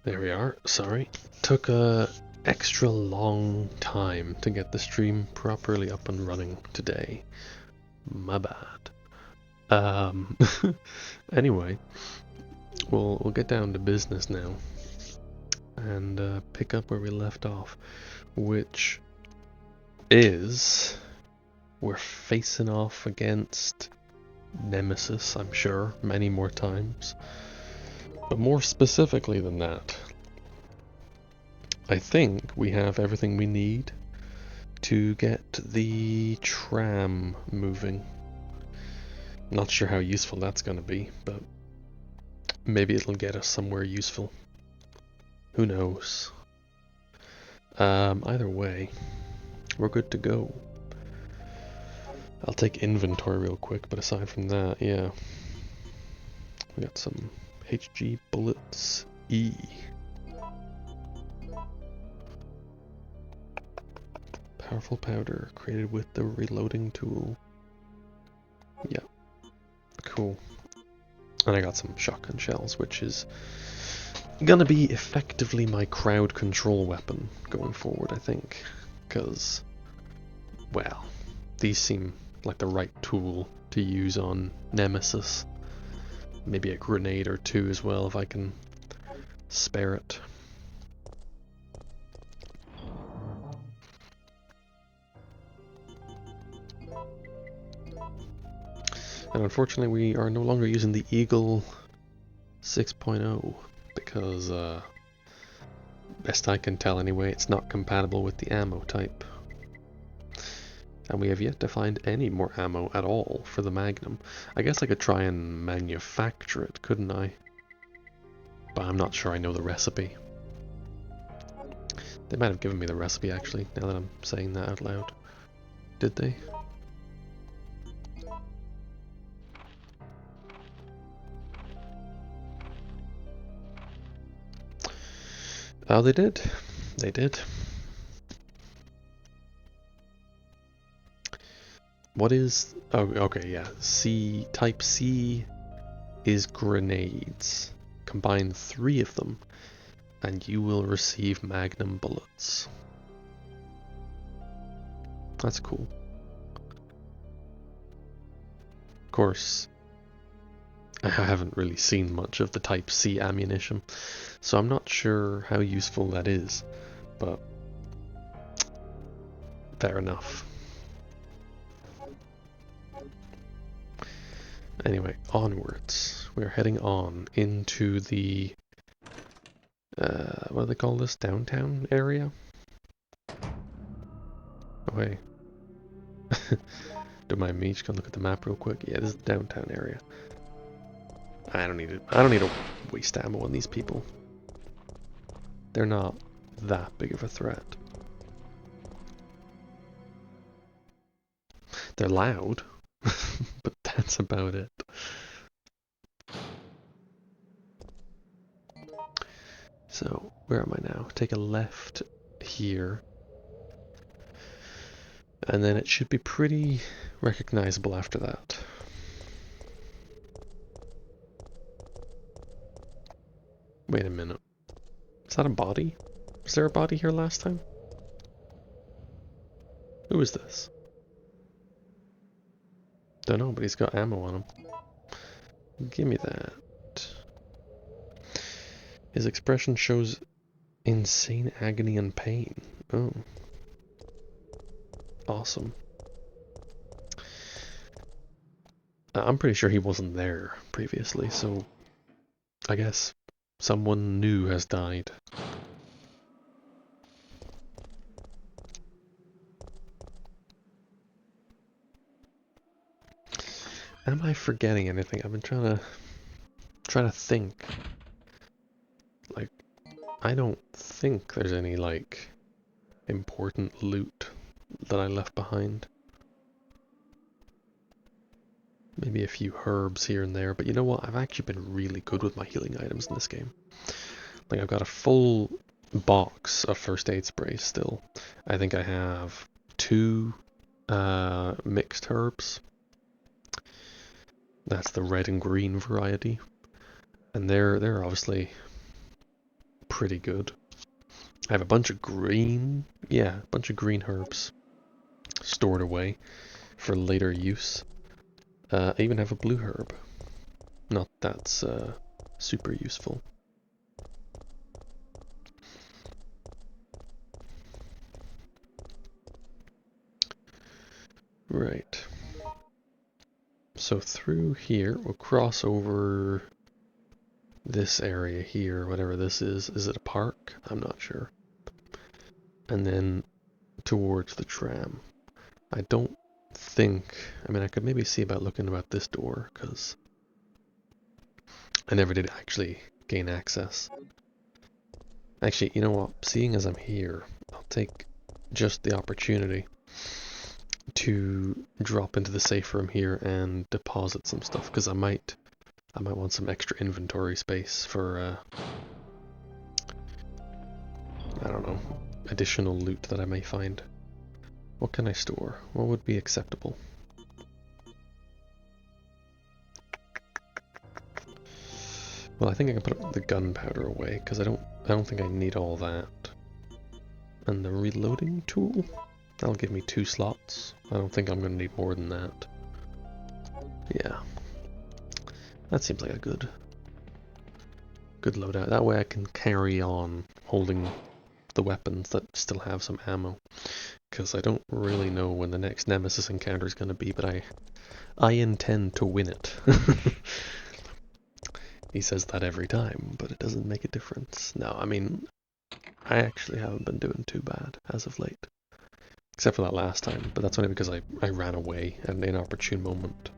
There we are. Sorry. Took a extra long time to get the stream properly up and running today. My bad. Anyway, we'll get down to business now and pick up where we left off, which is we're facing off against Nemesis, I'm sure, many more times. But more specifically than that, I think we have everything we need to get the tram moving. Not sure how useful that's going to be, but maybe it'll get us somewhere useful. Who knows? Either way, we're good to go. I'll take inventory real quick, but aside from that, yeah. We got some HG bullets E. Powerful powder created with the reloading tool. Yeah. Cool. And I got some shotgun shells, which is gonna be effectively my crowd control weapon going forward, I think. Because, well, these seem like the right tool to use on Nemesis. Maybe a grenade or two as well if I can spare it. And unfortunately we are no longer using the Eagle 6.0 because, best I can tell anyway, it's not compatible with the ammo type. And we have yet to find any more ammo at all for the Magnum. I guess I could try and manufacture it, couldn't I? But I'm not sure I know the recipe. They might have given me the recipe actually, now that I'm saying that out loud. Did they? Oh, they did. They did. What is... oh, okay, yeah. C, type C is grenades. Combine 3 of them, and you will receive Magnum bullets. That's cool. Of course, I haven't really seen much of the type C ammunition, so I'm not sure how useful that is, but fair enough. Anyway, onwards. We're heading on into the, what do they call this? Downtown area? Oh, hey. Don't mind me, just gonna look at the map real quick. Yeah, this is the downtown area. I don't need to waste ammo on these people. They're not that big of a threat. They're loud, but that's about it. So, where am I now? Take a left here. And then it should be pretty recognizable after that. Wait a minute. Is that a body? Was there a body here last time? Who is this? Don't know, but he's got ammo on him. Give me that. His expression shows insane agony and pain. Oh. Awesome. I'm pretty sure he wasn't there previously, so I guess someone new has died. Am I forgetting anything? I've been trying to think. Like, I don't think there's any, like, important loot that I left behind. Maybe a few herbs here and there, but you know what? I've actually been really good with my healing items in this game. Like, I've got a full box of first aid sprays still. I think I have 2 mixed herbs. That's the red and green variety. And they're obviously pretty good. I have a bunch of green, yeah, a bunch of green herbs stored away for later use. I even have a blue herb. Not that's super useful. Right. So through here, we'll cross over this area here, whatever this is. Is it a park? I'm not sure. And then towards the tram. I don't think, I mean, I could maybe see about looking about this door, because I never did actually gain access. Actually, you know what? Seeing as I'm here, I'll take just the opportunity to drop into the safe room here and deposit some stuff, because I might want some extra inventory space for I don't know, additional loot that I may find. What can I store? What would be acceptable? Well, I think I can put the gunpowder away because I don't think I need all that. And the reloading tool? That'll give me 2 slots. I don't think I'm going to need more than that. Yeah. That seems like a good loadout. That way I can carry on holding the weapons that still have some ammo. Because I don't really know when the next Nemesis encounter is going to be, but I intend to win it. He says that every time, but it doesn't make a difference. No, I mean, I actually haven't been doing too bad as of late. Except for that last time, but that's only because I ran away at an inopportune moment.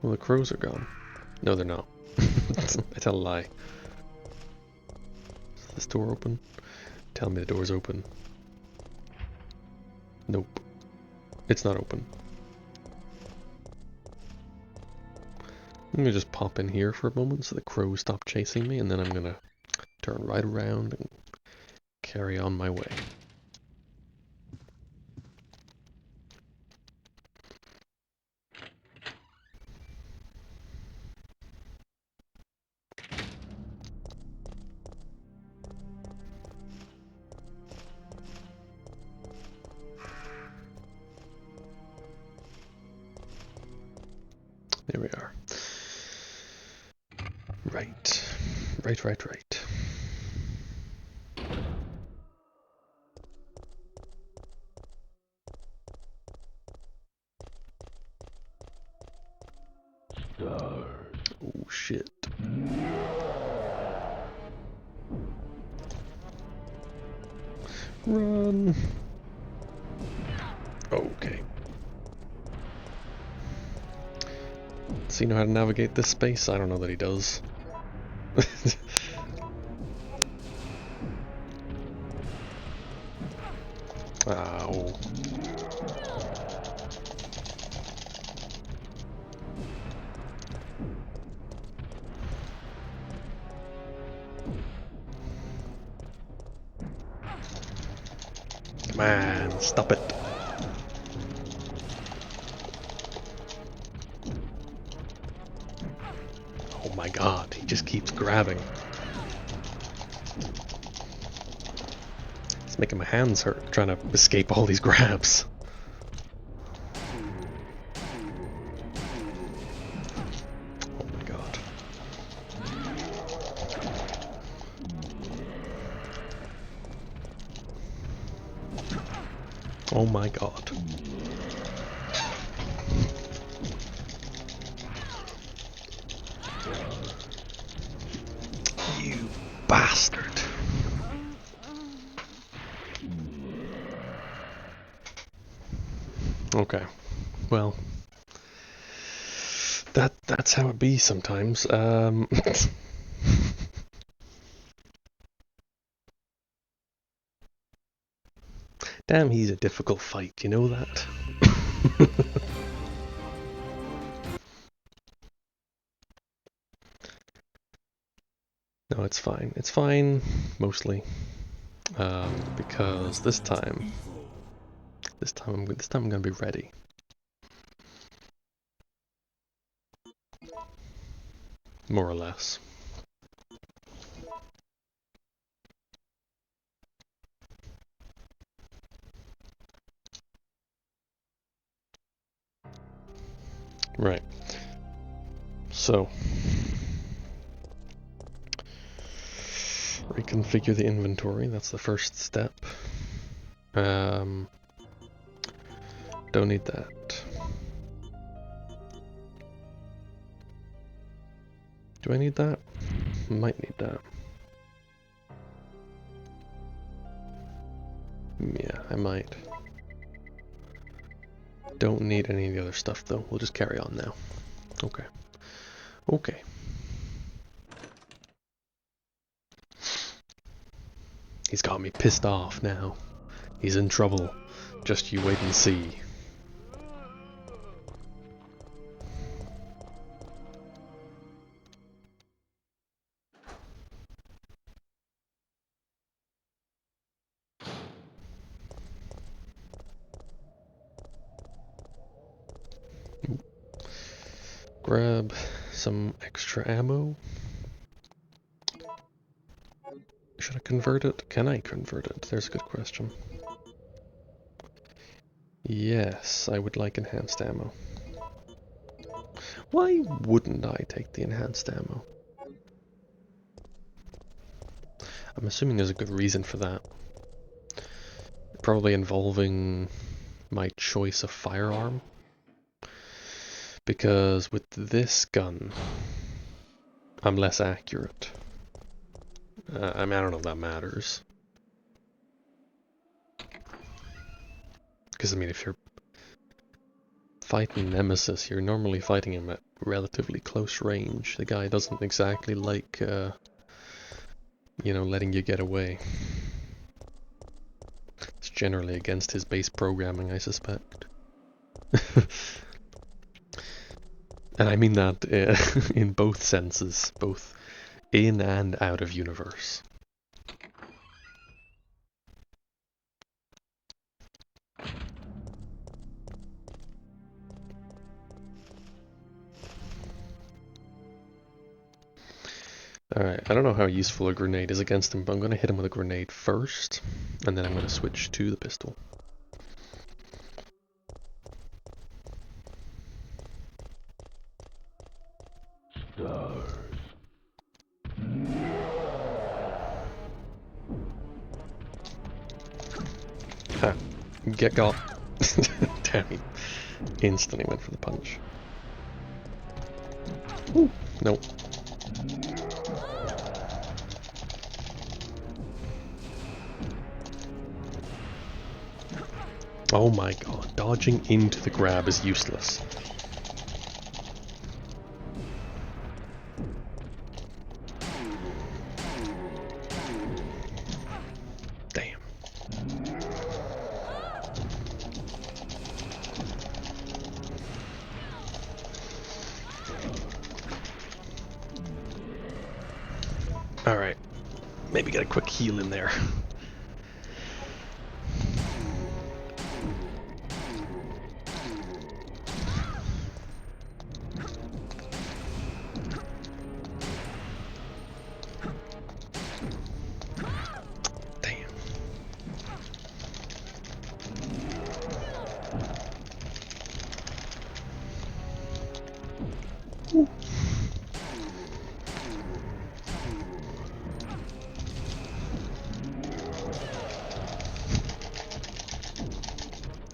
Well, the crows are gone. No, they're not. I tell a lie. Is this door open? Tell me the door's open. Nope. It's not open. I'm gonna just pop in here for a moment so the crows stop chasing me, and then I'm gonna turn right around and carry on my way. There we are. Right. Right. Oh shit. Run! Okay. Does he know how to navigate this space? I don't know that he does. Ow. Come on, stop it. Oh my god, he just keeps grabbing. It's making my hands hurt trying to escape all these grabs. Oh my god. Oh my god. You bastard. Okay. Well, that's how it be sometimes. Damn, he's a difficult fight, you know that? No, it's fine. It's fine, mostly. Because this time I'm gonna be ready. More or less. Right. So, reconfigure the inventory, that's the first step. Don't need that. Do I need that? Might need that. Yeah, I might. Don't need any of the other stuff though, we'll just carry on now. Okay. Okay. He's got me pissed off now. He's in trouble. Just you wait and see. Grab some extra ammo. Should I convert it? Can I convert it? There's a good question. Yes, I would like enhanced ammo. Why wouldn't I take the enhanced ammo? I'm assuming there's a good reason for that. Probably involving my choice of firearm. Because with this gun, I'm less accurate. I mean, I don't know if that matters. Because, I mean, if you're fighting Nemesis, you're normally fighting him at relatively close range. The guy doesn't exactly like, you know, letting you get away. It's generally against his base programming, I suspect. And I mean that in both senses, both in and out of universe. Alright, I don't know how useful a grenade is against him, but I'm going to hit him with a grenade first, and then I'm going to switch to the pistol. Ha! Get got! Damn, he instantly went for the punch. Ooh, nope. Oh my god, dodging into the grab is useless. Damn. Alright, maybe get a quick heal in there.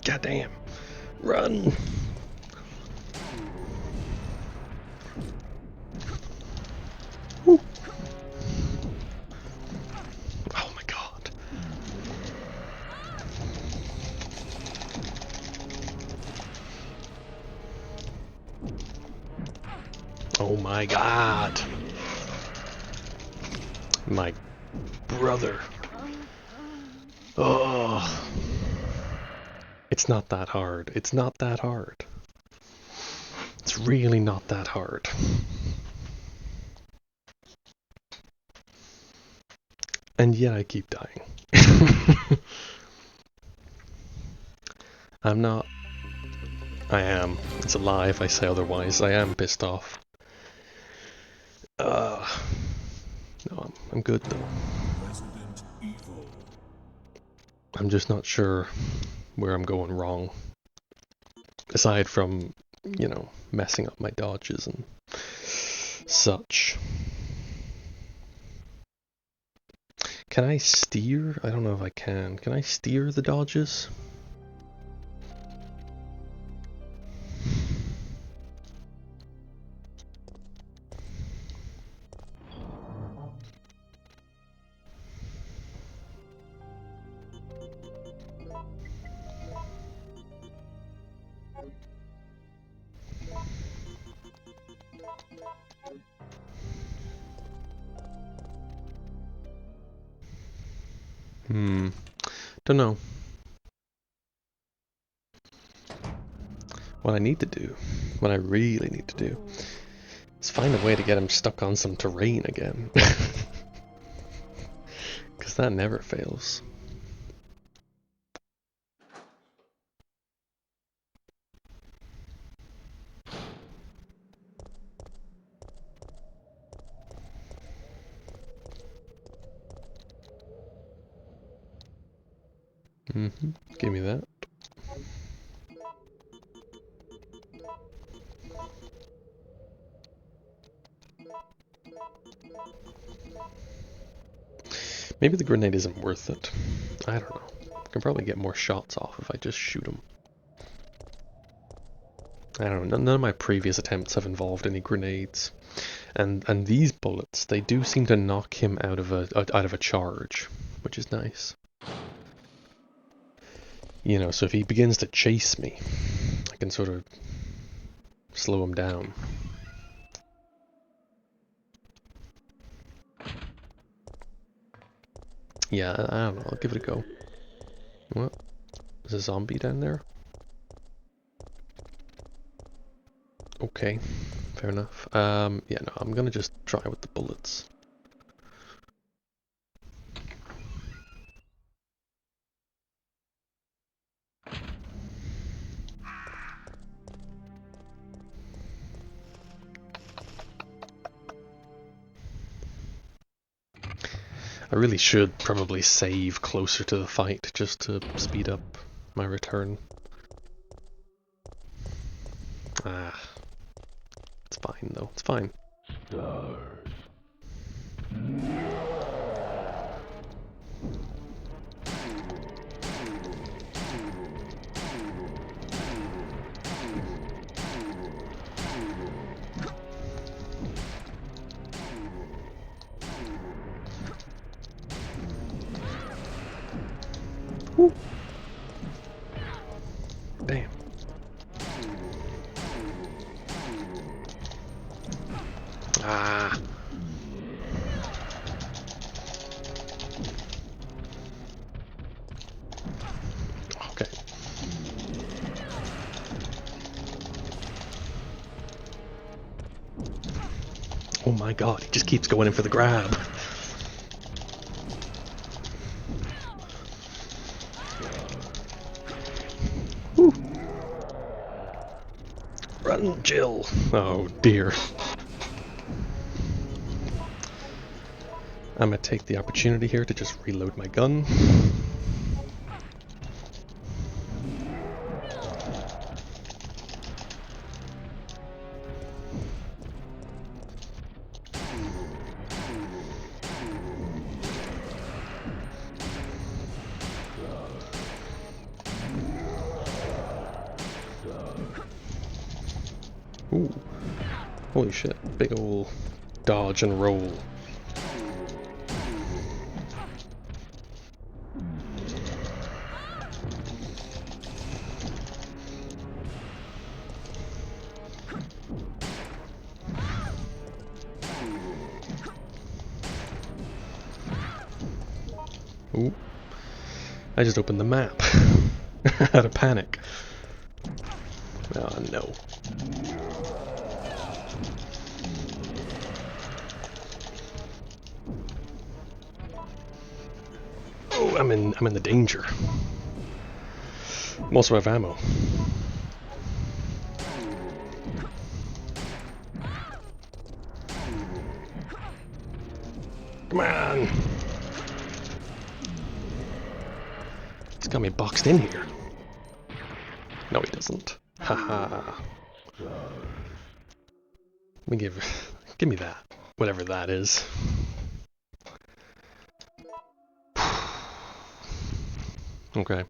Goddamn. Run! Woo. Oh my god. Oh my god. My brother. Oh. It's not that hard. It's not that hard. It's really not that hard. And yet I keep dying. I'm not. I am. It's a lie if I say otherwise. I am pissed off. No, I'm good though. Resident Evil. I'm just not sure where I'm going wrong. Aside from you know, messing up my dodges and such. Can I steer? I don't know if I can. Can I steer the dodges? Don't know. What I need to do, what I really need to do, is find a way to get him stuck on some terrain again. Because that never fails. Give me that. Maybe the grenade isn't worth it. I don't know. I can probably get more shots off if I just shoot him. I don't know. None of my previous attempts have involved any grenades, and these bullets, they do seem to knock him out of a charge, which is nice. You know, so if he begins to chase me, I can sort of slow him down. Yeah, I don't know. I'll give it a go. What? There's a zombie down there? Okay, fair enough. Yeah, no, I'm gonna just try with the bullets. I really should probably save closer to the fight just to speed up my return. Ah, it's fine though, it's fine. Woo. Damn. Ah. Okay. Oh my god, he just keeps going in for the grab. Woo. Run, Jill. Oh dear. I'm gonna take the opportunity here to just reload my gun. Ooh. Holy shit. Big ol' dodge and roll. Ooh. I just opened the map. Out of panic. Oh no. Oh, I'm in the danger. I'm also out of ammo. Come on! He's got me boxed in here. No, he doesn't. Haha. Let me give me that, whatever that is. Okay,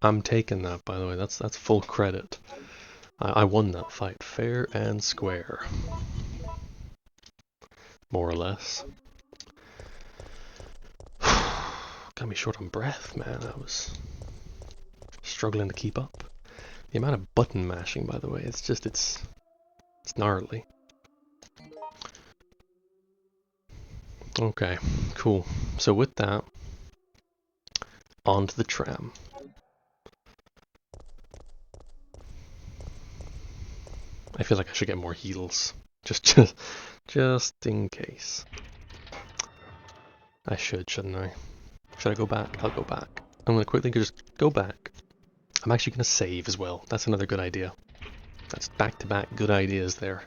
I'm taking that. By the way, that's full credit. I won that fight fair and square, more or less. Got me short on breath, man. I was struggling to keep up. The amount of button mashing, by the way, it's gnarly. Okay, cool. So with that, onto the tram. I feel like I should get more heals, just in case. I should, shouldn't I? Should I go back? I'll go back. I'm gonna quickly just go back. I'm actually gonna save as well. That's another good idea. That's back-to-back good ideas there.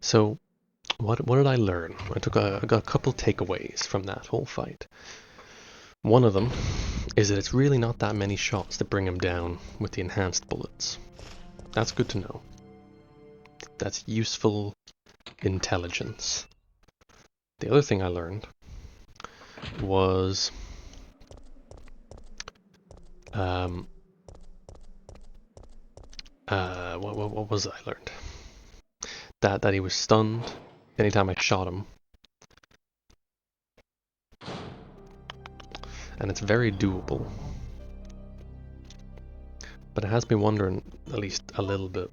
So, what did I learn? I got a couple takeaways from that whole fight. One of them is that it's really not that many shots that bring him down with the enhanced bullets. That's good to know. That's useful intelligence. The other thing I learned was what was it I learned? That he was stunned anytime I shot him. And it's very doable. But it has me wondering, at least a little bit,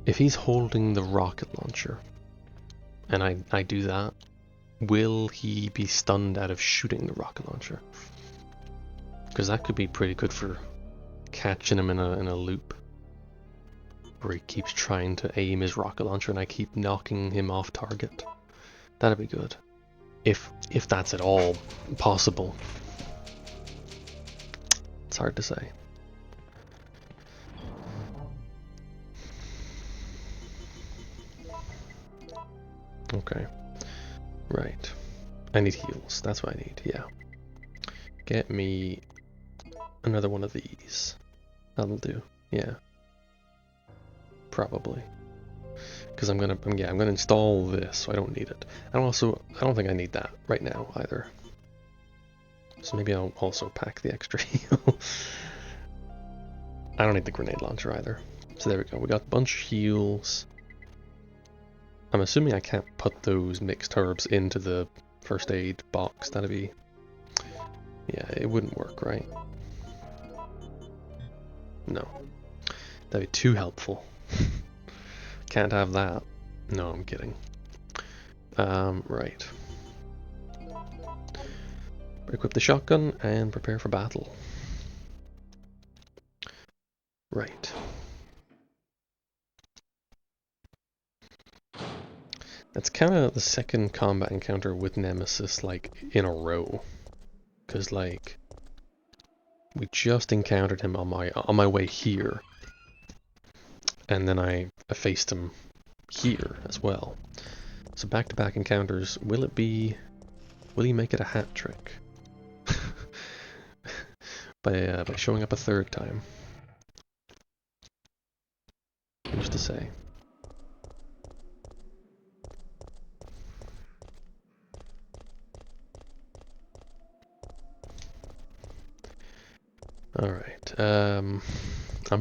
if he's holding the rocket launcher, and I do that, will he be stunned out of shooting the rocket launcher? Because that could be pretty good for catching him in a loop, where he keeps trying to aim his rocket launcher and I keep knocking him off target. That'd be good. If that's at all possible. It's hard to say. Okay. Right. I need heals. That's what I need, yeah. Get me another one of these. That'll do. Yeah. Probably. Because I'm gonna install this, so I don't need it. I don't think I need that right now either. So maybe I'll also pack the extra heal. I don't need the grenade launcher either. So there we go. We got a bunch of heals. I'm assuming I can't put those mixed herbs into the first aid box. That'd be... yeah, it wouldn't work, right? No. That'd be too helpful. Can't have that. No, I'm kidding. Right. Equip the shotgun and prepare for battle. Right. That's kind of the second combat encounter with Nemesis, like, in a row. Because, like, we just encountered him on my way here. And then I faced him here as well. So back-to-back encounters, will he make it a hat trick? by showing up a third time. Who's to say? Alright, I'm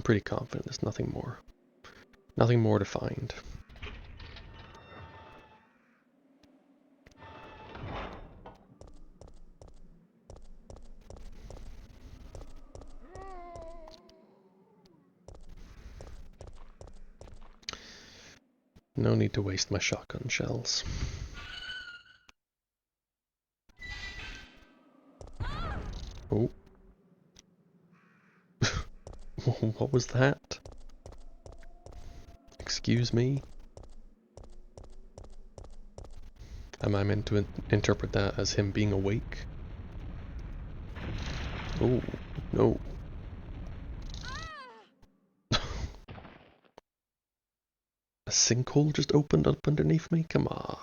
pretty confident there's nothing more. Nothing more to find. No need to waste my shotgun shells. Oh. What was that? Excuse me? Am I meant to interpret that as him being awake? Oh, no. A sinkhole just opened up underneath me? Come on.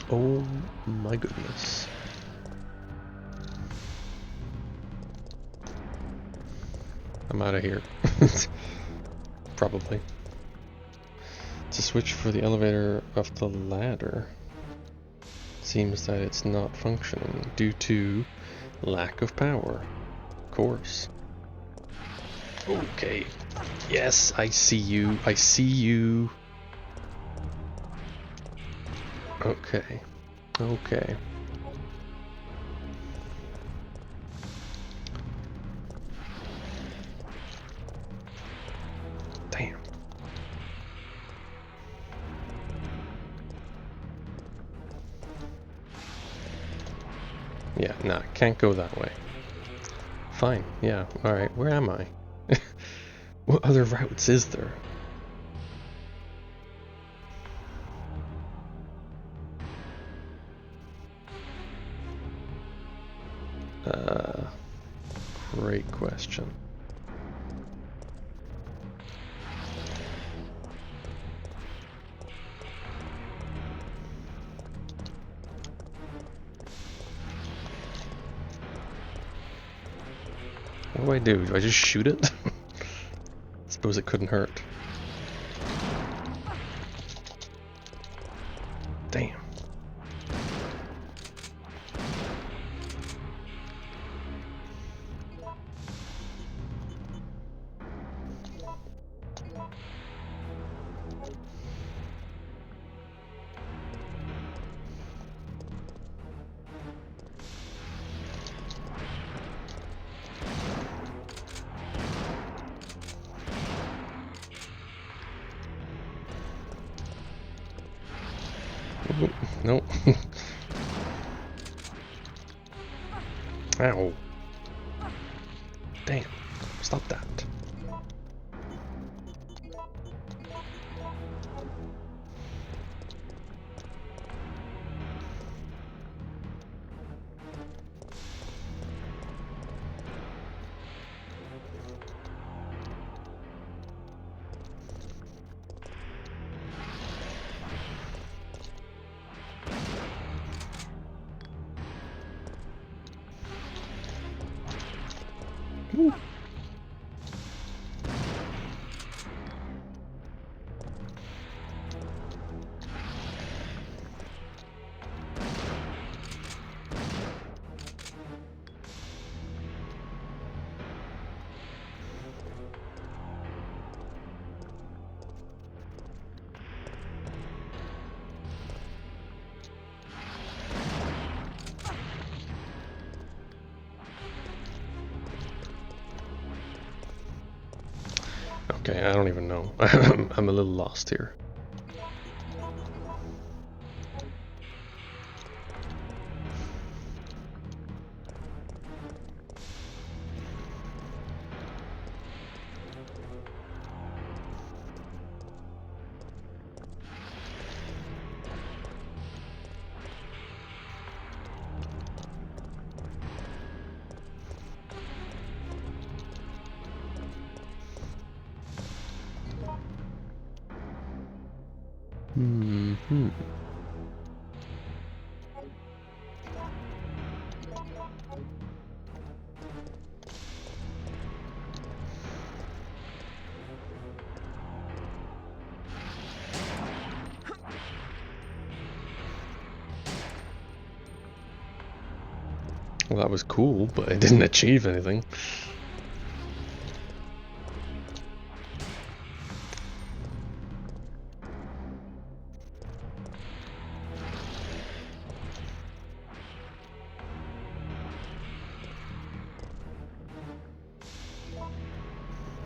Oh my goodness. I'm out of here. Probably. To switch for the elevator of the ladder. Seems that it's not functioning due to lack of power. Of course. Okay. Yes, I see you. I see you. Okay. Okay. Damn. Yeah, nah, can't go that way. Fine, yeah, alright, where am I? What other routes is there? Great question. What do I do? Do I just shoot it? Suppose it couldn't hurt. Damn. Nope. Ow. Damn. Stop that. Ooh. Okay, I don't even know. I'm a little lost here. Hmm. Well, that was cool, but it didn't achieve anything.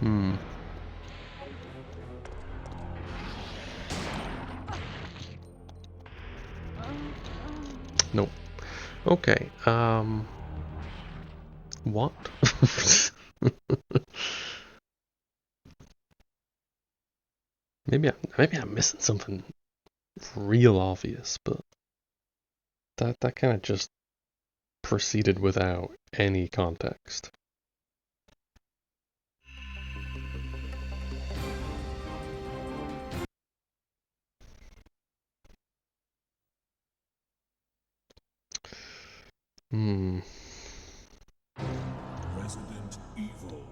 Hmm. Nope. Okay, what? Maybe I'm missing something real obvious, but that kind of just proceeded without any context. Hmm. Resident Evil.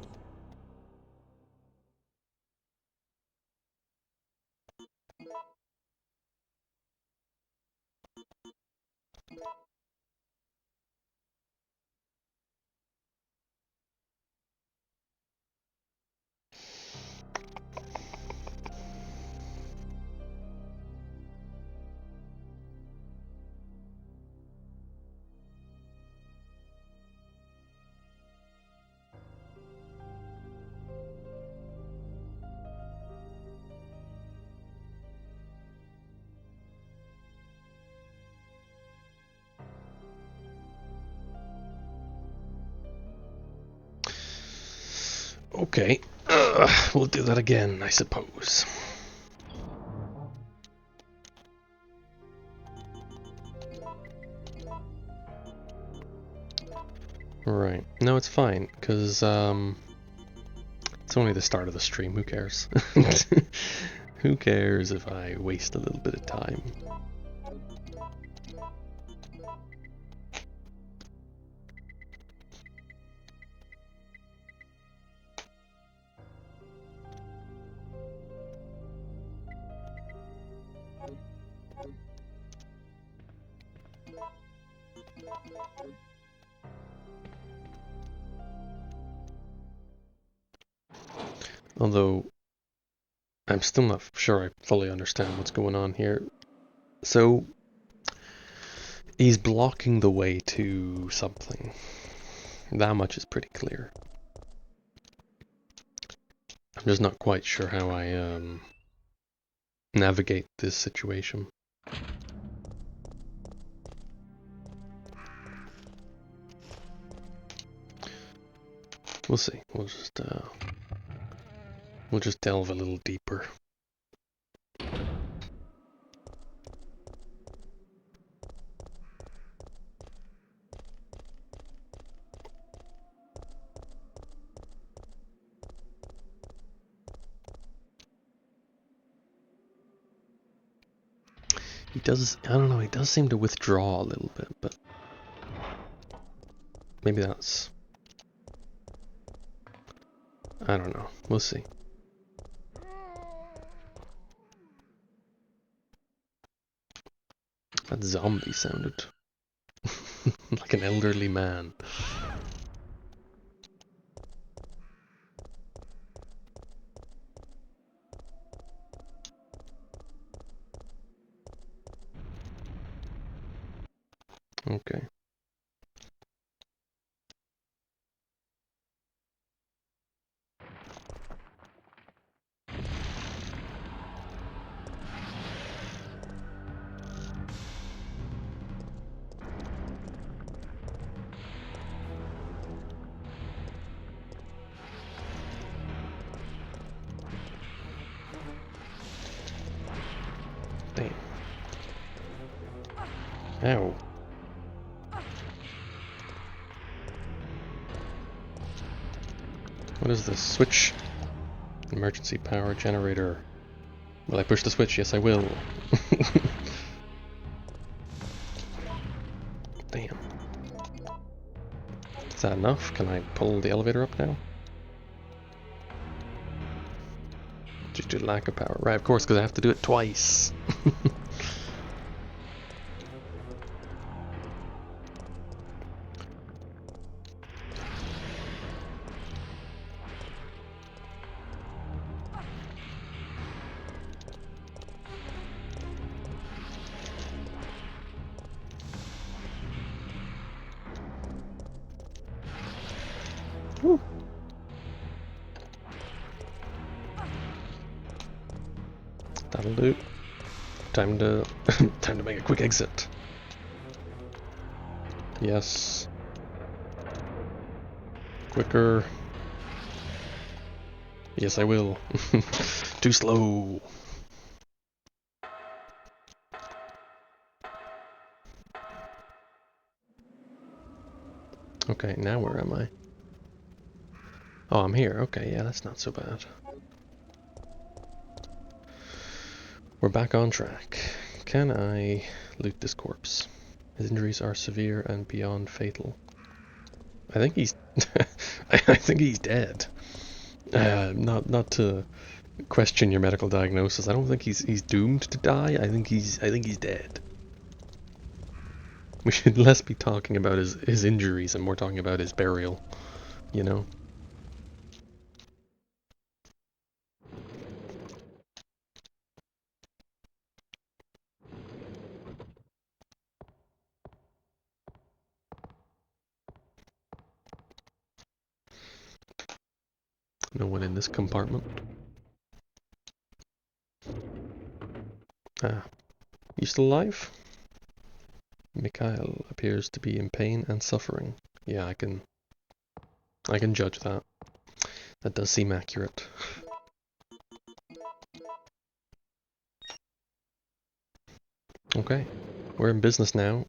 Okay, we'll do that again, I suppose. Right. No, it's fine, because, it's only the start of the stream, who cares? Who cares if I waste a little bit of time? Although, I'm still not sure I fully understand what's going on here. So, he's blocking the way to something. That much is pretty clear. I'm just not quite sure how I, navigate this situation. We'll see. We'll just delve a little deeper. He does, I don't know, he does seem to withdraw a little bit, but maybe that's, I don't know. We'll see. That zombie sounded like an elderly man. Okay. Damn. Ow. What is this? Switch. Emergency power generator. Will I push the switch? Yes, I will. Damn. Is that enough? Can I pull the elevator up now? Due to lack of power. Right, of course, because I have to do it twice. Woo. That'll do. Time to time to make a quick exit. Yes. Quicker. Yes, I will. Too slow. Okay, now where am I? Oh, I'm here. Okay, yeah, that's not so bad. We're back on track. Can I loot this corpse? His injuries are severe and beyond fatal. I think he's... I think he's dead. Not to question your medical diagnosis. I don't think he's doomed to die. I think he's dead. We should less be talking about his injuries and more talking about his burial, you know? No one in this compartment. Ah, you still alive? Mikhail appears to be in pain and suffering. Yeah, I can judge that. That does seem accurate. Okay, we're in business now.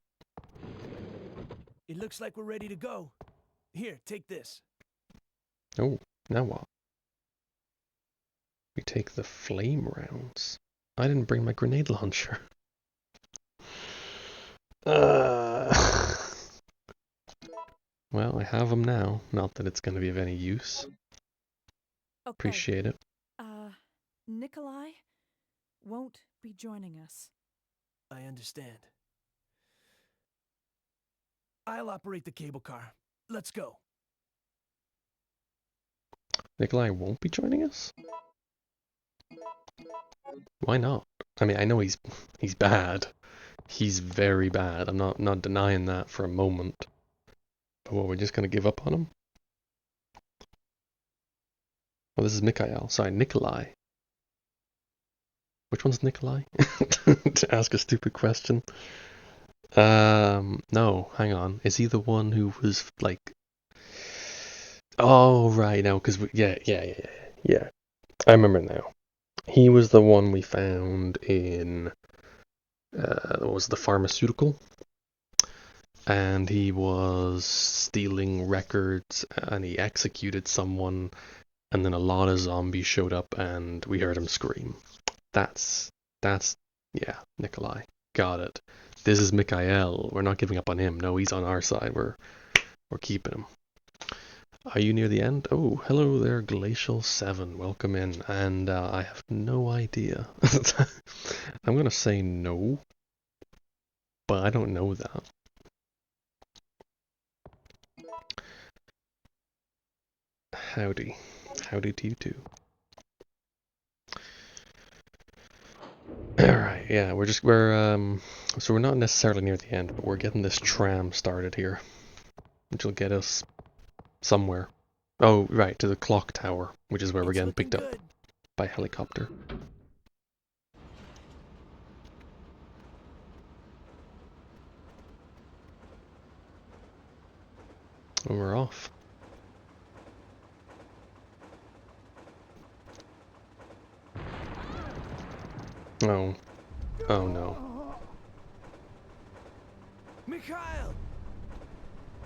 It looks like we're ready to go. Here, take this. Oh, now what? We take the flame rounds. I didn't bring my grenade launcher. Well, I have them now. Not that it's going to be of any use. Okay. Appreciate it. Nikolai won't be joining us. I understand. I'll operate the cable car. Let's go. Nikolai won't be joining us? Why not? I mean, I know he's bad. He's very bad. I'm not denying that for a moment. But what, we're just gonna give up on him? Well, this is Mikhail. Sorry, Nikolai. Which one's Nikolai? To ask a stupid question. No, hang on. Is he the one who was like... Oh, right, no, because yeah. I remember now. He was the one we found in... what was the pharmaceutical? And he was stealing records, and he executed someone, and then a lot of zombies showed up, and we heard him scream. That's, yeah, Nikolai. Got it. This is Mikhail. We're not giving up on him. No, he's on our side. We're keeping him. Are you near the end? Oh, hello there, Glacial 7. Welcome in. And I have no idea. I'm gonna say no, but I don't know that. Howdy. Howdy to you too. Alright, yeah, so we're not necessarily near the end, but we're getting this tram started here, which will get us somewhere. Oh, right, to the clock tower, which is where we're getting picked up by helicopter. And we're off. Oh. Oh no. Mikhail!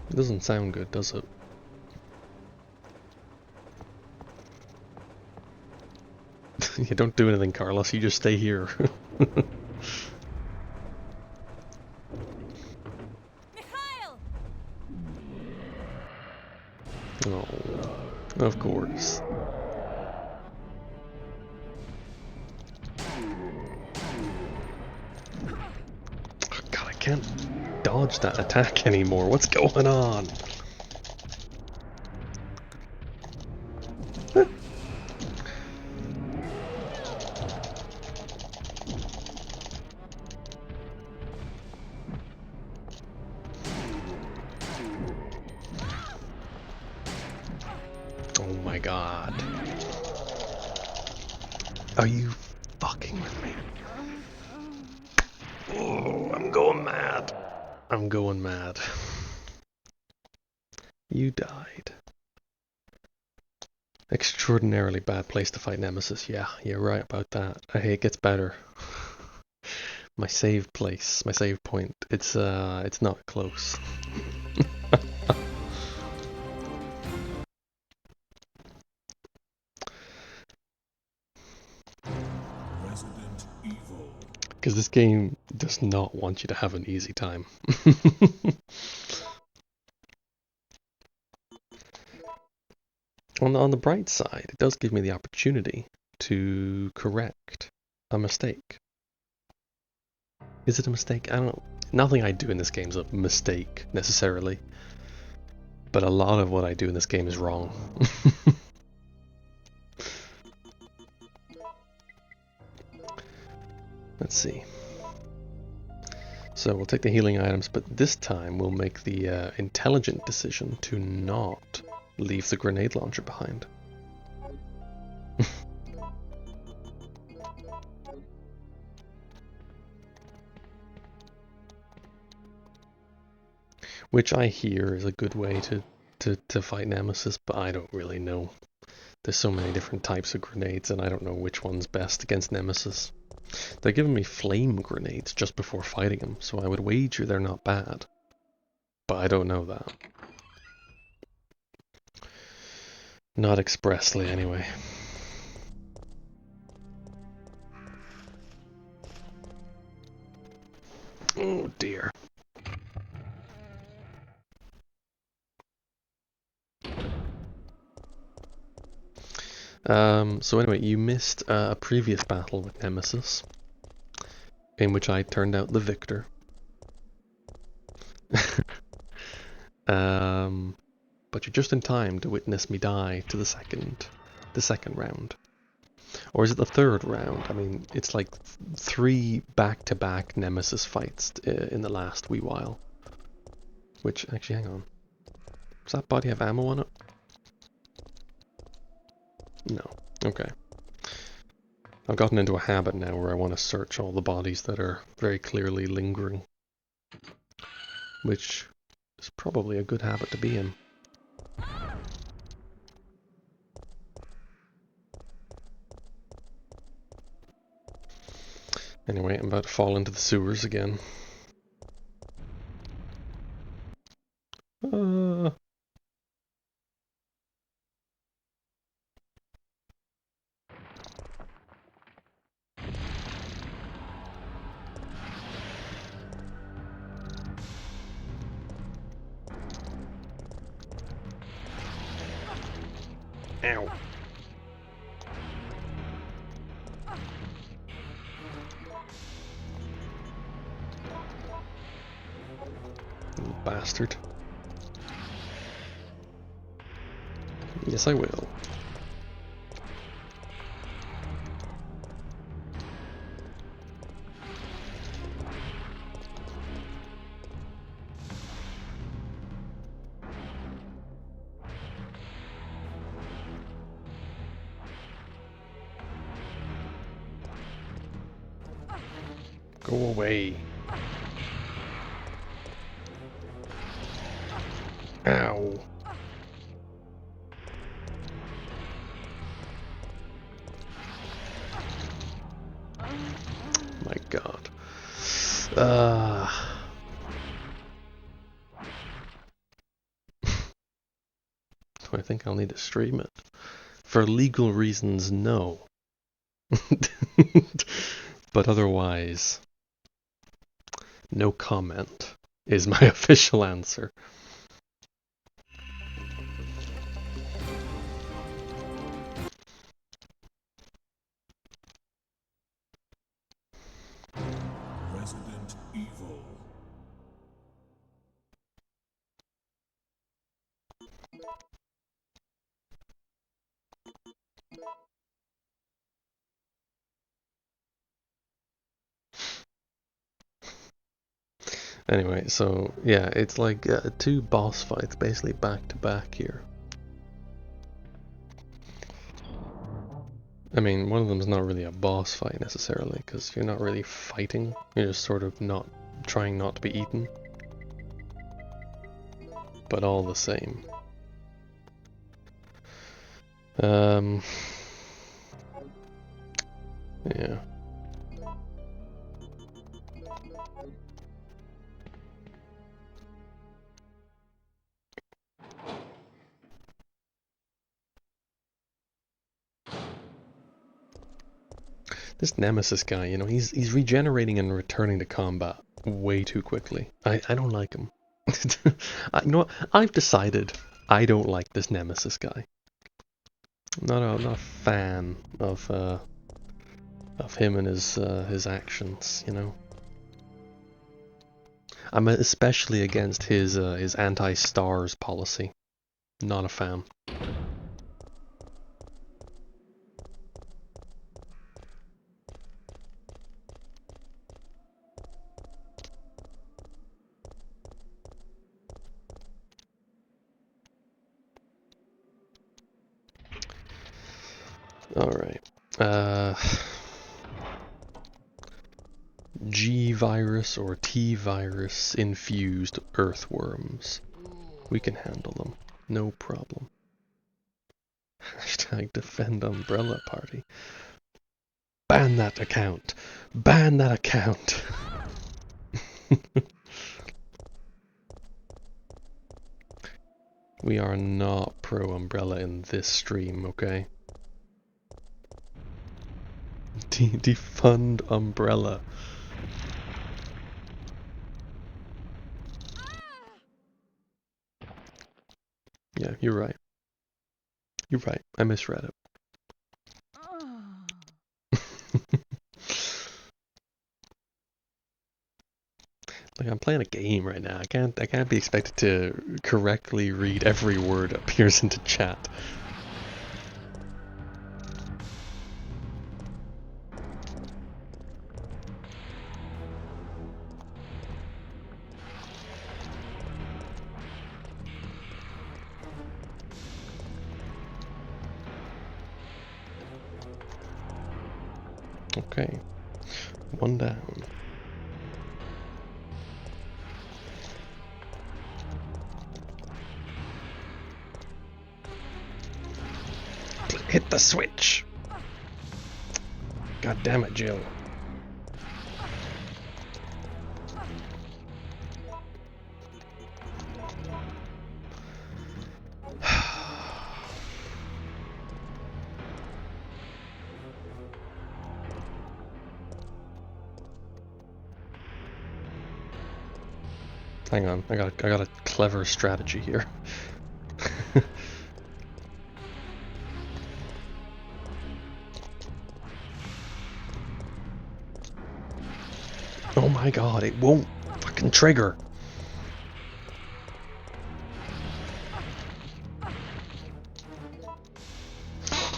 It doesn't sound good, does it? You don't do anything, Carlos, you just stay here. Mikhail! Oh, of course. God, I can't dodge that attack anymore. What's going on? Oh my god. Are you fucking with me? Oh, I'm going mad. I'm going mad. You died. Extraordinarily bad place to fight Nemesis. Yeah, you're right about that. Hey, it gets better. My save place, my save point. It's not close. Resident Evil. Because this game does not want you to have an easy time. On the bright side, it does give me the opportunity to correct a mistake. Is it a mistake? I don't know. Nothing I do in this game is a mistake, necessarily. But a lot of what I do in this game is wrong. Let's see. So we'll take the healing items, but this time we'll make the intelligent decision to not leave the grenade launcher behind. Which I hear is a good way to fight Nemesis, but I don't really know. There's so many different types of grenades, and I don't know which one's best against Nemesis. They're giving me flame grenades just before fighting him, so I would wager they're not bad. But I don't know that. Not expressly, anyway. Oh dear. So anyway, you missed a previous battle with Nemesis, in which I turned out the victor. But you're just in time to witness me die to the second round. Or is it the third round? I mean, it's like 3 back-to-back Nemesis fights in the last wee while. Which, actually, hang on. Does that body have ammo on it? No. Okay. I've gotten into a habit now where I want to search all the bodies that are very clearly lingering. Which is probably a good habit to be in. Anyway, I'm about to fall into the sewers again. Ow. You bastard. Yes, I will. Go away. Ow. My god. Do I think I'll need to stream it? For legal reasons, no. But otherwise, no comment is my official answer. Resident Evil. Anyway, so yeah, it's like 2 boss fights basically back to back here. I mean, one of them is not really a boss fight necessarily, because you're not really fighting, you're just sort of trying not to be eaten. But all the same, Yeah. This Nemesis guy, you know, he's regenerating and returning to combat way too quickly. I don't like him. You know what? I've decided I don't like this Nemesis guy. I'm not a fan of him and his actions, you know. I'm especially against his anti-stars policy. Not a fan. Alright. G virus or T virus infused earthworms. We can handle them. No problem. Hashtag defend Umbrella Party. Ban that account. Ban that account. We are not pro Umbrella in this stream, okay? Defund Umbrella. Yeah, you're right. You're right. I misread it. Like, I'm playing a game right now. I can't be expected to correctly read every word that appears into chat. Okay. One down. Hit the switch! God damn it, Jill. Hang on, I got a clever strategy here. Oh my god, it won't fucking trigger.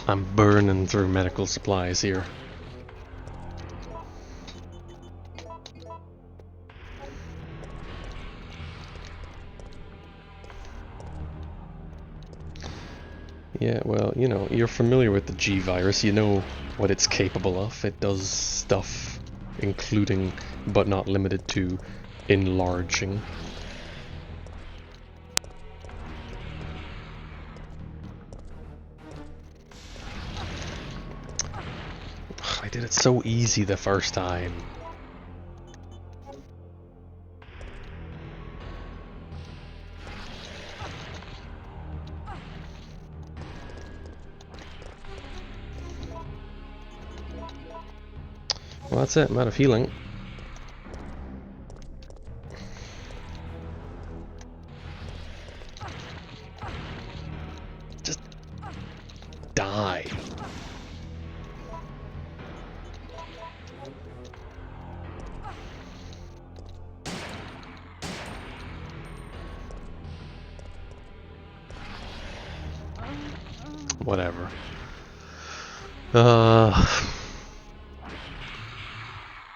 I'm burning through medical supplies here. Yeah, well, you know, you're familiar with the G virus, you know what it's capable of. It does stuff, including, but not limited to, enlarging. I did it so easy the first time. Well, that's it. I'm out of healing. Just die. Whatever.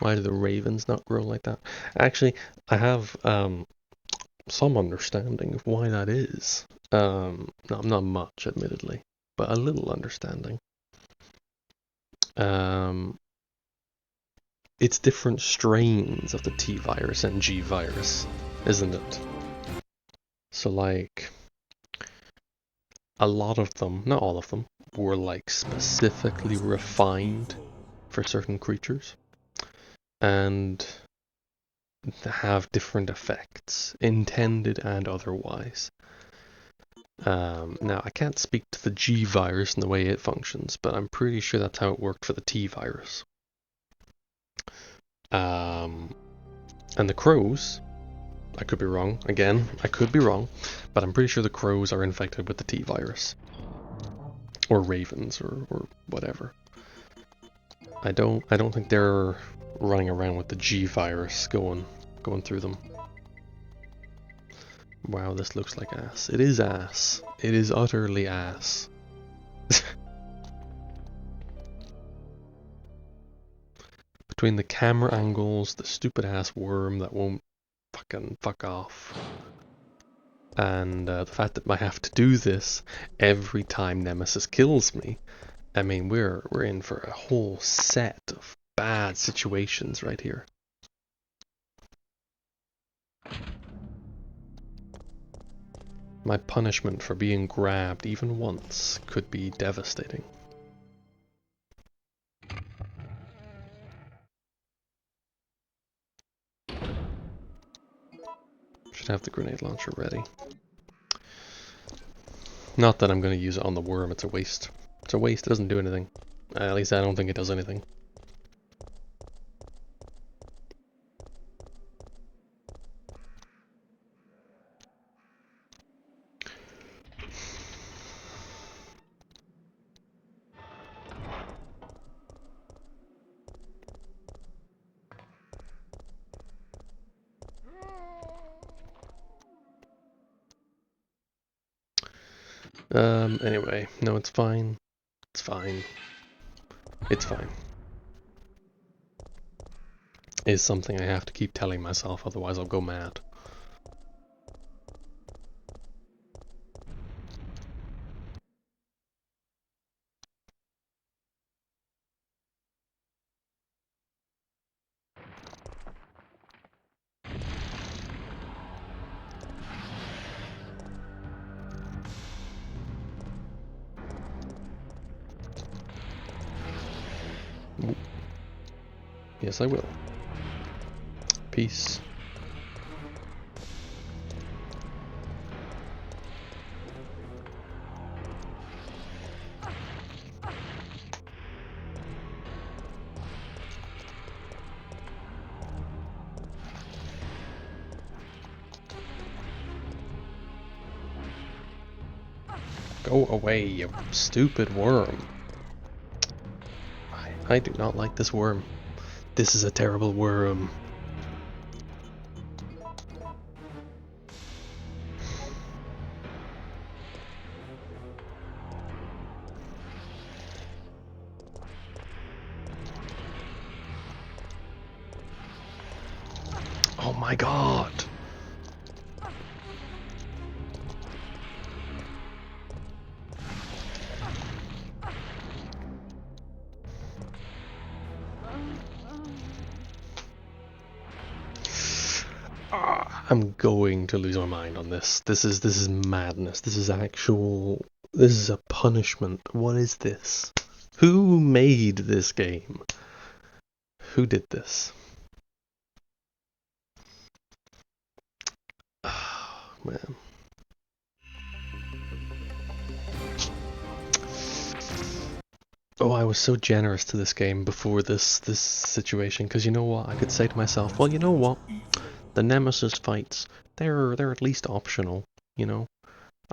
Why do the ravens not grow like that? Actually, I have some understanding of why that is. Not much, admittedly, but a little understanding. It's different strains of the T virus and G virus, isn't it? So like, a lot of them, not all of them, were like specifically refined for certain creatures and have different effects, intended and otherwise. Now, I can't speak to the G virus and the way it functions, but I'm pretty sure that's how it worked for the T virus. And the crows, I could be wrong, again, I could be wrong, but I'm pretty sure the crows are infected with the T virus. Or ravens, or whatever. I don't think they're running around with the G virus going through them. Wow, this looks like ass. It is ass. It is utterly ass. Between the camera angles, the stupid ass worm that won't fuck off, and the fact that I have to do this every time Nemesis kills me, I mean, we're in for a whole set of bad situations right here. My punishment for being grabbed even once could be devastating. Should have the grenade launcher ready. Not that I'm going to use it on the worm, it's a waste. It's a waste, it doesn't do anything. At least I don't think it does anything. Anyway, no, it's fine. It's fine. It's fine. Is something I have to keep telling myself, otherwise I'll go mad. Yes, I will. Peace. Go away, you stupid worm. I do not like this worm. This is a terrible worm. Oh my god! I'm going to lose my mind on this. This is madness. This is a punishment. What is this? Who made this game? Who did this? Oh, man. Oh, I was so generous to this game before this situation, because you know what? I could say to myself, well, you know what? The Nemesis fights, they're at least optional, you know?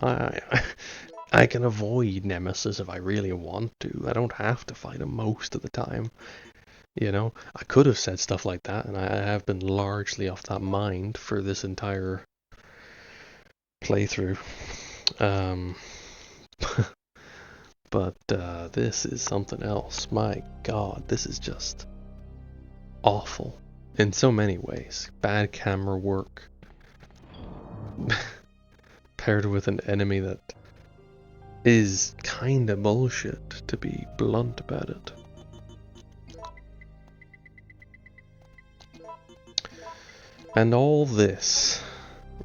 I can avoid Nemesis if I really want to. I don't have to fight him most of the time. You know, I could have said stuff like that, and I have been largely off that mind for this entire playthrough. But this is something else. My god, this is just awful in so many ways. Bad camera work paired with an enemy that is kinda bullshit, to be blunt about it. And all this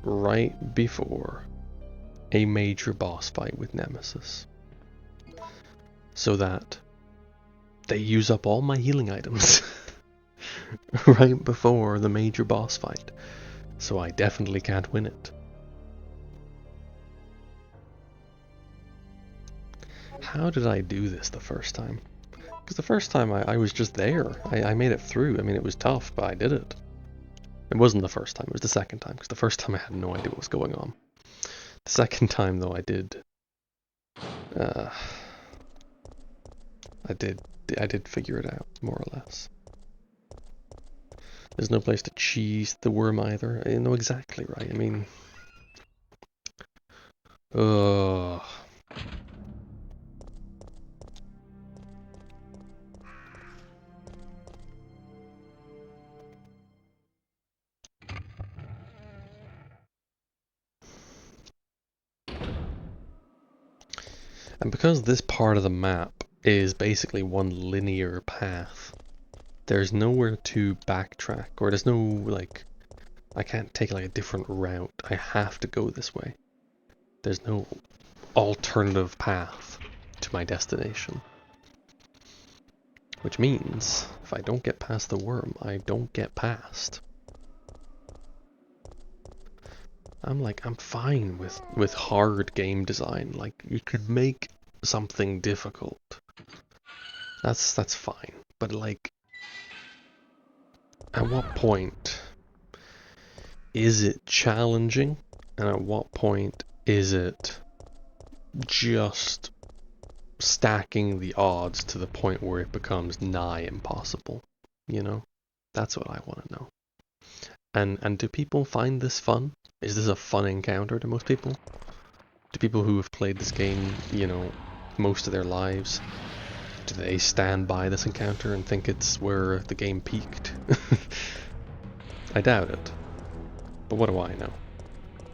right before a major boss fight with Nemesis. so that they use up all my healing items right before the major boss fight. So I definitely can't win it. How did I do this the first time? Because the first time I was just there. I made it through. I mean, it was tough, but I did it. It wasn't the first time, it was the second time, because the first time I had no idea what was going on. The second time, though, I did figure it out, more or less. There's no place to cheese the worm either. I know exactly right. I mean, ugh. And because this part of the map is basically one linear path, there's nowhere to backtrack, or there's no, like, I can't take like a different route. I have to go this way. There's no alternative path to my destination. Which means, if I don't get past the worm, I don't get past. I'm fine with hard game design. Like, you could make something difficult. That's fine. But like, at what point is it challenging? And at what point is it just stacking the odds to the point where it becomes nigh impossible? You know? That's what I want to know. And do people find this fun? Is this a fun encounter to most people? Do people who have played this game, you know, most of their lives, do they stand by this encounter and think it's where the game peaked? I doubt it. But what do I know?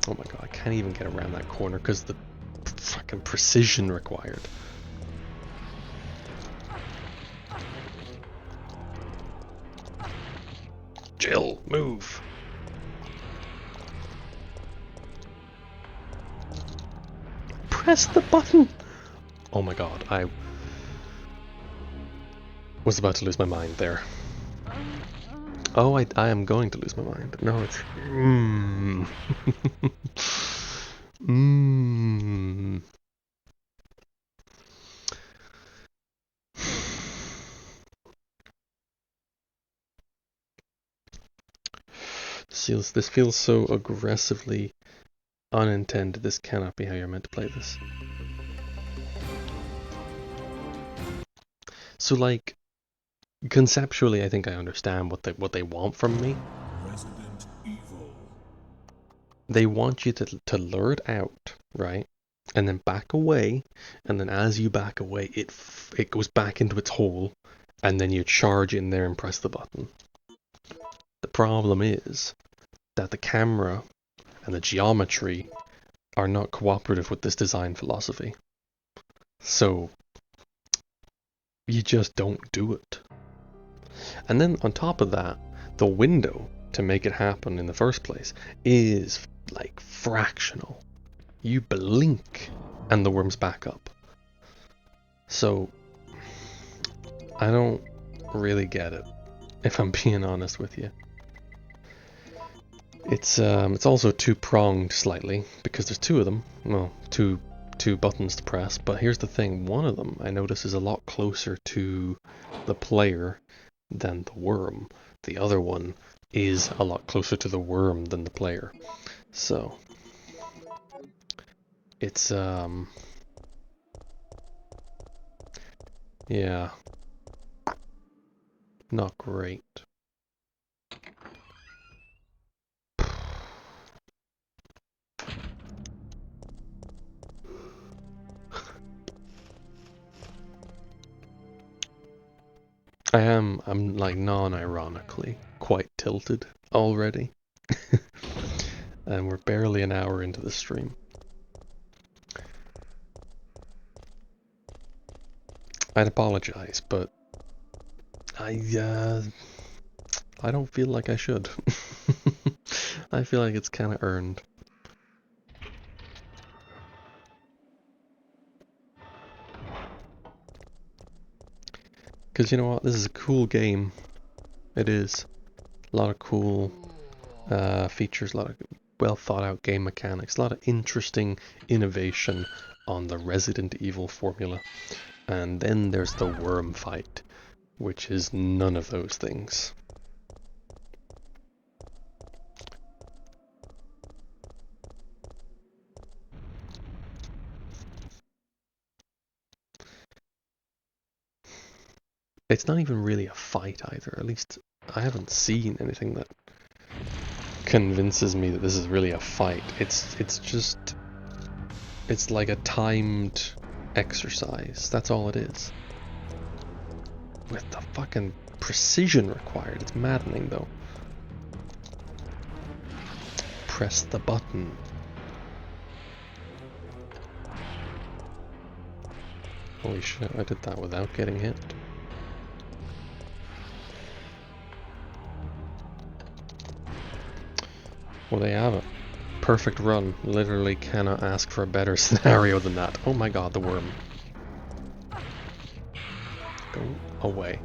Oh my god, I can't even get around that corner because the fucking precision required. Jill, move! Press the button! Oh my god, I was about to lose my mind there. Oh, I am going to lose my mind. No, it's... This feels so aggressively unintended. This cannot be how you're meant to play this. So, like, conceptually, I think I understand what they want from me. Resident Evil. They want you to lure it out, right? And then back away, and then as you back away, it goes back into its hole, and then you charge in there and press the button. The problem is that the camera and the geometry are not cooperative with this design philosophy. So you just don't do it. And then on top of that, the window to make it happen in the first place is like fractional. You blink and the worm's back up. So I don't really get it, if I'm being honest with you. It's also two-pronged slightly, because there's two of them. Well, two buttons to press, but here's the thing. One of them, I notice, is a lot closer to the player than the worm. The other one is a lot closer to the worm than the player. So, it's, yeah, not great. I'm like non-ironically quite tilted already. And we're barely an hour into the stream. I'd apologize, but I don't feel like I should. I feel like it's kind of earned. Because you know what? This is a cool game. It is. A lot of cool features, a lot of well thought out game mechanics, a lot of interesting innovation on the Resident Evil formula. And then there's the worm fight, which is none of those things. It's not even really a fight either, at least I haven't seen anything that convinces me that this is really a fight. It's like a timed exercise, that's all it is. With the fucking precision required, it's maddening though. Press the button. Holy shit, I did that without getting hit. Well, there you have it. Perfect run. Literally cannot ask for a better scenario than that. Oh my god, the worm. Go away.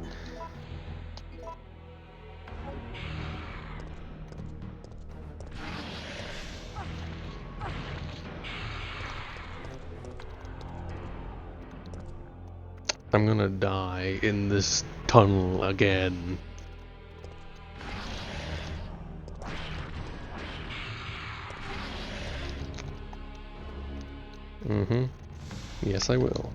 I'm gonna die in this tunnel again. Mm-hmm. Yes, I will.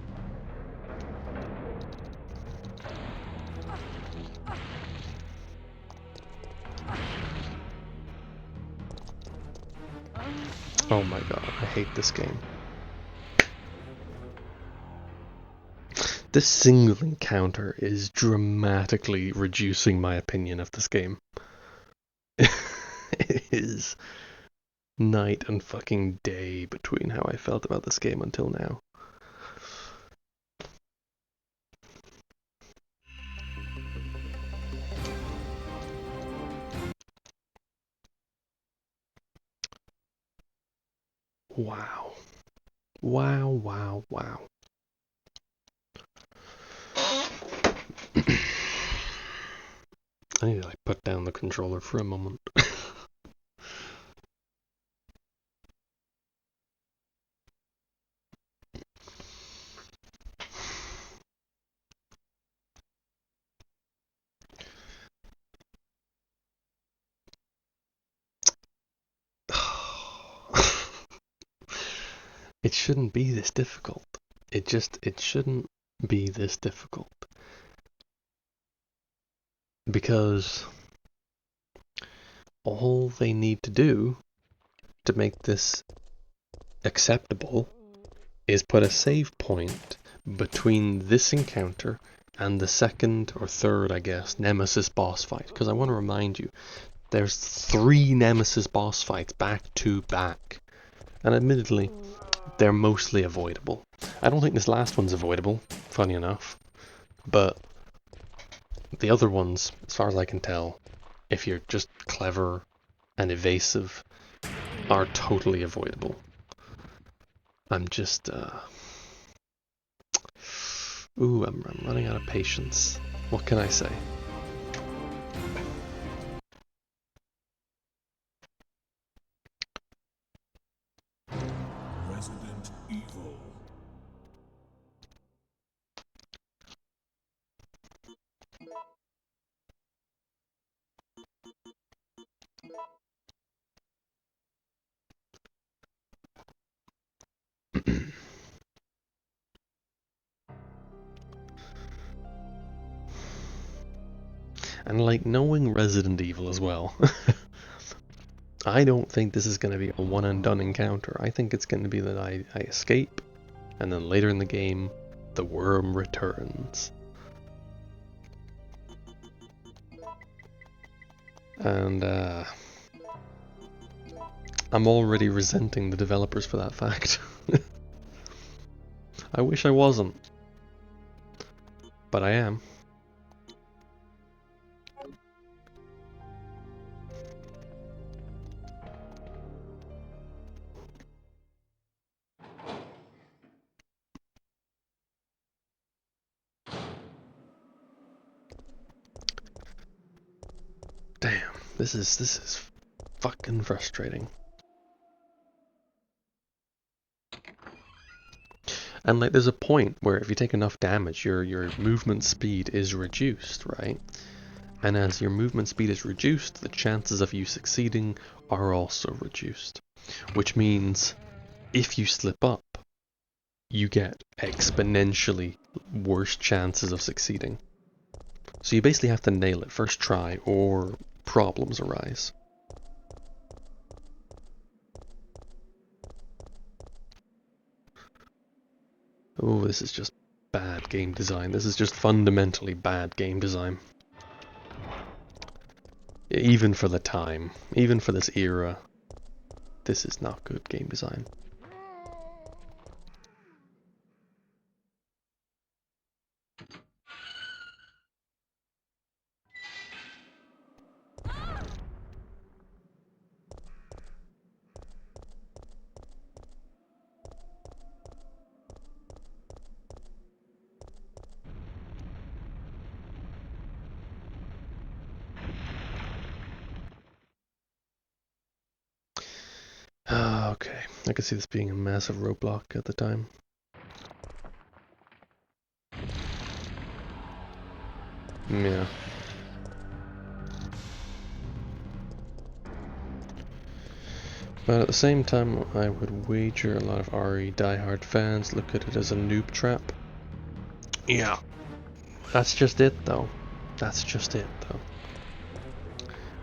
Oh my god, I hate this game. This single encounter is dramatically reducing my opinion of this game. It is night and fucking day between how I felt about this game until now. Wow. Wow, wow, wow. I need to like put down the controller for a moment. It shouldn't be this difficult. It shouldn't be this difficult. Because all they need to do to make this acceptable is put a save point between this encounter and the second or third, I guess, Nemesis boss fight. Because I want to remind you, there's 3 Nemesis boss fights back to back. And admittedly, they're mostly avoidable. I don't think this last one's avoidable, funny enough. But the other ones, as far as I can tell, if you're just clever and evasive, are totally avoidable. I'm just, ooh, I'm running out of patience. What can I say? Resident Evil. And like knowing Resident Evil as well, I don't think this is going to be a one and done encounter. I think it's going to be that I escape, and then later in the game, the worm returns. And I'm already resenting the developers for that fact. I wish I wasn't, but I am. This is fucking frustrating. And like, there's a point where if you take enough damage, your movement speed is reduced, right? And as your movement speed is reduced, the chances of you succeeding are also reduced. Which means, if you slip up, you get exponentially worse chances of succeeding. So you basically have to nail it first try, or problems arise. Oh, this is just bad game design. This is just fundamentally bad game design. Even for the time, even for this era, this is not good game design. Okay, I could see this being a massive roadblock at the time. Yeah. But at the same time, I would wager a lot of RE diehard fans look at it as a noob trap. Yeah. That's just it, though. That's just it, though.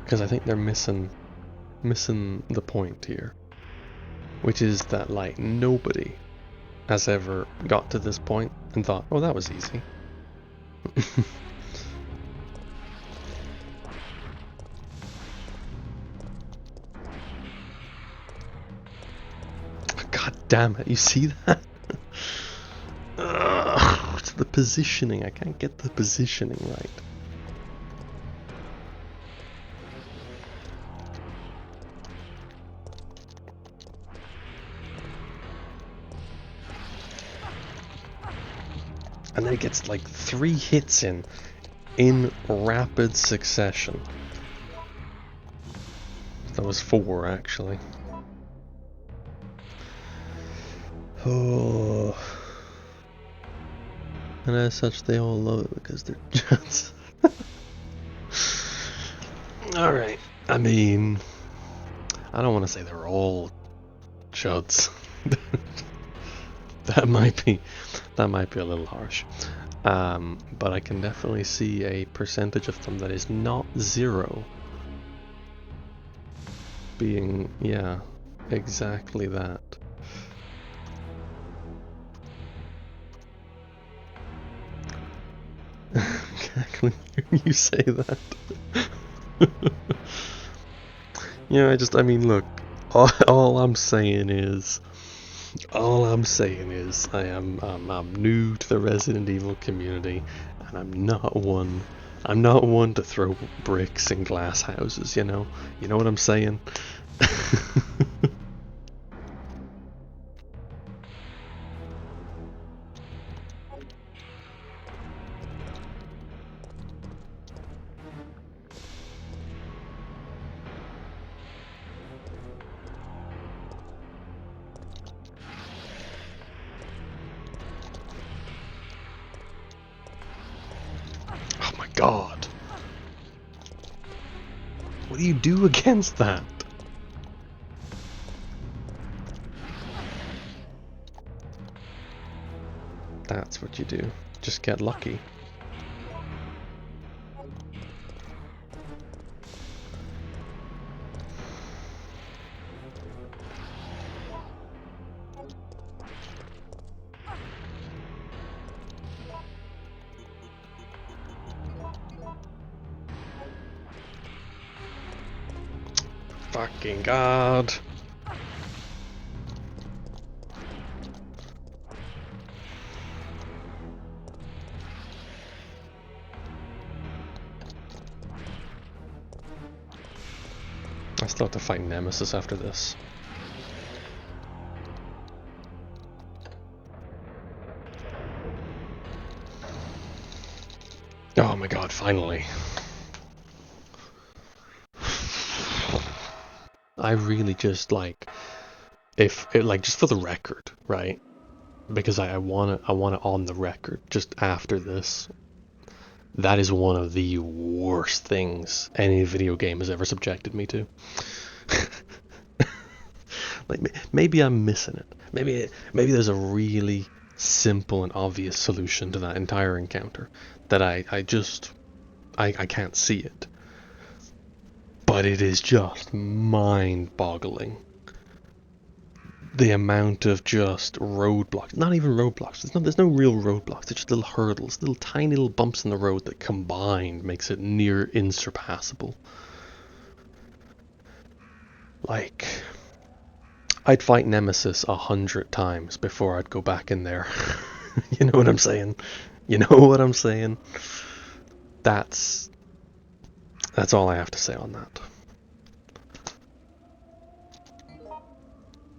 Because I think they're missing the point here. Which is that, like, nobody has ever got to this point and thought, oh, that was easy. God damn it, you see that? Ugh, it's the positioning, I can't get the positioning right. And then it gets like 3 hits in rapid succession. That was 4 actually. Oh. And as such, they all love it because they're chuds. Alright, I mean, I don't want to say they're all chuds. that might be a little harsh. But I can definitely see a percentage of them that is not 0 being, yeah, exactly that. Exactly, you say that. Yeah, I mean, look, all I'm saying is I'm new to the Resident Evil community, and I'm not one to throw bricks in glass houses, you know what I'm saying? Oh my god. What do you do against that? That's what you do. Just get lucky. Fucking god. I still have to fight Nemesis after this. Oh my god, finally. I really just like, if it, like, just for the record, right? Because I want it on the record just after this. That is one of the worst things any video game has ever subjected me to. Like, maybe I'm missing it. Maybe there's a really simple and obvious solution to that entire encounter that I can't see it. But it is just mind-boggling. The amount of just roadblocks, not even roadblocks, there's no real roadblocks, it's just little hurdles, little tiny little bumps in the road that combined makes it near insurpassable. Like, I'd fight Nemesis 100 times before I'd go back in there. You know what I'm saying? You know what I'm saying? That's all I have to say on that.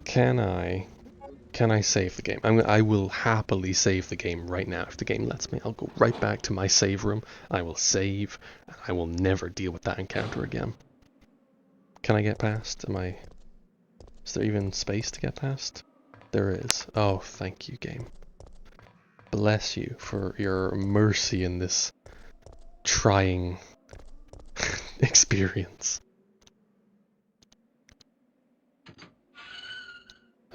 Can I save the game? I will happily save the game right now. If the game lets me, I'll go right back to my save room. I will save, and I will never deal with that encounter again. Can I get past? Is there even space to get past? There is. Oh, thank you, game. Bless you for your mercy in this trying experience.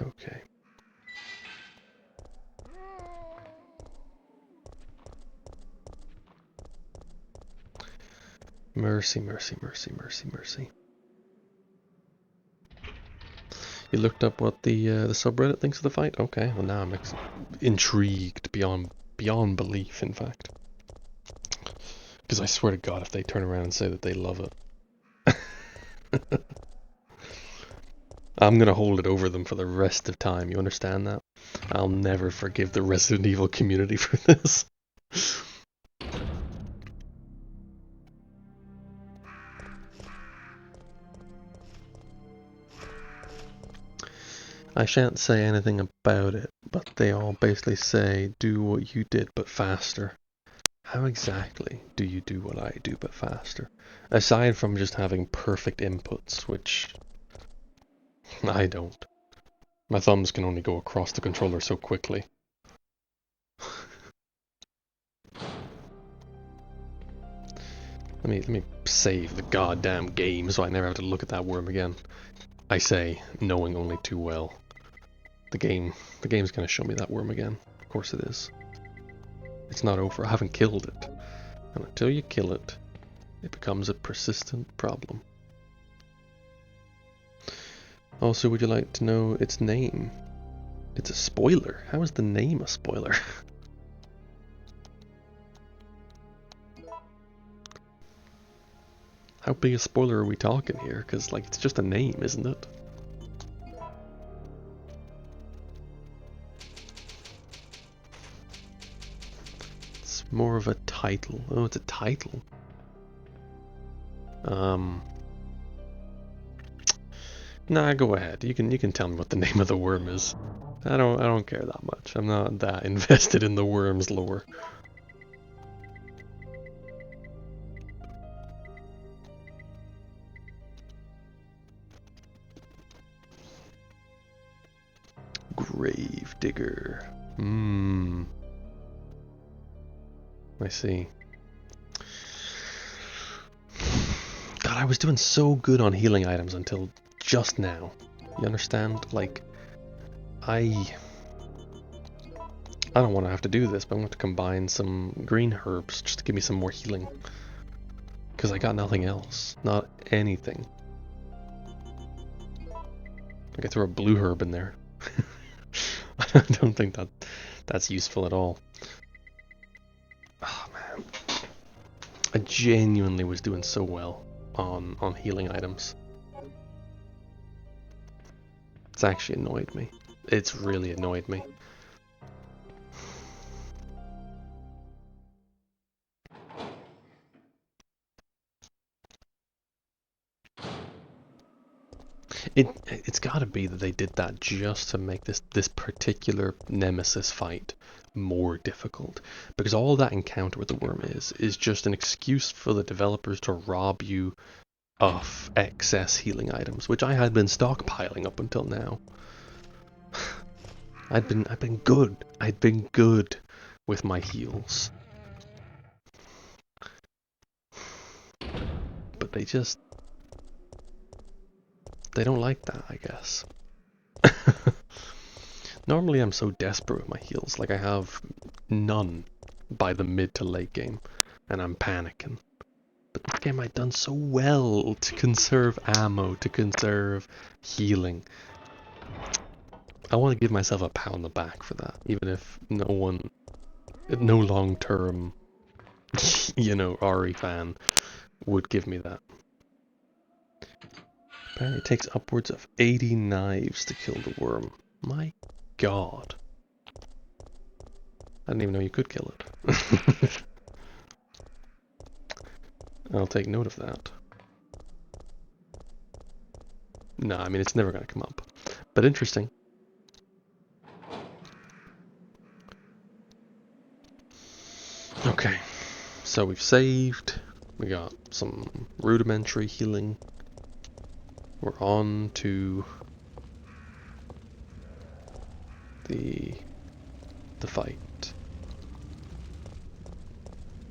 Okay. Mercy, mercy, mercy, mercy, mercy. You looked up what the subreddit thinks of the fight? Okay, well now I'm intrigued beyond belief, in fact. Because I swear to God, if they turn around and say that they love it, I'm gonna hold it over them for the rest of time. You understand that? I'll never forgive the Resident Evil community for this. I shan't say anything about it, but they all basically say, do what you did, but faster. How exactly do you do what I do, but faster? Aside from just having perfect inputs, which I don't. My thumbs can only go across the controller so quickly. Let me save the goddamn game so I never have to look at that worm again. I say, knowing only too well. The game's gonna show me that worm again. Of course it is. It's not over. I haven't killed it. And until you kill it, it becomes a persistent problem. Also, would you like to know its name? It's a spoiler. How is the name a spoiler? How big a spoiler are we talking here? Because, like, it's just a name, isn't it? It's more of a title. Oh, it's a title. Nah, go ahead. You can tell me what the name of the worm is. I don't care that much. I'm not that invested in the worm's lore. Grave digger. I see. God, I was doing so good on healing items until just now. You understand? Like, I don't want to have to do this, but I'm going to combine some green herbs just to give me some more healing. Because I got nothing else. Not anything. I could throw a blue herb in there. I don't think that's useful at all. Oh man. I genuinely was doing so well on healing items. It's actually annoyed me. It's really annoyed me. It's gotta be that they did that just to make this particular Nemesis fight more difficult. Because all that encounter with the worm is just an excuse for the developers to rob you of excess healing items, which I had been stockpiling up until now. I'd been good. I'd been good with my heals. But they don't like that, I guess. Normally I'm so desperate with my heals, like I have none by the mid to late game, and I'm panicking. But this game I've done so well to conserve ammo, to conserve healing. I want to give myself a pat on the back for that, even if no long-term, RE fan would give me that. Apparently it takes upwards of 80 knives to kill the worm. My god. I didn't even know you could kill it. I'll take note of that. No, I mean, it's never going to come up. But interesting. Okay, so we've saved. We got some rudimentary healing. We're on to the fight.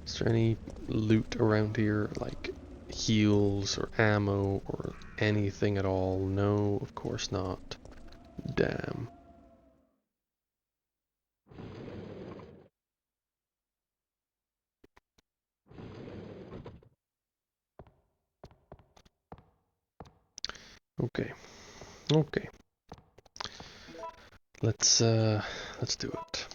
Is there any loot around here, like heals or ammo or anything at all? No, of course not. Damn. Okay. Okay. Let's do it.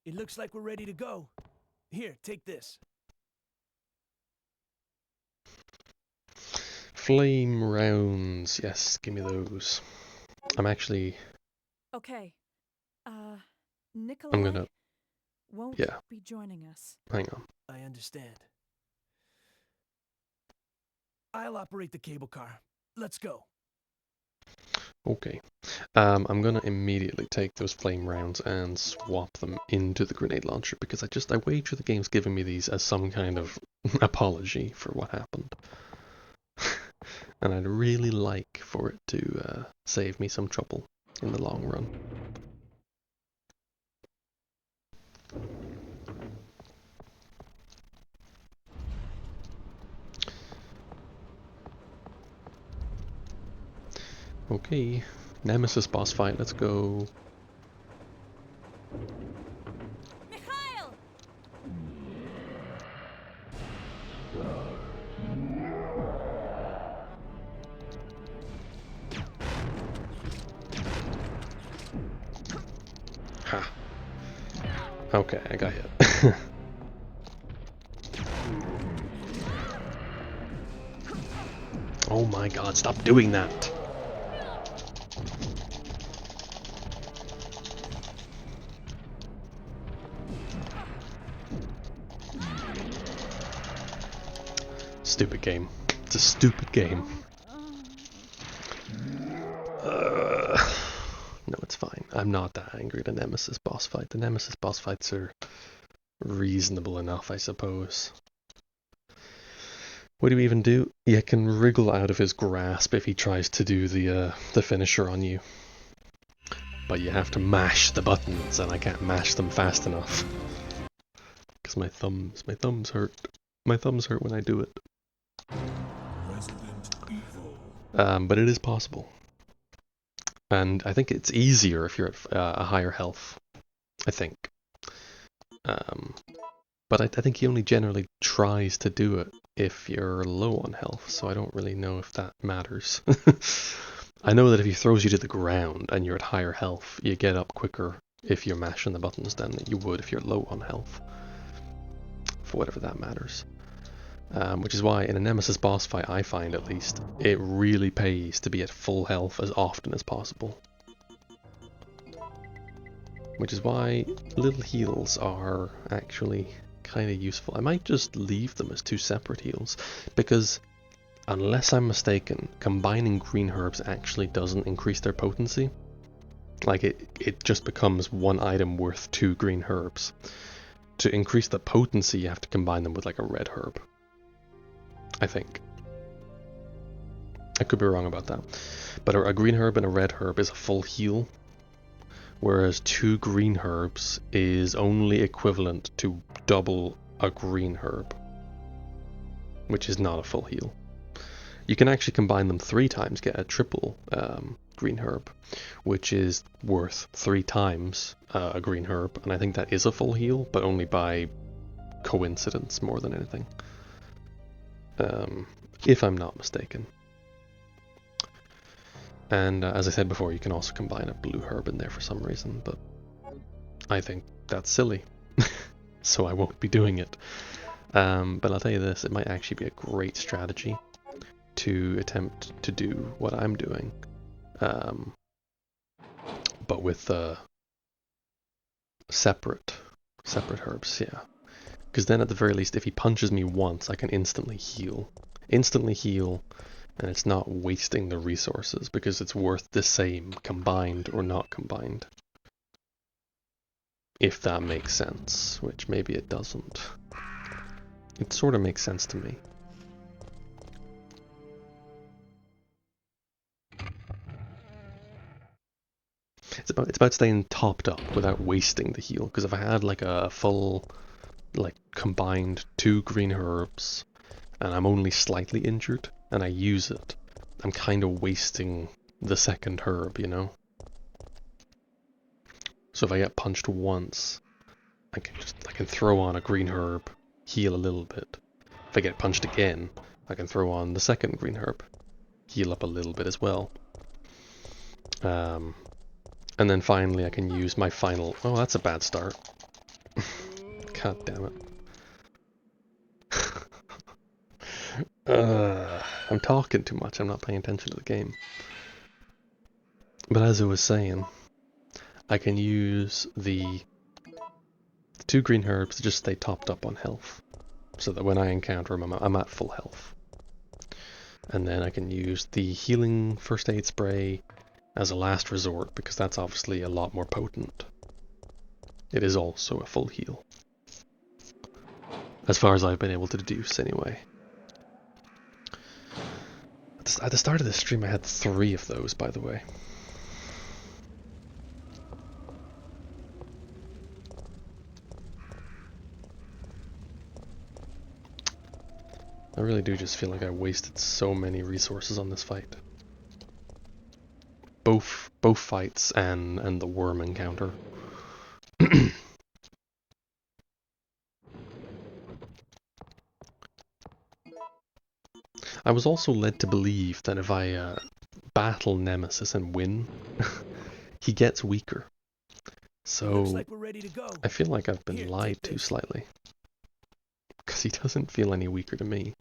It looks like we're ready to go. Here, take this. Flame rounds. Yes, give me those. I'm actually... Okay. I'm Nikolai gonna... won't Yeah. be joining us. Hang on. I understand. I'll operate the cable car. Let's go. Okay. I'm gonna immediately take those flame rounds and swap them into the grenade launcher because I wager the game's giving me these as some kind of apology for what happened. And I'd really like for it to save me some trouble in the long run. Okay, Nemesis boss fight, let's go. Mikhail! Ha. Okay, I got hit. Oh my god, stop doing that! Stupid game. It's a stupid game. No, it's fine. I'm not that angry at the Nemesis boss fight. The Nemesis boss fights are reasonable enough, I suppose. What do you even do? You can wriggle out of his grasp if he tries to do the finisher on you. But you have to mash the buttons, and I can't mash them fast enough. Because my thumbs hurt. My thumbs hurt when I do it. Resident Evil. But it is possible. And I think it's easier if you're at a higher health. I think. But I think he only generally tries to do it if you're low on health, so I don't really know if that matters. I know that if he throws you to the ground and you're at higher health, you get up quicker if you're mashing the buttons than you would if you're low on health. For whatever that matters. Which is why in a Nemesis boss fight, I find at least, it really pays to be at full health as often as possible. Which is why little heals are actually kind of useful. I might just leave them as two separate heals, because unless I'm mistaken, combining green herbs actually doesn't increase their potency. Like it just becomes one item worth 2 green herbs. To increase the potency, you have to combine them with like a red herb. I think. I could be wrong about that. But a green herb and a red herb is a full heal, whereas 2 green herbs is only equivalent to double a green herb, which is not a full heal. You can actually combine them 3 times, get a triple green herb, which is worth 3 times a green herb, and I think that is a full heal, but only by coincidence more than anything. If I'm not mistaken. And as I said before, you can also combine a blue herb in there for some reason, but I think that's silly, so I won't be doing it. But I'll tell you this, it might actually be a great strategy to attempt to do what I'm doing, but with separate herbs, yeah. Because then at the very least, if he punches me once, I can instantly heal. And it's not wasting the resources because it's worth the same combined or not combined. If that makes sense, which maybe it doesn't. It sort of makes sense to me. It's about staying topped up without wasting the heal, because if I had like a full, like combined 2 green herbs and I'm only slightly injured and I use it, I'm kind of wasting the second herb, you know? So if I get punched once, I can throw on a green herb, heal a little bit. If I get punched again, I can throw on the second green herb, heal up a little bit as well. And then finally I can use my final... Oh, that's a bad start. God damn it. I'm talking too much, I'm not paying attention to the game. But as I was saying, I can use the 2 green herbs to just stay topped up on health, so that when I encounter them, I'm at full health. And then I can use the healing first aid spray as a last resort, because that's obviously a lot more potent. It is also a full heal. As far as I've been able to deduce, anyway. At the start of this stream I had 3 of those, by the way. I really do just feel like I wasted so many resources on this fight. Both fights and the worm encounter. I was also led to believe that if I battle Nemesis and win, he gets weaker. So Looks like we're ready to go. I feel like I've been Here, lied take to this. slightly. Because he doesn't feel any weaker to me.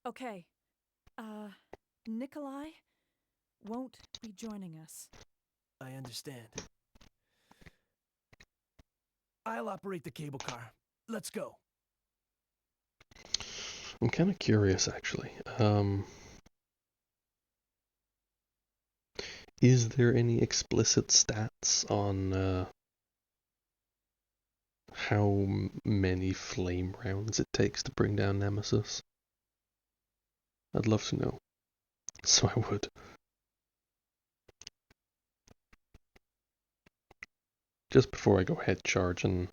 Okay. Nikolai won't be joining us. I understand. I'll operate the cable car. Let's go. I'm kind of curious, actually. Is there any explicit stats on how many flame rounds it takes to bring down Nemesis? I'd love to know. So I would. Just before I go head charging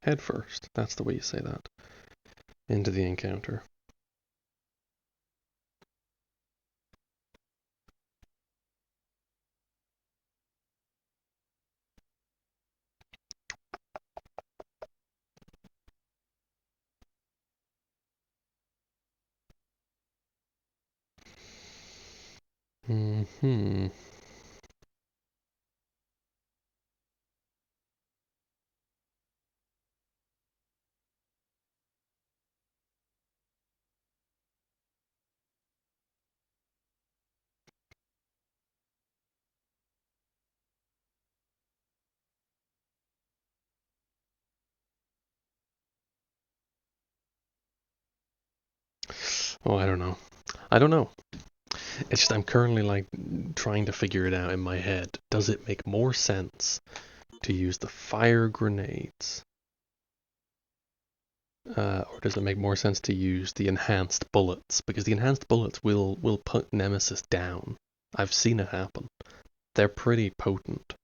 head first. That's the way you say that. Into the encounter. Hmm. Oh, I don't know. I don't know. It's just I'm currently like trying to figure it out in my head. Does it make more sense to use the fire grenades? Or does it make more sense to use the enhanced bullets? Because the enhanced bullets will put Nemesis down. I've seen it happen. They're pretty potent.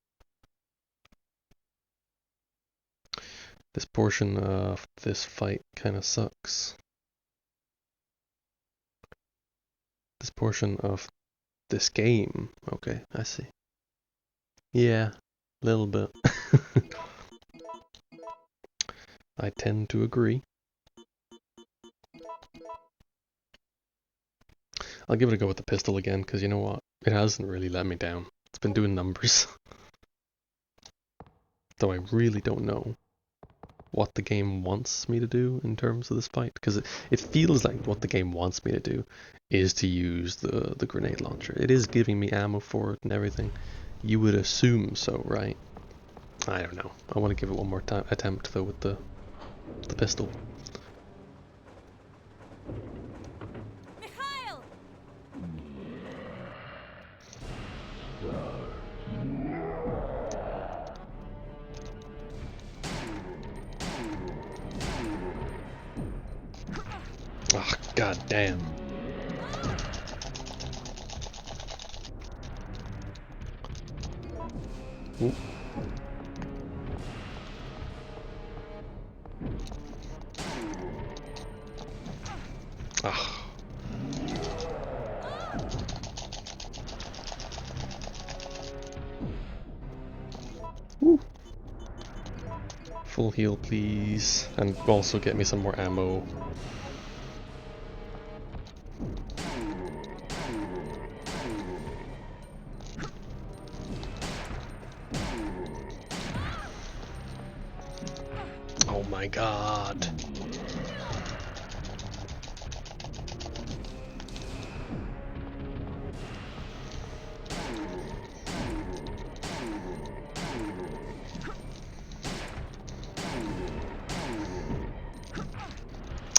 This portion of this fight kind of sucks. This portion of this game. Okay, I see. Yeah, a little bit. I tend to agree. I'll give it a go with the pistol again, because you know what? It hasn't really let me down. It's been doing numbers. Though I really don't know what the game wants me to do in terms of this fight, because it feels like what the game wants me to do is to use the grenade launcher. It is giving me ammo for it and everything. You would assume so, right? I don't know. I want to give it one more attempt though with the pistol. Mikhail! Oh, god damn. Ooh. Ah. Woo. Full heal, please. And also get me some more ammo. Oh my god.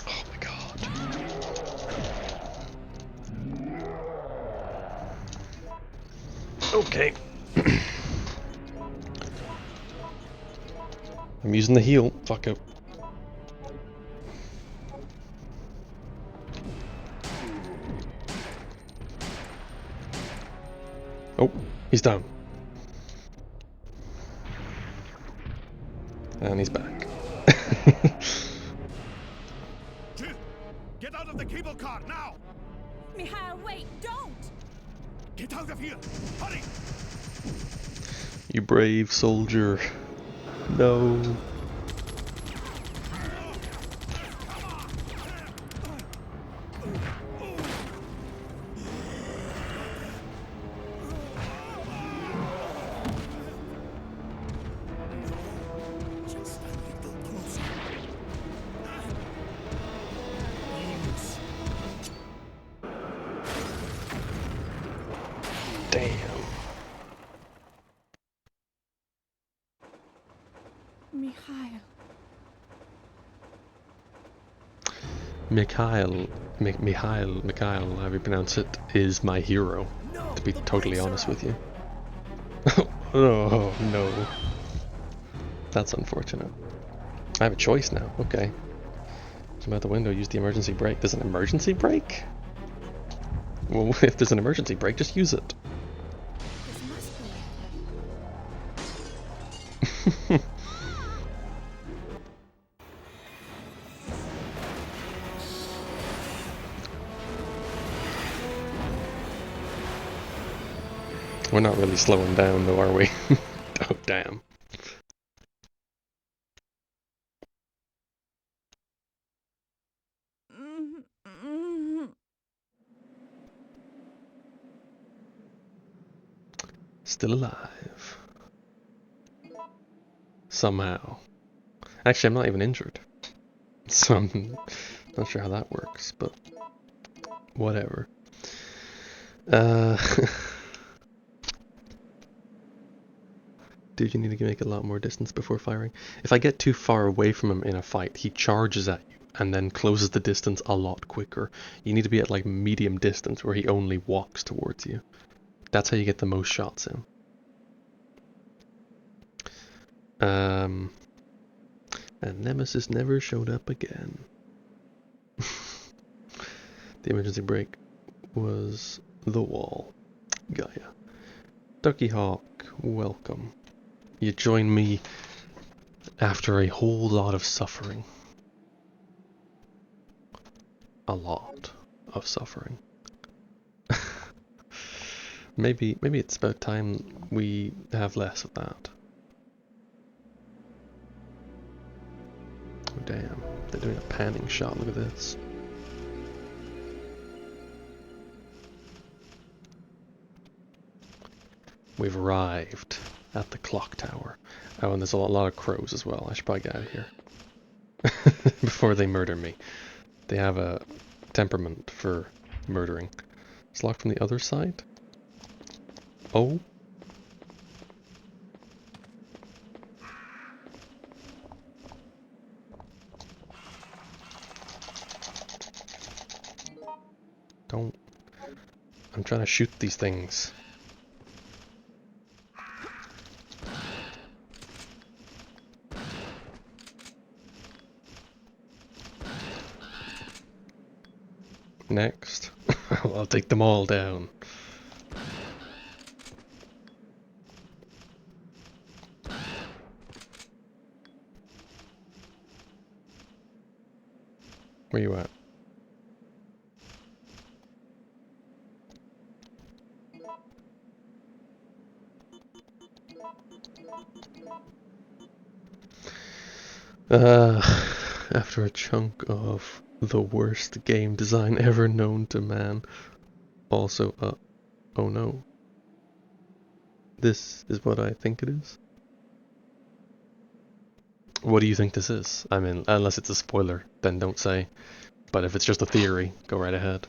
Oh my god. Okay. I'm using the heal. Fuck it. Oh, he's down. And he's back. Jill, get out of the cable car now! Mikhail, wait! Don't! Get out of here! Hurry! You brave soldier. No. Just a little closer. Damn. Mikhail. Mikhail, however you pronounce it, is my hero, No, to be the totally brakes are honest with out. you. Oh, no. That's unfortunate. I have a choice now, okay. Come out the window, use the emergency brake. There's an emergency brake? Well, if there's an emergency brake, just use it. This must be. We're not really slowing down though, are we? Oh, damn. Still alive. Somehow. Actually, I'm not even injured. So I'm not sure how that works, but whatever. Dude, you need to make a lot more distance before firing. If I get too far away from him in a fight, he charges at you and then closes the distance a lot quicker. You need to be at like medium distance where he only walks towards you. That's how you get the most shots in. And Nemesis never showed up again. The emergency brake was the wall. Gaia. Ducky Hawk, welcome. You join me after a whole lot of suffering. A lot of suffering. Maybe it's about time we have less of that. Oh damn, they're doing a panning shot, look at this. We've arrived at the clock tower. Oh, and there's a lot of crows as well. I should probably get out of here. Before they murder me. They have a temperament for murdering. It's locked from the other side? Oh? Don't... I'm trying to shoot these things. Next. I'll take them all down. Where you at? After a chunk of the worst game design ever known to man. Also, oh no. This is what I think it is? What do you think this is? I mean, unless it's a spoiler, then don't say. But if it's just a theory, go right ahead.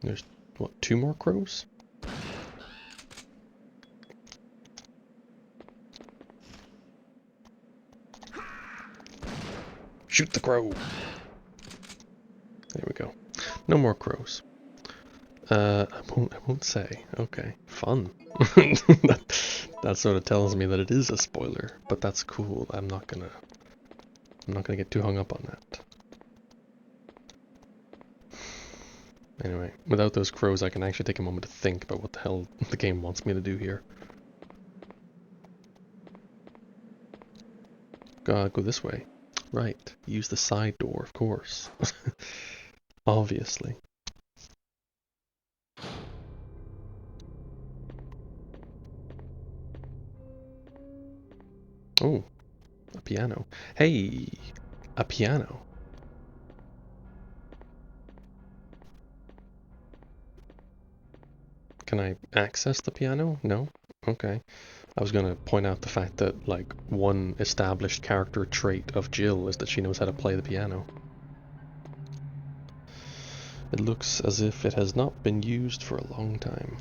There's, what, 2 more crows? Shoot the crow! There we go. No more crows. I won't say. Okay, fun. that sort of tells me that it is a spoiler, but that's cool. I'm not gonna get too hung up on that. Anyway, without those crows, I can actually take a moment to think about what the hell the game wants me to do here. Go this way. Right, use the side door, of course. Obviously. Oh, a piano. Hey, a piano. Can I access the piano? No? Okay. I was gonna point out the fact that, like, one established character trait of Jill is that she knows how to play the piano. It looks as if it has not been used for a long time.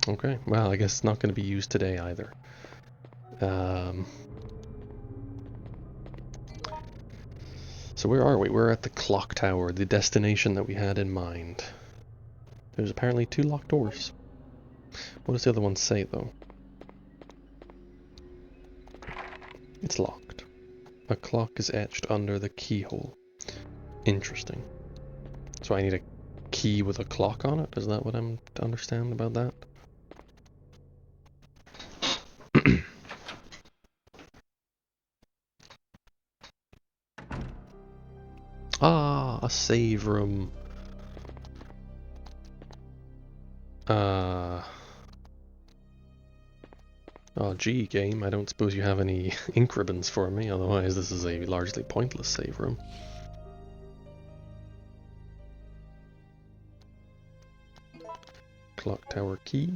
Okay, well, I guess it's not going to be used today either. So where are we? We're at the clock tower, the destination that we had in mind. There's apparently 2 locked doors. What does the other one say, though? It's locked. A clock is etched under the keyhole. Interesting. So I need a key with a clock on it? Is that what I'm to understand about that? Ah, a save room. Oh gee, game, I don't suppose you have any ink ribbons for me, otherwise this is a largely pointless save room. Clock tower key.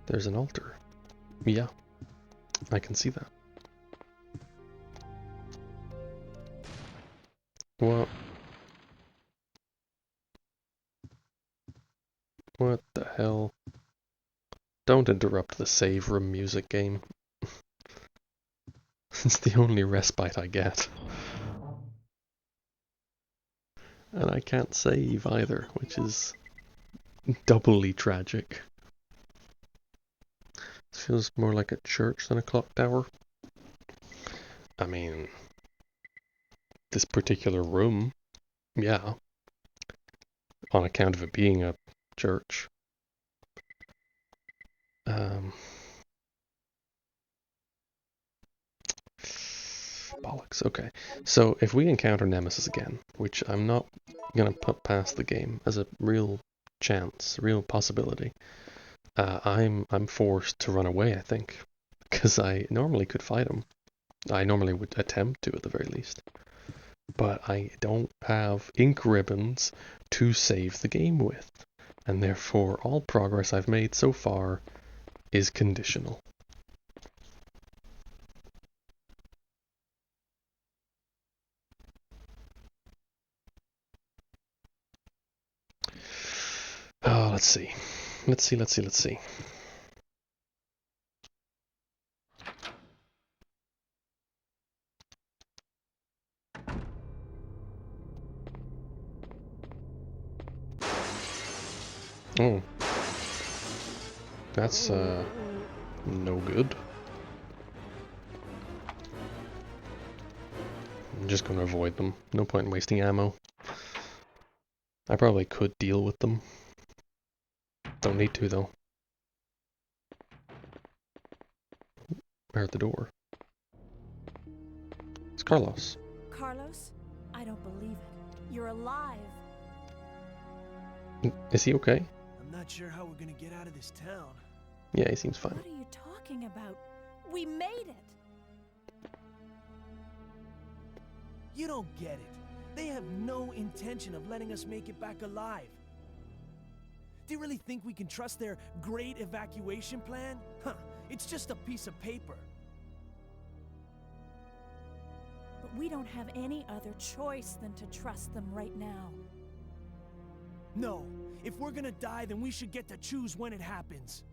There's an altar. Yeah, I can see that. What? What the hell? Don't interrupt the save room music game. It's the only respite I get. And I can't save either, which is doubly tragic. This feels more like a church than a clock tower. I mean, this particular room, yeah, on account of it being a church. Bollocks, okay. So if we encounter Nemesis again, which I'm not gonna put past the game as a real chance, real possibility, I'm forced to run away, I think, because I normally could fight him. I normally would attempt to, at the very least. But I don't have ink ribbons to save the game with, and therefore all progress I've made so far is conditional. Oh, let's see. Let's see. Oh. That's, no good. I'm just gonna avoid them. No point in wasting ammo. I probably could deal with them. Don't need to, though. They're at the door. It's Carlos. Carlos? I don't believe it. You're alive. Is he okay? I'm not sure how we're gonna get out of this town. Yeah, he seems fine. What are you talking about? We made it. You don't get it. They have no intention of letting us make it back alive. Do you really think we can trust their great evacuation plan? Huh, it's just a piece of paper. But we don't have any other choice than to trust them right now. No, if we're gonna die, then we should get to choose when it happens.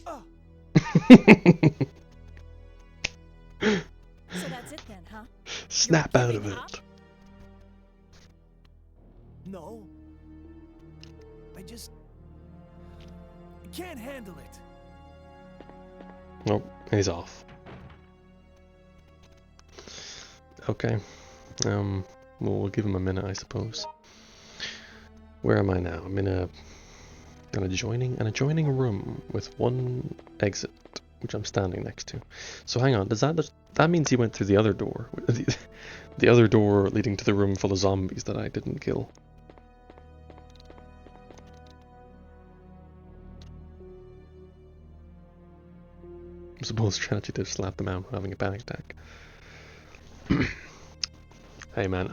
So that's it then, huh? Snap You're out of giving it. up? No. I can't handle it. Nope, he's off. Okay. Well, we'll give him a minute, I suppose. Where am I now? I'm in an adjoining room with one exit, which I'm standing next to. So hang on, that means he went through the other door, the other door leading to the room full of zombies that I didn't kill. I suppose strategy to slap them out having a panic attack. Hey man,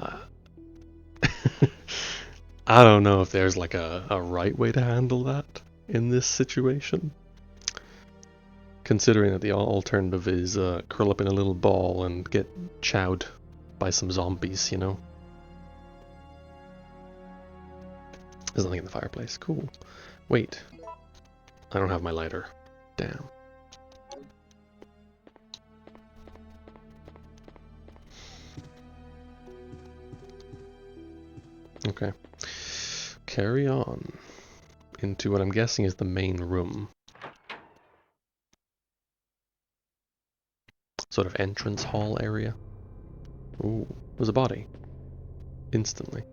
I don't know if there's like a right way to handle that in this situation. Considering that the alternative is curl up in a little ball and get chowed by some zombies, you know? There's nothing in the fireplace. Cool. Wait. I don't have my lighter. Damn. Okay. Carry on into what I'm guessing is the main room. Sort of entrance hall area. Ooh, there's a body. Instantly.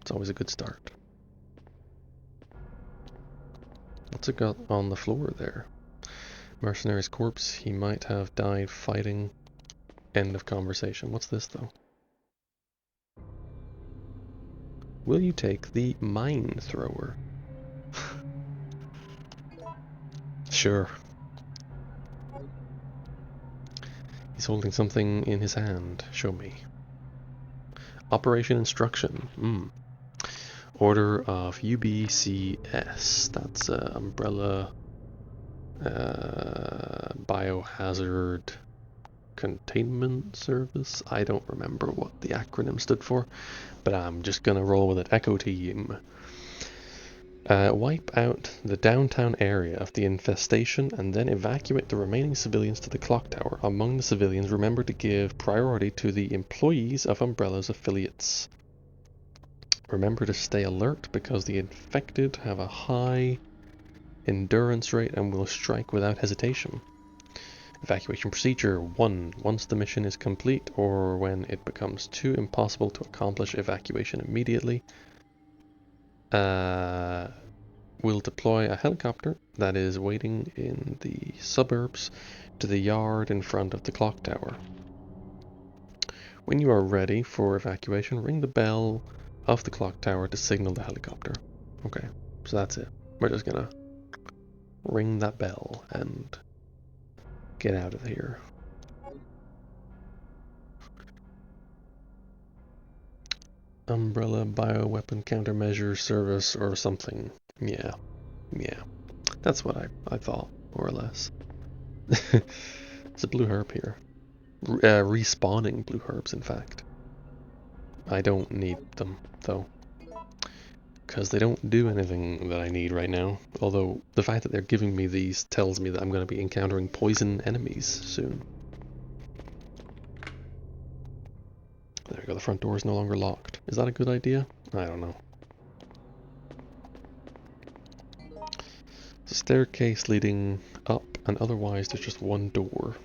It's always a good start. What's it got on the floor there? Mercenary's corpse. He might have died fighting. End of conversation. What's this though? Will you take the mine thrower? Sure. He's holding something in his hand. Show me. Operation instruction. Order of UBCS. That's Umbrella Biohazard Containment Service. I don't remember what the acronym stood for, but I'm just gonna roll with it. Echo Team. Wipe out the downtown area of the infestation and then evacuate the remaining civilians to the clock tower. Among the civilians, remember to give priority to the employees of Umbrella's affiliates. Remember to stay alert because the infected have a high endurance rate and will strike without hesitation. Evacuation procedure 1. Once the mission is complete or when it becomes too impossible to accomplish evacuation immediately, we'll deploy a helicopter that is waiting in the suburbs to the yard in front of the clock tower. When you are ready for evacuation, ring the bell of the clock tower to signal the helicopter. Okay, so that's it. We're just gonna ring that bell and get out of here. Umbrella Bioweapon Countermeasure Service or something. Yeah. That's what I thought, more or less. It's a blue herb here. Respawning blue herbs, in fact. I don't need them, though. Because they don't do anything that I need right now. Although, the fact that they're giving me these tells me that I'm going to be encountering poison enemies soon. There we go, the front door is no longer locked. Is that a good idea? I don't know. It's a staircase leading up, and otherwise there's just one door.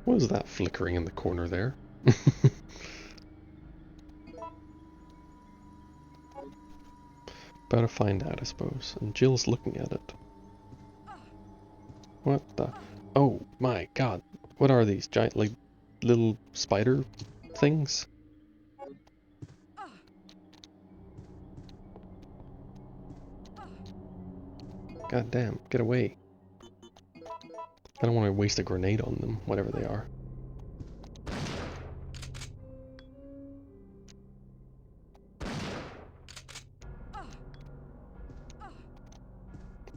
What is that flickering in the corner there? About to find out, I suppose. And Jill's looking at it. What the? Oh my god. What are these? Giant, like, little spider things? God damn, get away. I don't want to waste a grenade on them, whatever they are.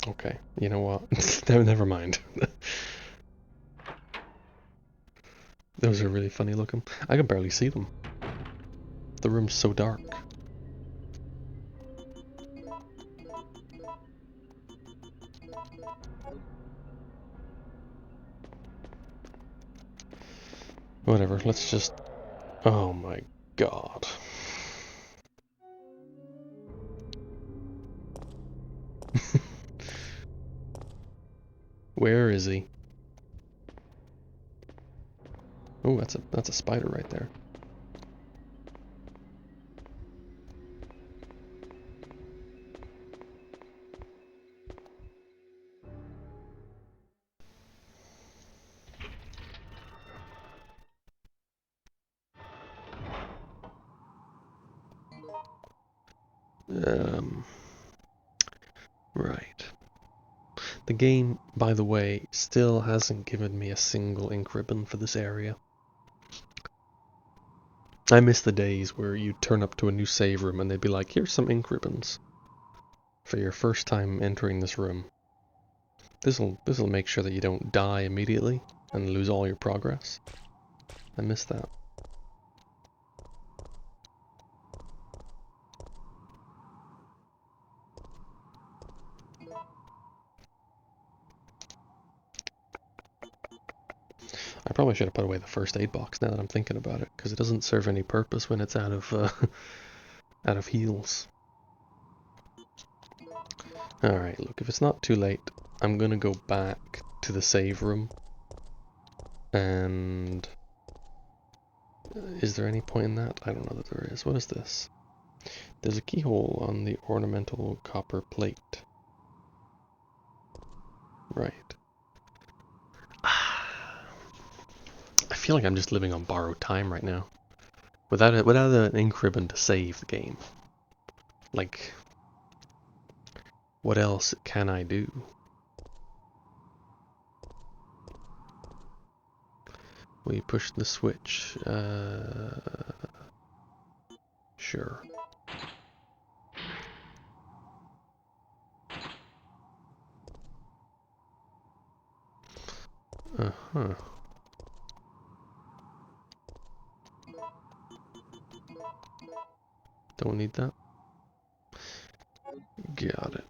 Okay, you know what? Never mind. Those are really funny looking. I can barely see them. The room's so dark. Whatever, let's just... Oh my god. Where is he? Oh, that's a spider right there. Right. The game, by the way, still hasn't given me a single ink ribbon for this area. I miss the days where you'd turn up to a new save room and they'd be like, here's some ink ribbons for your first time entering this room. This'll make sure that you don't die immediately and lose all your progress. I miss that. I probably should have put away the first aid box now that I'm thinking about it, because it doesn't serve any purpose when it's out of out of heals. Alright, look, if it's not too late, I'm gonna go back to the save room. And... is there any point in that? I don't know that there is. What is this? There's a keyhole on the ornamental copper plate. Right. I feel like I'm just living on borrowed time right now. Without an ink ribbon to save the game. Like, what else can I do? we push the switch. Sure. Uh-huh. Don't need that. Got it.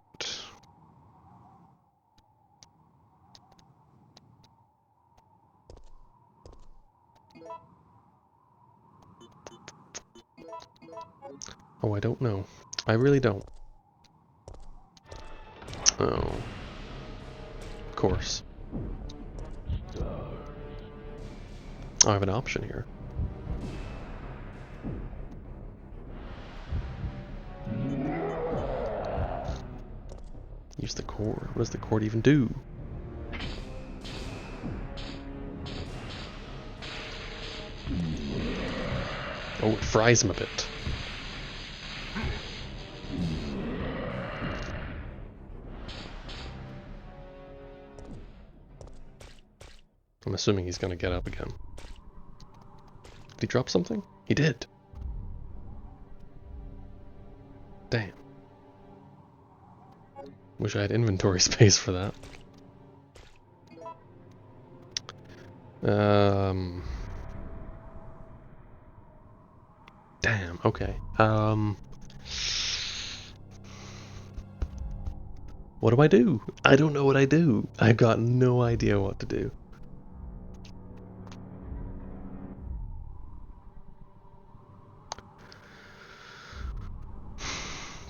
Oh, I don't know. I really don't. Oh. Of course. I have an option here. Use the cord. What does the cord even do? Oh, it fries him a bit. I'm assuming he's gonna get up again. Did he drop something? He did. Damn. Wish I had inventory space for that. Damn, okay. What do I do? I don't know what I do. I've got no idea what to do.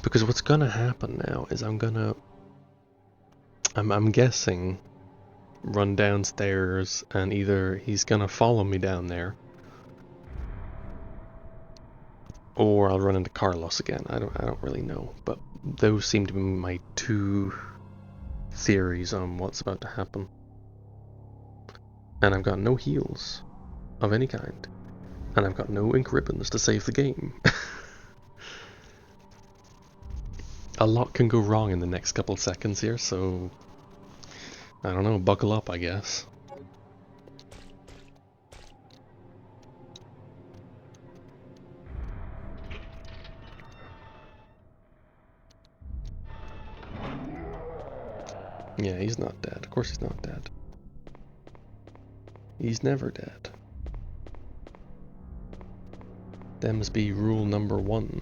Because what's gonna happen now is I'm guessing run downstairs and either he's gonna follow me down there or I'll run into Carlos again. I don't really know, but those seem to be my two theories on what's about to happen. And I've got no heals of any kind. And I've got no ink ribbons to save the game. A lot can go wrong in the next couple of seconds here, so I don't know, buckle up, I guess. Yeah, he's not dead. Of course he's not dead. He's never dead. That must be rule number 1.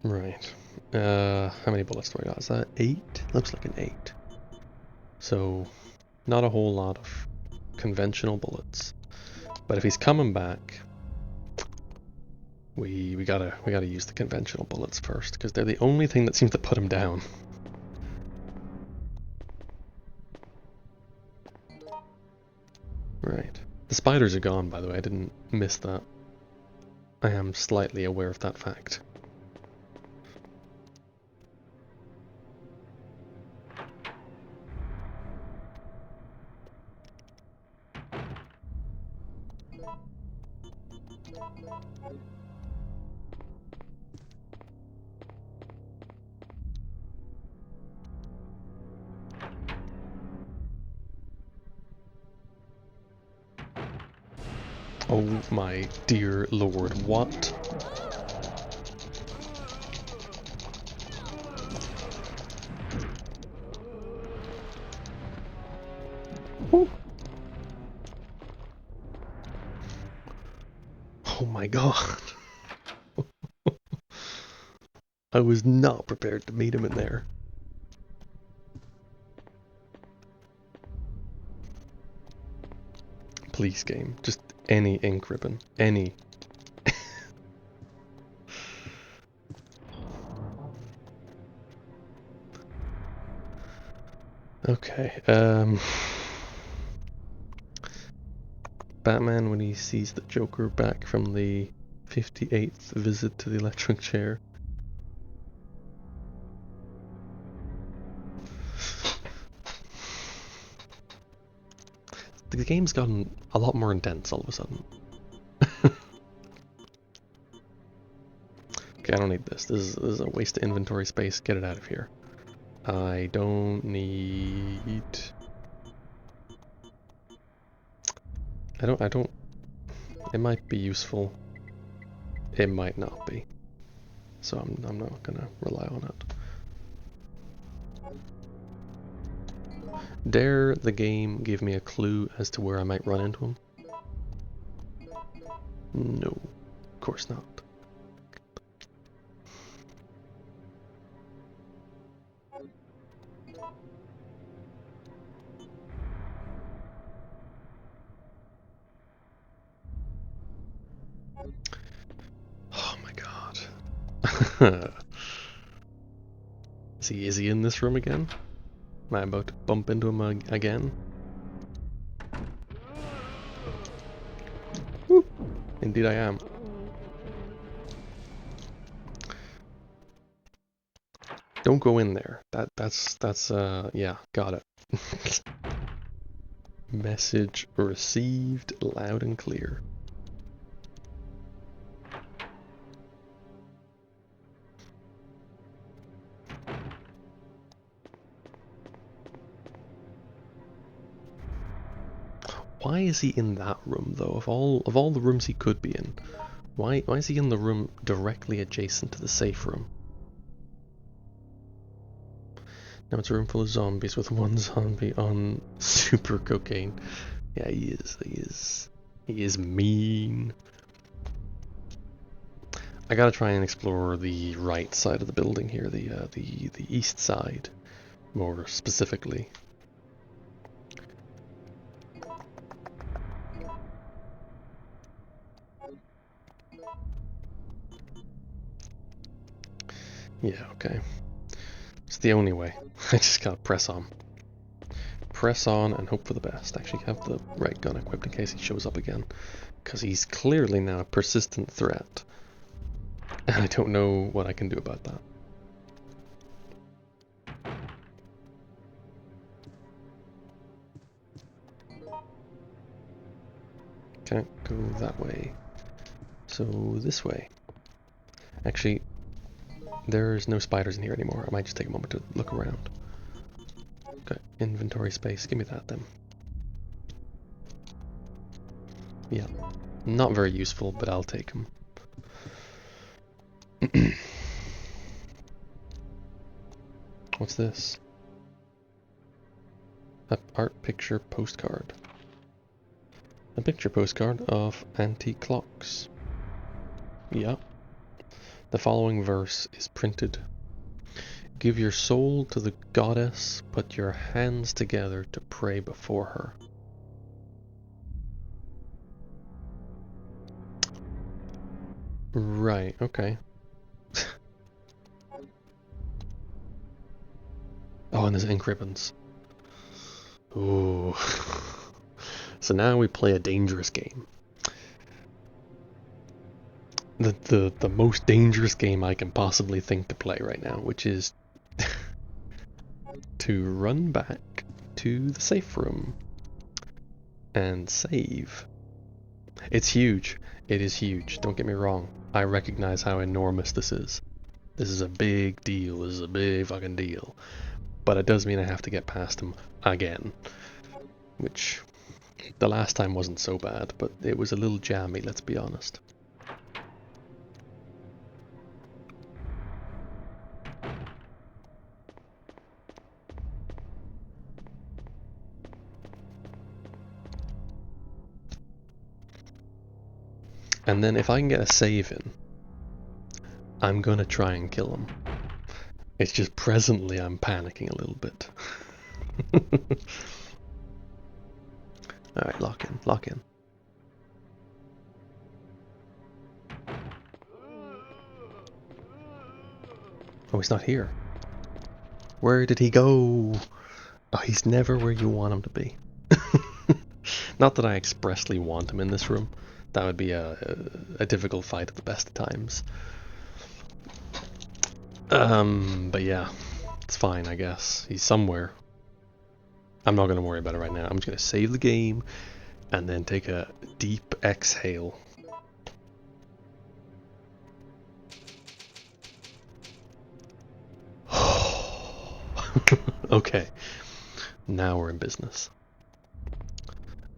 Right. How many bullets do I got? Is that 8? Looks like an 8. So, not a whole lot of conventional bullets. But if he's coming back, we gotta use the conventional bullets first, because they're the only thing that seems to put him down. Right. The spiders are gone, by the way. I didn't miss that. I am slightly aware of that fact. Oh my dear lord, what? Woo. Oh my god. I was not prepared to meet him in there. Please, game. Just any ink ribbon. Any. Okay, Batman, when he sees the Joker back from the 58th visit to the electric chair. The game's gotten a lot more intense all of a sudden. Okay, I don't need this. This is a waste of inventory space. Get it out of here. I don't need... I don't... It might be useful. It might not be. So I'm not gonna rely on it. Dare the game give me a clue as to where I might run into him? No, of course not. Oh my god. Is he in this room again? Am I about to bump into him again? Woo. Indeed I am. Don't go in there. That's yeah, got it. Message received loud and clear. Why is he in that room though? Of all the rooms he could be in, why is he in the room directly adjacent to the safe room? Now it's a room full of zombies with one zombie on super cocaine. Yeah, he is mean. I gotta try and explore the right side of the building here, the east side, more specifically. Yeah, okay. It's the only way. I just gotta press on. Press on and hope for the best. Actually have the right gun equipped in case he shows up again. Because he's clearly now a persistent threat. And I don't know what I can do about that. Can't go that way. So this way. Actually, there's no spiders in here anymore. I might just take a moment to look around. Okay, inventory space. Give me that then. Yeah, not very useful, but I'll take them. What's this? An art picture postcard. A picture postcard of antique clocks. Yeah. The following verse is printed. Give your soul to the goddess, put your hands together to pray before her. Right, okay. Oh, and there's ink ribbons. Ooh. So now we play a dangerous game. The most dangerous game I can possibly think to play right now, which is to run back to the safe room and save. It's huge. It is huge. Don't get me wrong. I recognize how enormous this is. This is a big deal. This is a big fucking deal. But it does mean I have to get past him again. Which, the last time wasn't so bad, but it was a little jammy, let's be honest. And then if I can get a save in, I'm gonna try and kill him. It's just presently I'm panicking a little bit. Alright, lock in, lock in. Oh, he's not here. Where did he go? Oh, he's never where you want him to be. Not that I expressly want him in this room. That would be a difficult fight at the best of times. But yeah, it's fine, I guess. He's somewhere. I'm not going to worry about it right now. I'm just going to save the game and then take a deep exhale. Now we're in business.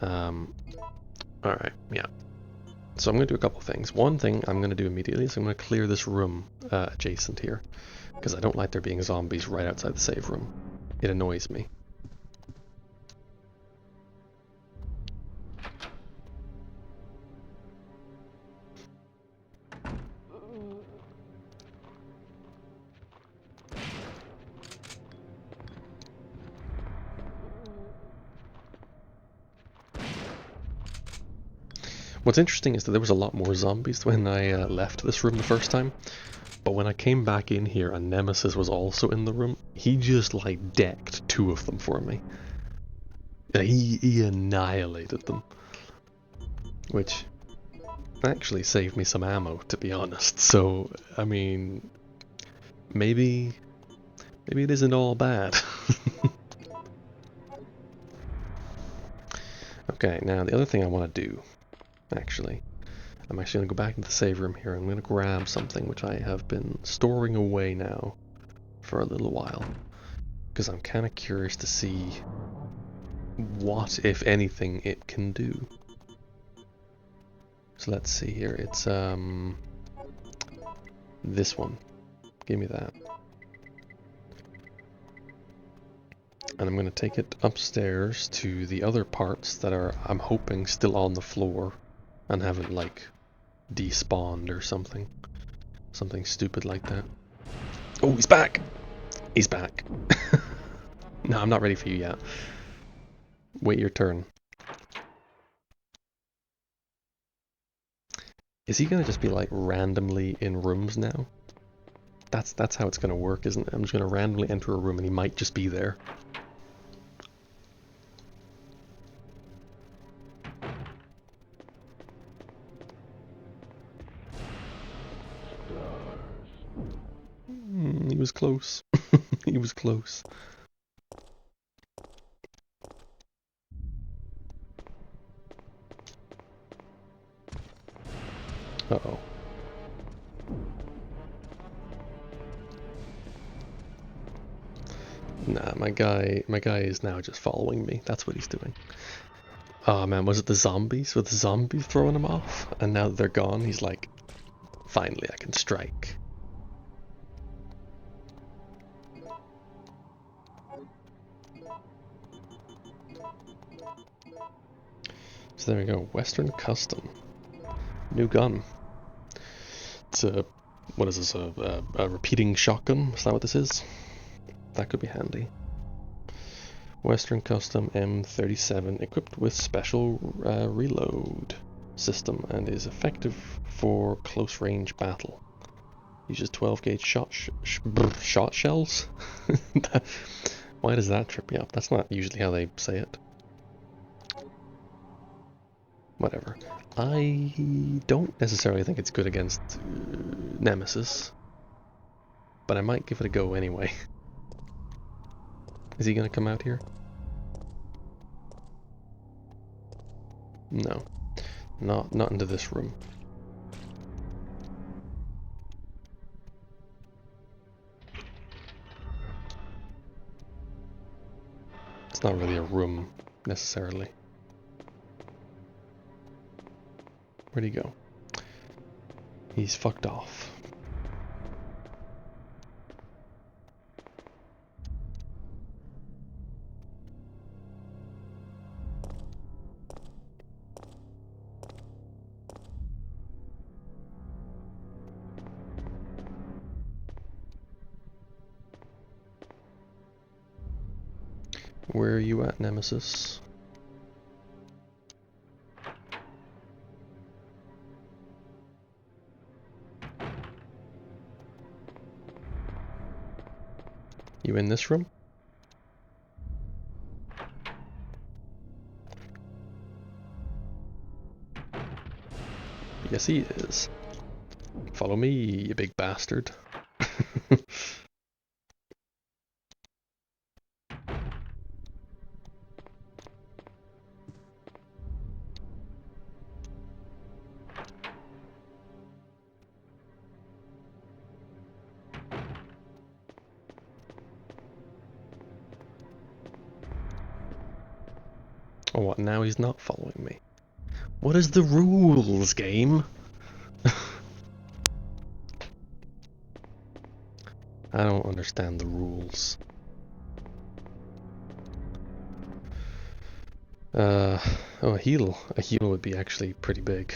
Alright, yeah. So I'm going to do a couple things. One thing I'm going to do immediately is I'm going to clear this room adjacent here. Because I don't like there being zombies right outside the save room. It annoys me. What's interesting is that there was a lot more zombies when I left this room the first time, but when I came back in here and Nemesis was also in the room, he just like decked 2 of them for me. He annihilated them, which actually saved me some ammo, to be honest. So, I mean, maybe it isn't all bad. Okay, now the other thing I want to do, actually, I'm actually going to go back into the save room here. I'm going to grab something which I have been storing away now for a little while, because I'm kind of curious to see what, if anything, it can do. So let's see here. It's this one. Give me that. And I'm going to take it upstairs to the other parts that are, I'm hoping, still on the floor and haven't like despawned or something. Something stupid like that. Oh, he's back! He's back. No, I'm not ready for you yet. Wait your turn. Is he gonna just be like randomly in rooms now? That's how it's gonna work, isn't it? I'm just gonna randomly enter a room and he might just be there. He was close. He was close. Uh-oh. Nah, my guy is now just following me. That's what he's doing. Oh man, was it the zombies? Were the zombies throwing him off? And now that they're gone, he's like, finally I can strike. So there we go, Western Custom. New gun. It's a, what is this, a repeating shotgun? Is that what this is? That could be handy. Western Custom M37, equipped with special reload system and is effective for close range battle. Uses 12 gauge shot shells? Why does that trip me up? That's not usually how they say it. Whatever. I don't necessarily think it's good against Nemesis, but I might give it a go anyway. Is he gonna come out here? No. Not into this room. It's not really a room, necessarily. Where'd he go? He's fucked off. Where are you at, Nemesis? You in this room? Yes, he is. Follow me, you big bastard. Oh, what, now he's not following me? What is the rules, game? I don't understand the rules. Oh, a heal. A heal would be actually pretty big.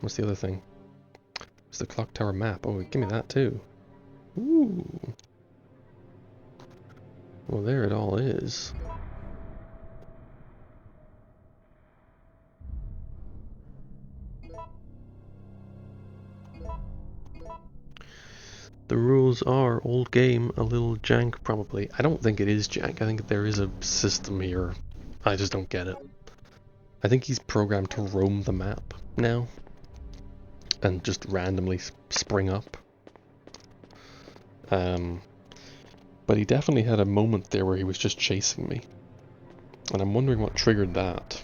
What's the other thing? It's the clock tower map. Oh, give me that too. Ooh. Well, there it all is. The rules are old game, a little jank probably. I don't think it is jank. I think there is a system here. I just don't get it. I think he's programmed to roam the map now and just randomly spring up. But he definitely had a moment there where he was just chasing me. And I'm wondering what triggered that.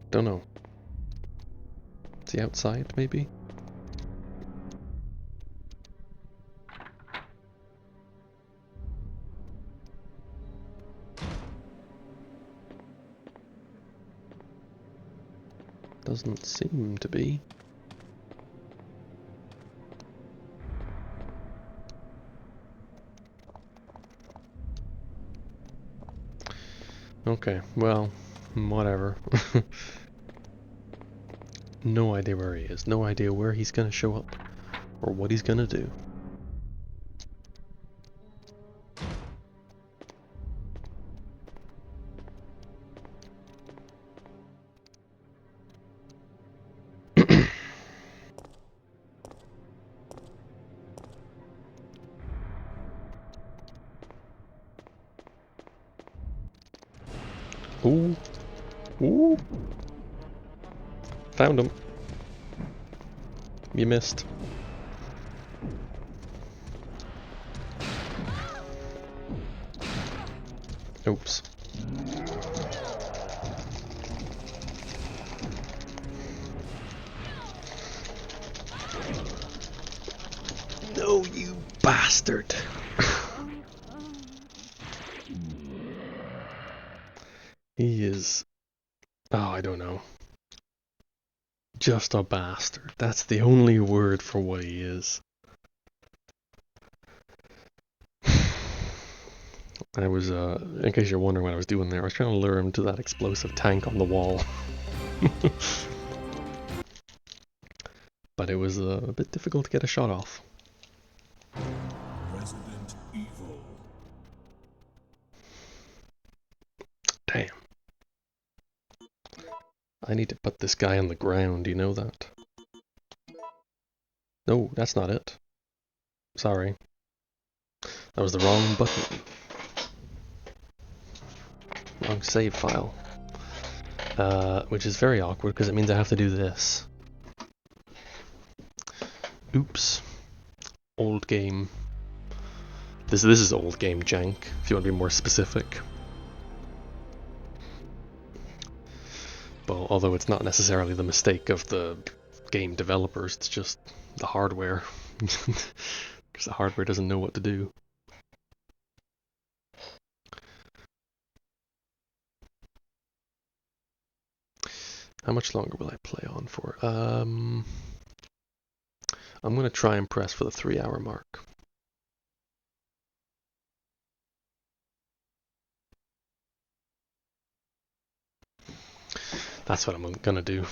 Don't know. Is he outside, maybe? Doesn't seem to be. Okay, well, whatever. No idea where he is. No idea where he's gonna show up. Or what he's gonna do. Ooh. Ooh. Found him. You missed. Oops. No, you bastard. He is... Oh, I don't know. Just a bastard. That's the only word for what he is. I was, in case you're wondering what I was doing there, I was trying to lure him to that explosive tank on the wall. But it was a bit difficult to get a shot off. Resident Evil. Damn. I need to put this guy on the ground, you know that? No, that's not it. Sorry. That was the wrong button. Wrong save file. Which is very awkward because it means I have to do this. Oops. Old game. This is old game jank, if you want to be more specific. Well, although it's not necessarily the mistake of the game developers, it's just the hardware. Because the hardware doesn't know what to do. How much longer will I play on for? I'm going to try and press for the 3-hour mark. That's what I'm going to do.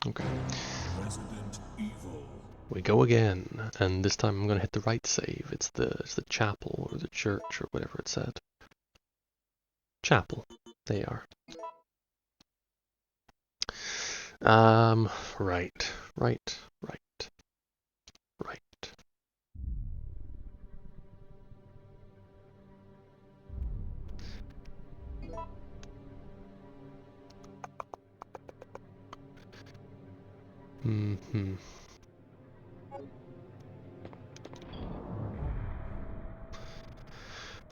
Okay. Resident Evil. We go again, and this time I'm going to hit the right save. It's the chapel or the church or whatever it said. Chapel. They are. Right. Mm-hmm.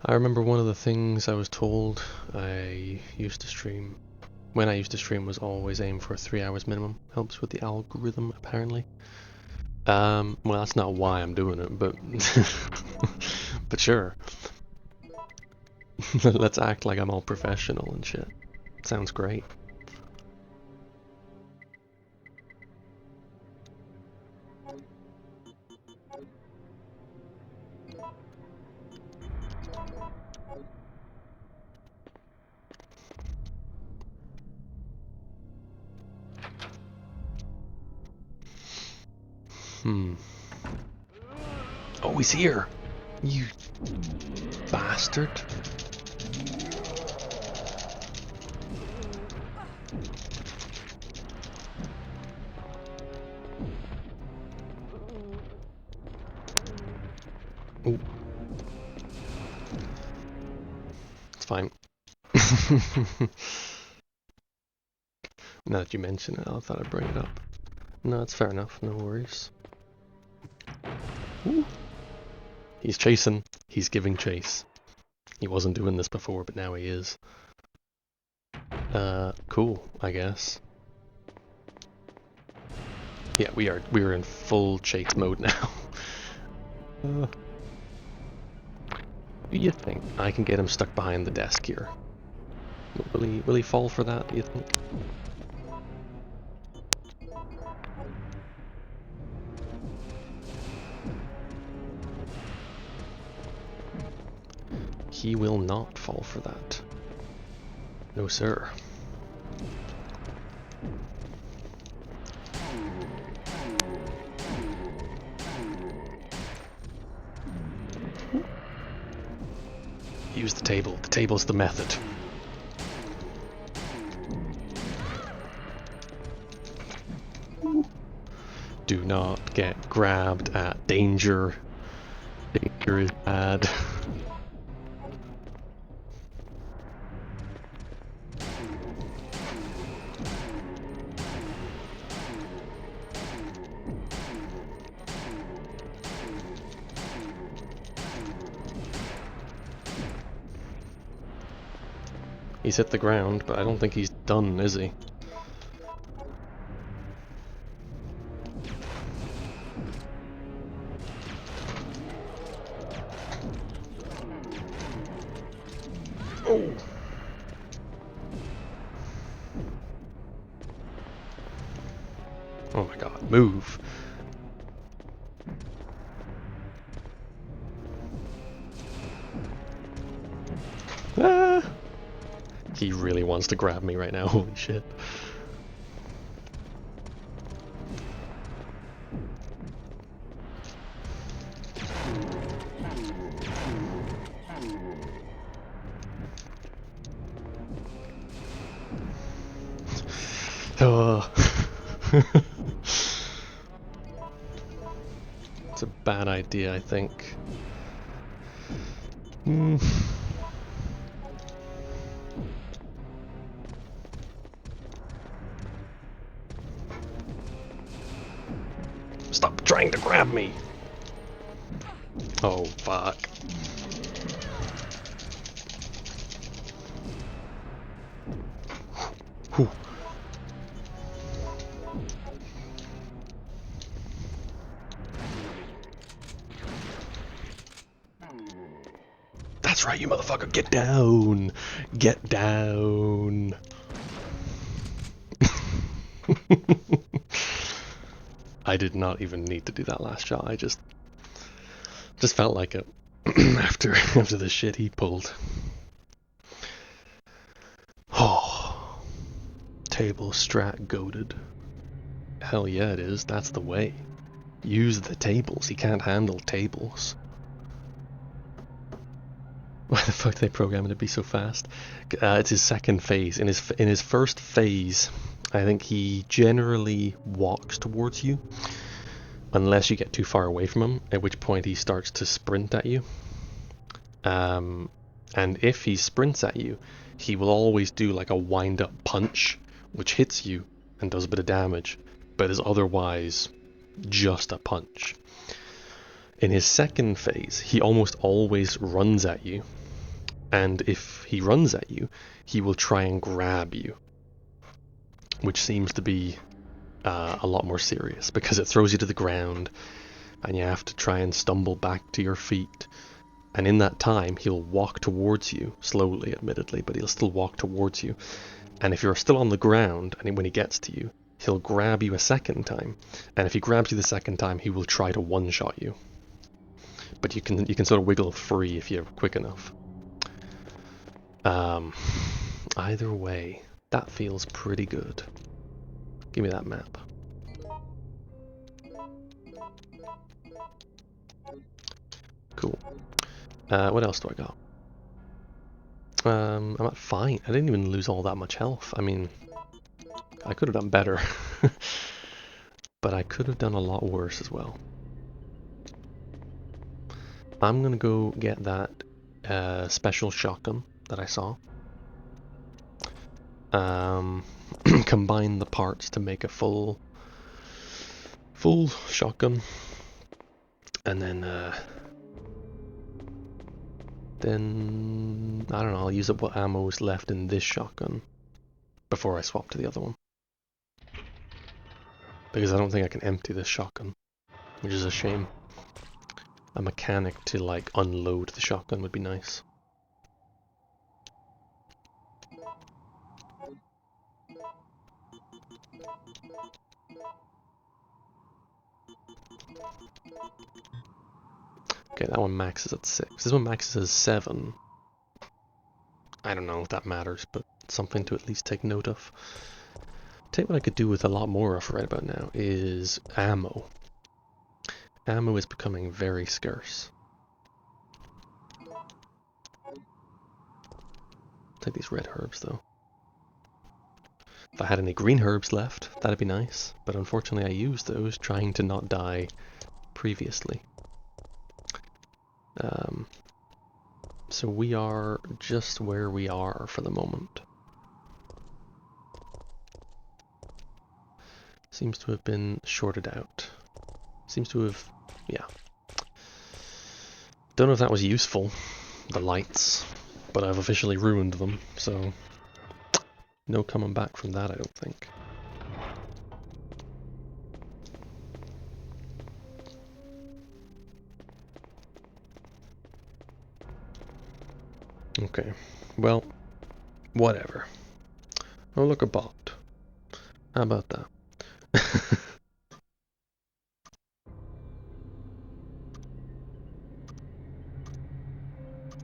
I remember one of the things I was told I used to stream, when I used to stream, was always aim for 3 hours minimum. Helps with the algorithm, apparently. Well, that's not why I'm doing it, but but sure. Let's act like I'm all professional and shit. Sounds great. Oh, he's here! You bastard. Oh. It's fine. Now that you mention it, I thought I'd bring it up. No, it's fair enough, no worries. Ooh. He's chasing. He's giving chase. He wasn't doing this before, but now he is. Cool, I guess. Yeah, we are in full chase mode now. Do you think I can get him stuck behind the desk here? Will he fall for that, do you think? He will not fall for that. No, sir. Use the table. The table's the method. Do not get grabbed at danger. Danger is bad. He's hit the ground, but I don't think he's done, is he? Oh! Oh my god, move! Ah! He really wants to grab me right now, holy shit. Oh. It's a bad idea, I think. Stop trying to grab me! Oh, fuck. Whew. That's right, you motherfucker! Get down! Get down! I did not even need to do that last shot. I just felt like it after the shit he pulled. Oh, table strat goated. Hell yeah, it is. That's the way. Use the tables. He can't handle tables. Why the fuck they programmed it to be so fast? It's his second phase. In his first phase, I think he generally walks towards you, unless you get too far away from him, at which point he starts to sprint at you. And if he sprints at you, he will always do like a wind-up punch, which hits you and does a bit of damage. but is otherwise just a punch. In his second phase, he almost always runs at you, and if he runs at you, he will try and grab you, which seems to be a lot more serious, because it throws you to the ground, and you have to try and stumble back to your feet. And in that time, he'll walk towards you, slowly admittedly, but he'll still walk towards you. And if you're still on the ground, and when he gets to you, he'll grab you a second time. And if he grabs you the second time, he will try to one-shot you. But you can sort of wiggle free if you're quick enough. Either way, that feels pretty good. Give me that map. Cool. What else do I got? I'm at fine. I didn't even lose all that much health. I mean, I could have done better. But I could have done a lot worse as well. I'm gonna go get that special shotgun that I saw. Combine the parts to make a full shotgun. And then I don't know, I'll use up what ammo is left in this shotgun before I swap to the other one. Because I don't think I can empty this shotgun, which is a shame. A mechanic to like unload the shotgun would be nice. Okay, that one maxes at 6. This one maxes at 7. I don't know if that matters, but something to at least take note of. Tell you what I could do with a lot more of right about now is ammo. Ammo is becoming very scarce. Take these red herbs though. If I had any green herbs left, that'd be nice, but unfortunately I used those trying to not die previously. So we are just where we are for the moment. Seems to have been shorted out. Seems to have, yeah. Don't know if that was useful, the lights, but I've officially ruined them, so no coming back from that, I don't think. Okay, well, whatever. Oh, look, a bot. How about that?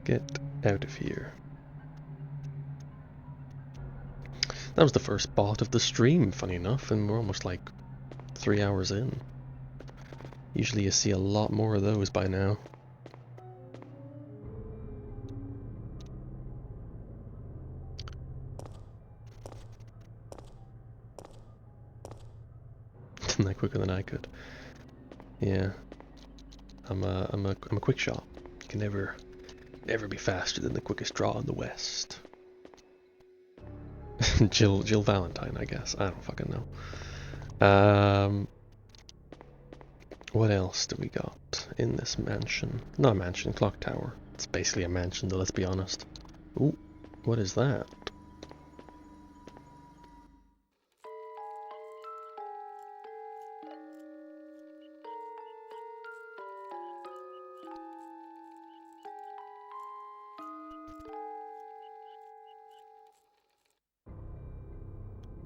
Get out of here. That was the first bot of the stream, funny enough, and we're almost like 3 hours in. Usually you see a lot more of those by now. Didn't that quicker than I could. Yeah. I'm a quick shot. You can never be faster than the quickest draw in the West. Jill Valentine, I guess. I don't fucking know. What else do we got in this mansion? Not a mansion, clock tower. It's basically a mansion though, let's be honest. Ooh, what is that?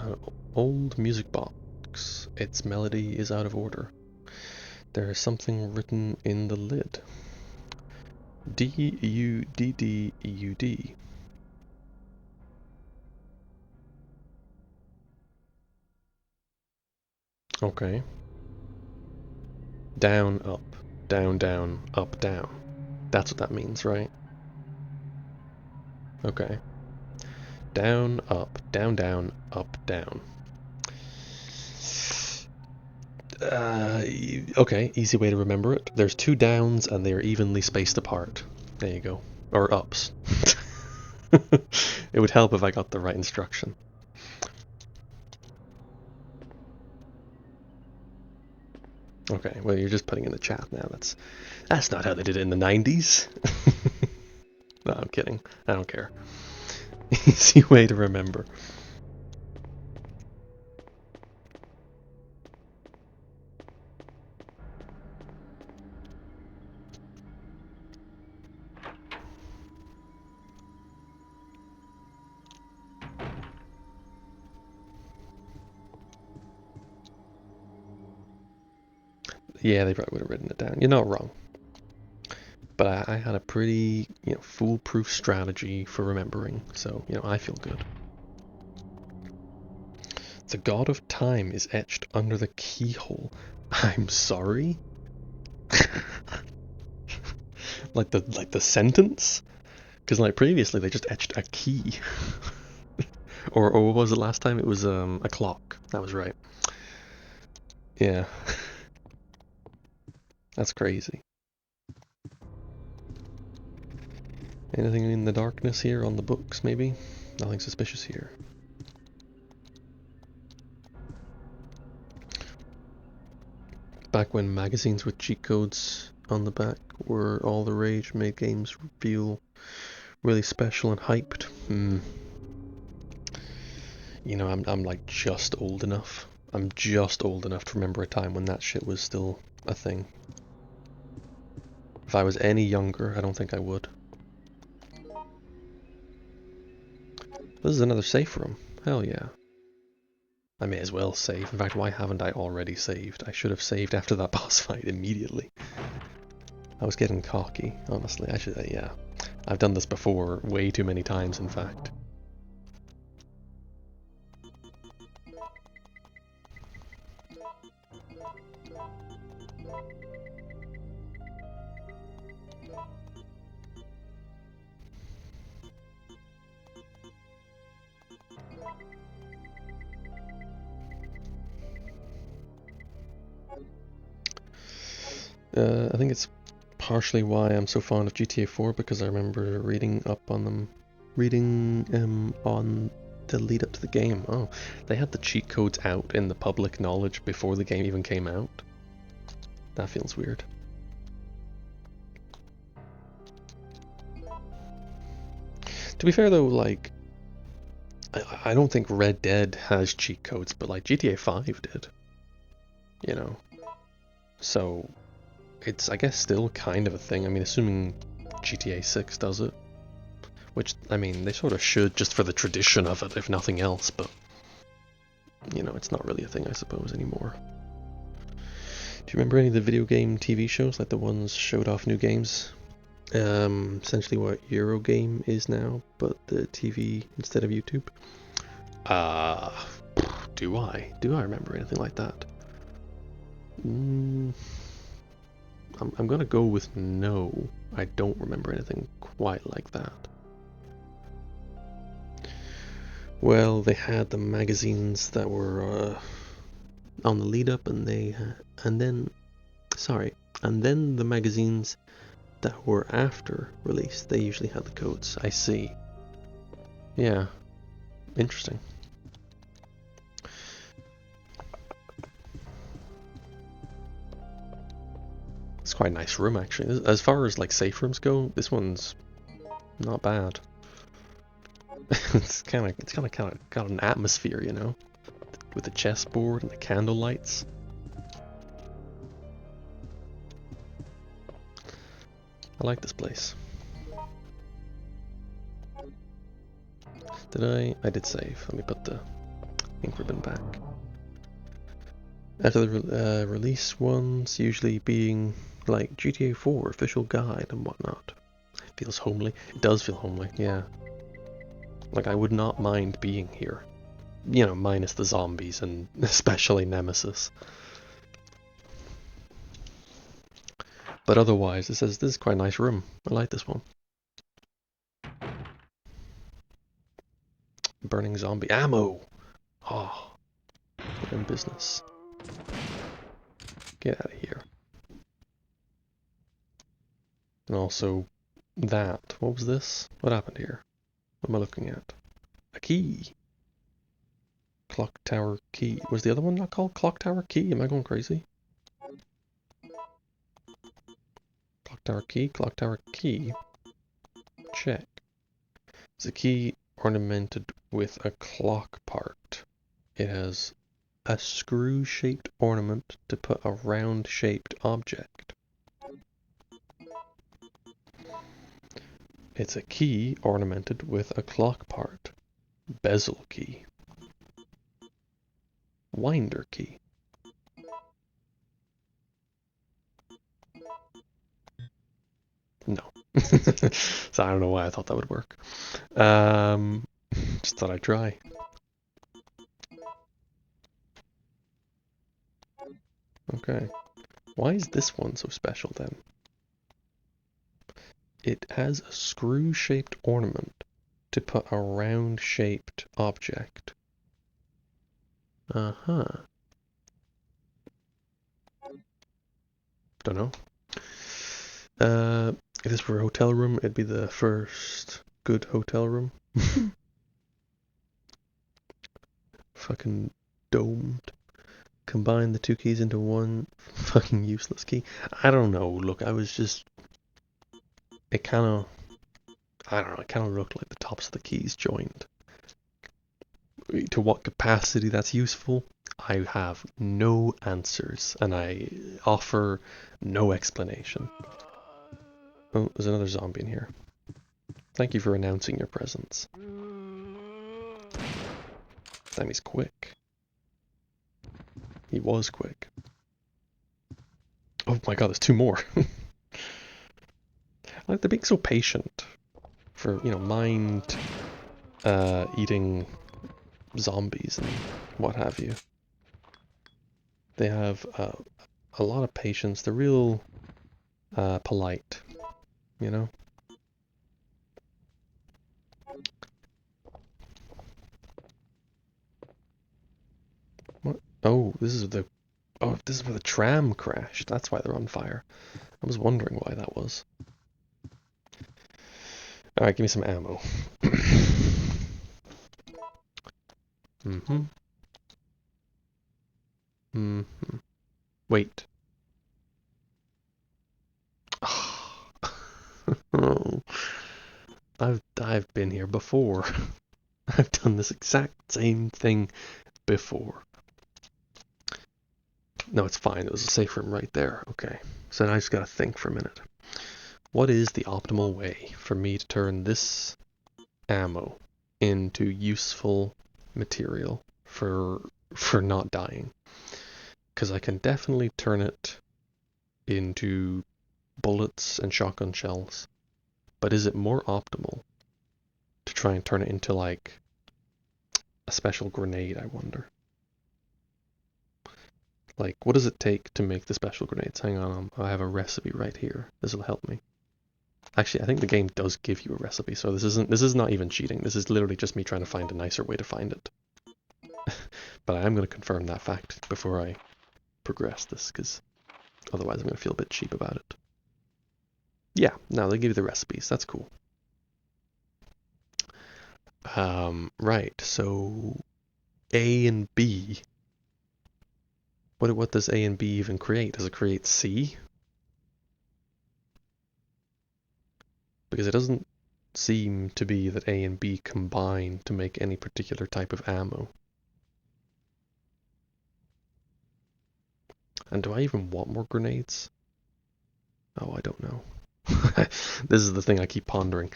An old music box. Its melody is out of order. There is something written in the lid. D-U-D-D-U-D. Okay. Down, up. Down, down, up, down. That's what that means, right? Okay. Down, up, down, down, up, down. Okay, easy way to remember it. There's 2 downs and they are evenly spaced apart. There you go. Or ups. It would help if I got the right instruction. Okay, well you're just putting in the chat now. That's not how they did it in the 90s. No, I'm kidding. I don't care. Easy way to remember. Yeah, they probably would have written it down. You're not wrong. But I had a pretty, foolproof strategy for remembering, so, I feel good. The god of time is etched under the keyhole. I'm sorry? like the sentence? Because like previously they just etched a key. or what was it last time? It was a clock. That was right. Yeah. That's crazy. Anything in the darkness here on the books, maybe? Nothing suspicious here. Back when magazines with cheat codes on the back were all the rage, made games feel really special and hyped. I'm like just old enough. I'm just old enough to remember a time when that shit was still a thing. If I was any younger, I don't think I would. This is another safe room. Hell yeah. I may as well save. In fact, why haven't I already saved? I should have saved after that boss fight immediately. I was getting cocky, honestly. I should, yeah. I've done this before way too many times, in fact. I think it's partially why I'm so fond of GTA 4, because I remember reading up on them, on the lead up to the game. Oh, they had the cheat codes out in the public knowledge before the game even came out. That feels weird. To be fair though, like, I don't think Red Dead has cheat codes, but like GTA 5 did. So it's, I guess, still kind of a thing. I mean, assuming GTA 6 does it. Which, I mean, they sort of should, just for the tradition of it, if nothing else, but, it's not really a thing, I suppose, anymore. Do you remember any of the video game TV shows, like the ones showed off new games? Essentially what Eurogame is now, but the TV instead of YouTube? Do I? Do I remember anything like that? I'm gonna go with no. I don't remember anything quite like that. Well, they had the magazines that were on the lead up, and then the magazines that were after release, they usually had the codes. I see. Yeah, interesting. It's quite a nice room, actually. As far as like safe rooms go, this one's not bad. it's kind of got an atmosphere, with the chessboard and the candle lights. I like this place. Did I did save. Let me put the ink ribbon back. After the release ones, usually being like GTA 4 official guide and whatnot. It feels homely. It does feel homely, yeah. Like, I would not mind being here. Minus the zombies and especially Nemesis. But otherwise, it says this is quite a nice room. I like this one. Burning zombie ammo! Oh, we're in business. Get out of here. And also, that. What was this? What happened here? What am I looking at? A key! Clock Tower Key. Was the other one not called Clock Tower Key? Am I going crazy? tower key. Clock tower key. Check. It's a key ornamented with a clock part. It has a screw-shaped ornament to put a round-shaped object. It's a key ornamented with a clock part. Bezel key. Winder key. No. So I don't know why I thought that would work. Just thought I'd try. Okay. Why is this one so special then? It has a screw-shaped ornament to put a round-shaped object. Uh-huh. Don't know. If this were a hotel room, it'd be the first good hotel room. Fucking domed. Combine the two keys into one fucking useless key. I don't know. Look, I was just... It kind of... I don't know. It kind of looked like the tops of the keys joined. To what capacity that's useful, I have no answers, and I offer no explanation. Oh, there's another zombie in here. Thank you for announcing your presence. Damn, he's quick. He was quick. Oh my god, there's two more. Like, they're being so patient for, you know, mind eating zombies and what have you. They have a lot of patience. They're real polite, you know? What? Oh, this is the... Oh, this is where the tram crashed. That's why they're on fire. I was wondering why that was. Alright, give me some ammo. Wait. Oh. I've been here before. I've done this exact same thing before. No, it's fine. It was a safe room right there. Okay. So now I just gotta think for a minute. What is the optimal way for me to turn this ammo into useful material for not dying? Because I can definitely turn it into bullets and shotgun shells. But is it more optimal to try and turn it into, like, a special grenade, I wonder? Like, what does it take to make the special grenades? Hang on, I have a recipe right here. This will help me. Actually, I think the game does give you a recipe, so this is not even cheating. This is literally just me trying to find a nicer way to find it. But I am going to confirm that fact before I progress this, because otherwise I'm going to feel a bit cheap about it. Yeah, now they give you the recipes. That's cool. Right, so A and B. What does A and B even create? Does it create C? Because it doesn't seem to be that A and B combine to make any particular type of ammo. And do I even want more grenades? Oh, I don't know. This is the thing I keep pondering.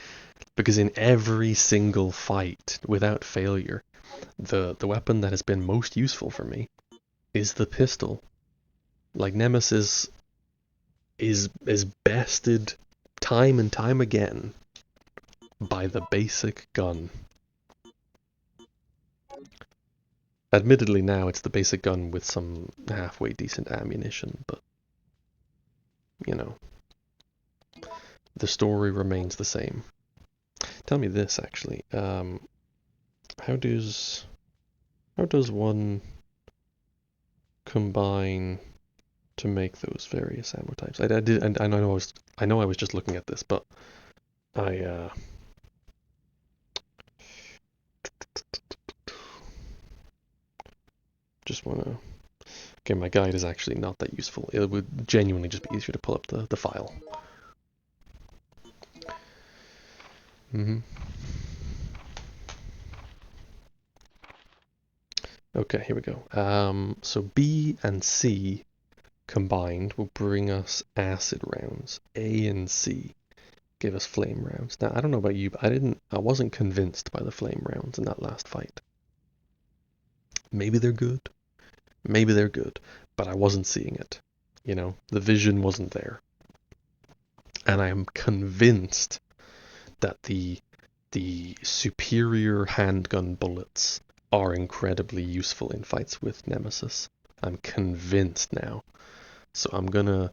Because in every single fight, without failure, the weapon that has been most useful for me is the pistol. Like, Nemesis is bested time and time again by the basic gun. Admittedly, now it's the basic gun with some halfway decent ammunition, but, you know, the story remains the same. Tell me this, actually. How does one combine to make those various ammo types? I know I was just looking at this, but I just want to... Okay, my guide is actually not that useful. It would genuinely just be easier to pull up the file. Mm-hmm. Okay, here we go. So B and C combined will bring us acid rounds. A and C give us flame rounds. Now, I don't know about you, but I wasn't convinced by the flame rounds in that last fight. Maybe they're good. Maybe they're good, but I wasn't seeing it. You know, the vision wasn't there. And I am convinced that the superior handgun bullets are incredibly useful in fights with Nemesis. I'm convinced now. So I'm gonna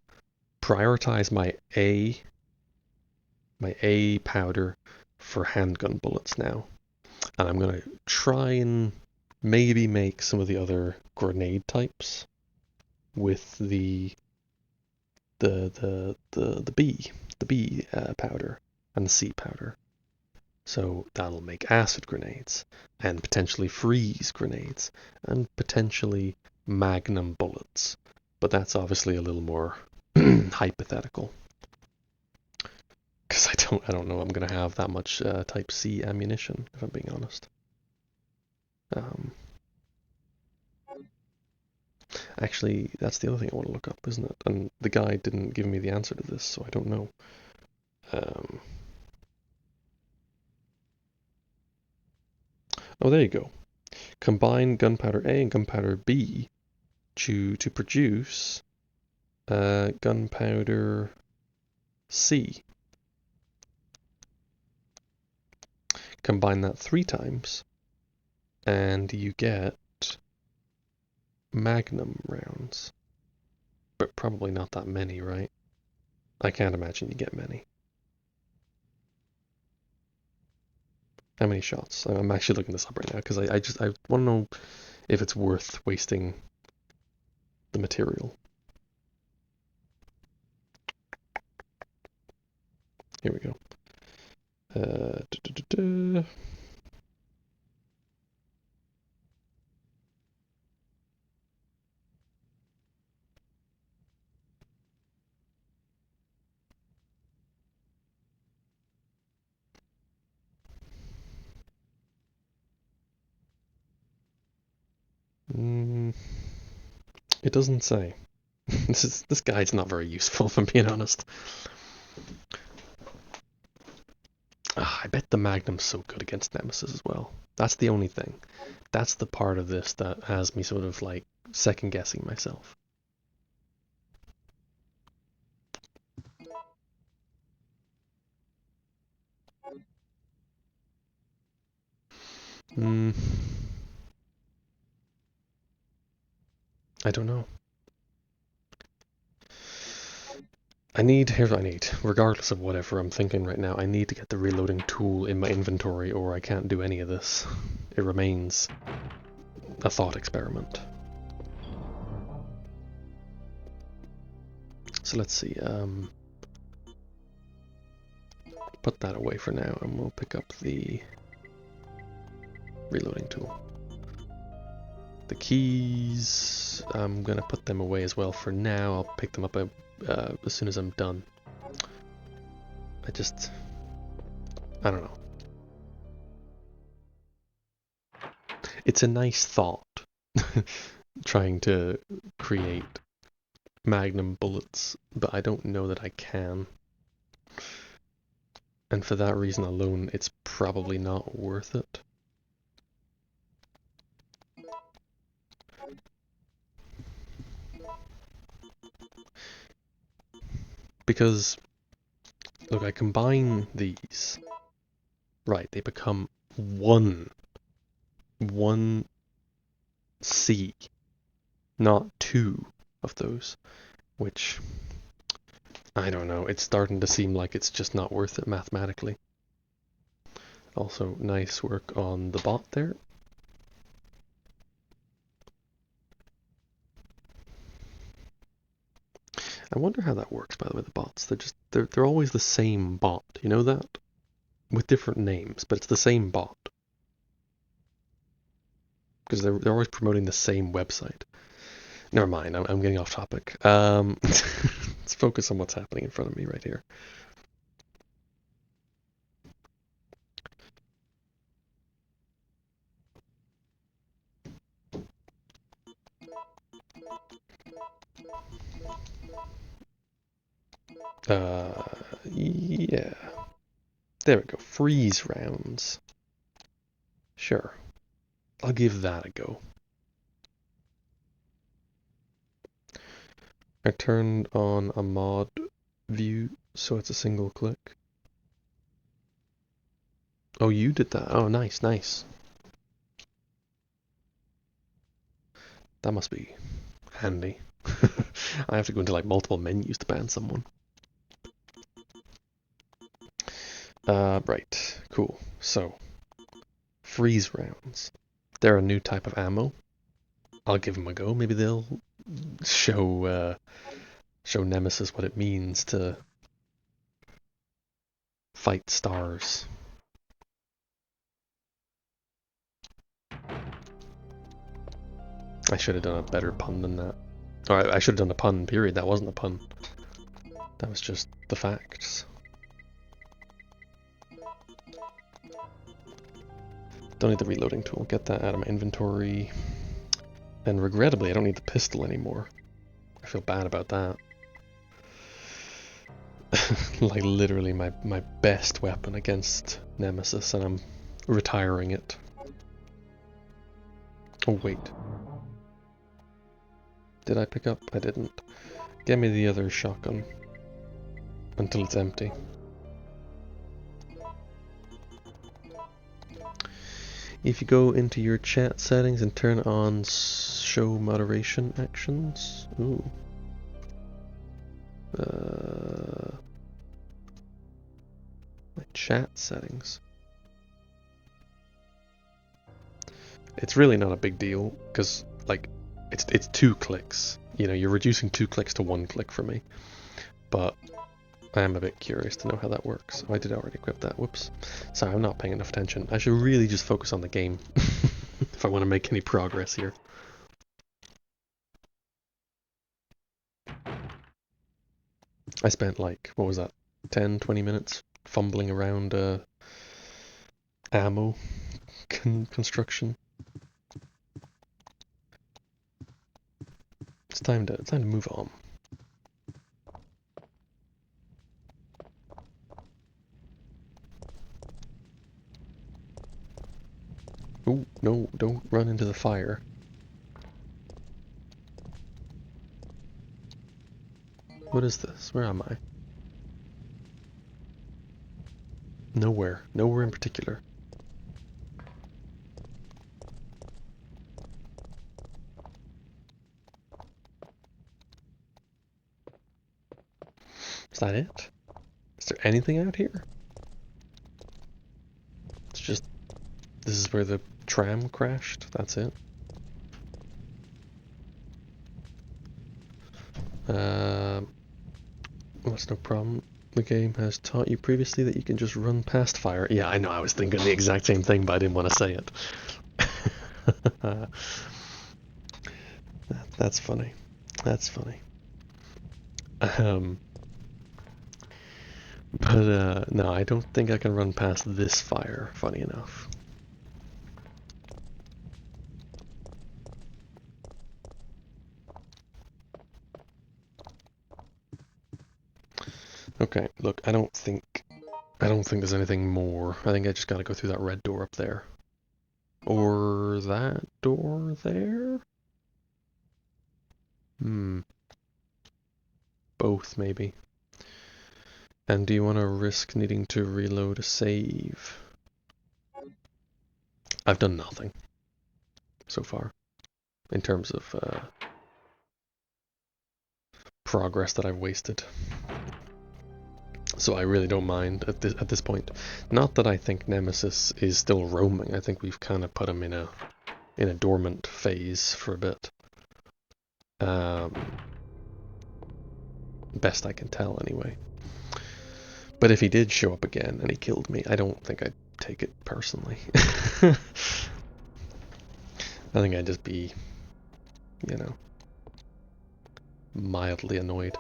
prioritize my A powder for handgun bullets now. And I'm gonna try and maybe make some of the other grenade types with the B powder and the C powder. So that'll make acid grenades, and potentially freeze grenades, and potentially magnum bullets. But that's obviously a little more hypothetical, because I don't know I'm gonna have that much Type C ammunition, if I'm being honest. Actually, that's the other thing I want to look up, isn't it? And the guy didn't give me the answer to this, so I don't know. Oh, there you go. Combine gunpowder A and gunpowder B to produce gunpowder C. Combine that 3 times, and you get magnum rounds. But probably not that many, right? I can't imagine you get many. How many shots? I'm actually looking this up right now because I want to know if it's worth wasting the material. Here we go. It doesn't say. This guide's not very useful, if I'm being honest. I bet the Magnum's so good against Nemesis as well. That's the only thing. That's the part of this that has me sort of like second guessing myself. I don't know. Here's what I need. Regardless of whatever I'm thinking right now, I need to get the reloading tool in my inventory or I can't do any of this. It remains a thought experiment. So let's see, put that away for now and we'll pick up the reloading tool. The keys, I'm gonna put them away as well for now. I'll pick them up as soon as I'm done. I don't know. It's a nice thought, trying to create magnum bullets, but I don't know that I can. And for that reason alone, it's probably not worth it. Because, look, I combine these. Right, they become one C, not 2 of those, which, I don't know, it's starting to seem like it's just not worth it mathematically. Also, nice work on the bot there. I wonder how that works, by the way, the bots. They're always the same bot, you know that? With different names, but it's the same bot. Because they're always promoting the same website. Never mind, I'm getting off topic. Let's focus on what's happening in front of me right here. Yeah. There we go. Freeze rounds. Sure. I'll give that a go. I turned on a mod view so it's a single click. Oh, you did that? Oh, nice, nice. That must be handy. I have to go into like multiple menus to ban someone. Right, cool. So, freeze rounds. They're a new type of ammo. I'll give them a go. Maybe they'll show show Nemesis what it means to fight stars. I should have done a better pun than that. Or I should have done a pun, period. That wasn't a pun. That was just the facts. Don't need the reloading tool. Get that out of my inventory. And regrettably, I don't need the pistol anymore. I feel bad about that. Like literally my best weapon against Nemesis, and I'm retiring it. Oh wait. Did I pick up? I didn't. Get me the other shotgun. Until it's empty. If you go into your chat settings and turn on show moderation actions. Ooh. My chat settings. It's really not a big deal, because like it's 2 clicks. You know, you're reducing 2 clicks to 1 click for me. But I am a bit curious to know how that works. Oh, I did already equip that. Whoops. Sorry, I'm not paying enough attention. I should really just focus on the game if I want to make any progress here. I spent like, what was that, 10, 20 minutes fumbling around ammo construction. It's time to move on. Oh, no, don't run into the fire. What is this? Where am I? Nowhere. Nowhere in particular. Is that it? Is there anything out here? It's just... This is where the tram crashed? That's it? That's no problem. The game has taught you previously that you can just run past fire. Yeah, I know, I was thinking the exact same thing, but I didn't want to say it. That's funny. That's funny. But no, I don't think I can run past this fire, funny enough. Okay, look, I don't think there's anything more. I think I just gotta go through that red door up there. Or that door there? Both, maybe. And do you want to risk needing to reload a save? I've done nothing so far in terms of progress that I've wasted. So I really don't mind at this point. Not that I think Nemesis is still roaming. I think we've kind of put him in a dormant phase for a bit. Best I can tell, anyway. But if he did show up again and he killed me, I don't think I'd take it personally. I think I'd just be, you know, mildly annoyed.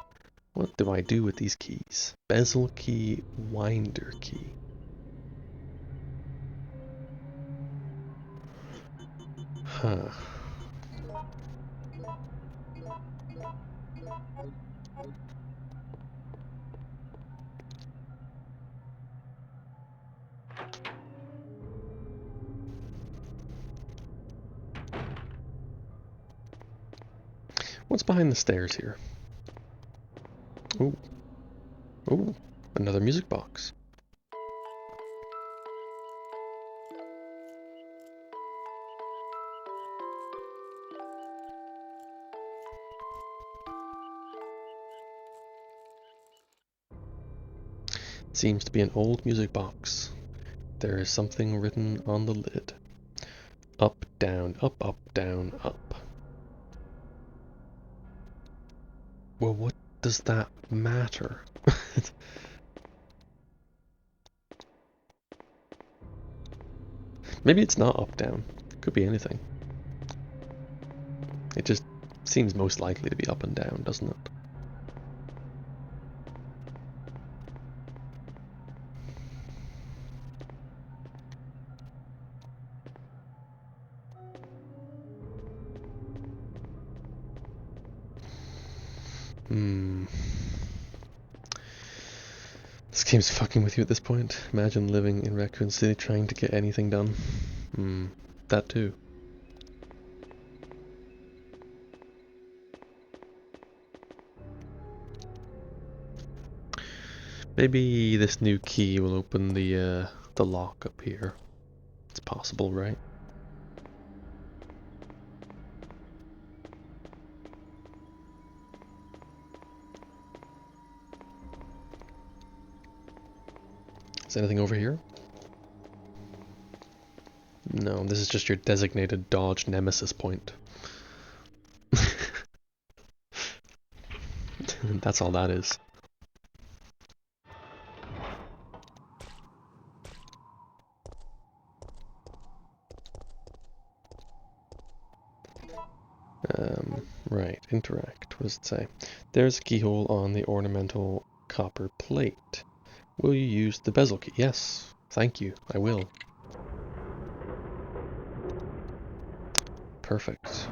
What do I do with these keys? Bezel key, winder key. Huh. What's behind the stairs here? Ooh. Ooh. Another music box. Seems to be an old music box. There is something written on the lid. Up, down, up. Well, what does that matter? Maybe it's not up, down. Could be anything. It just seems most likely to be up and down, doesn't it? This game's fucking with you at this point. Imagine living in Raccoon City trying to get anything done. That too. Maybe this new key will open the lock up here. It's possible, right? Is anything over here? No, this is just your designated dodge Nemesis point. That's all that is. Right, interact. What does it say? There's a keyhole on the ornamental copper plate. Will you use the bezel key? Yes, thank you, I will. Perfect.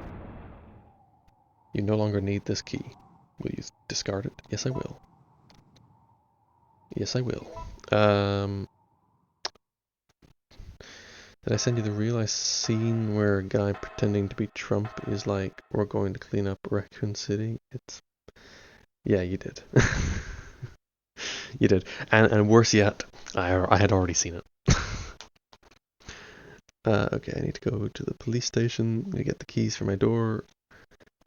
You no longer need this key. Will you discard it? Yes, I will. Yes, I will. Did I send you the real scene where a guy pretending to be Trump is like, we're going to clean up Raccoon City? Yeah, you did. You did. And worse yet, I had already seen it. Okay, I need to go to the police station to get the keys for my door.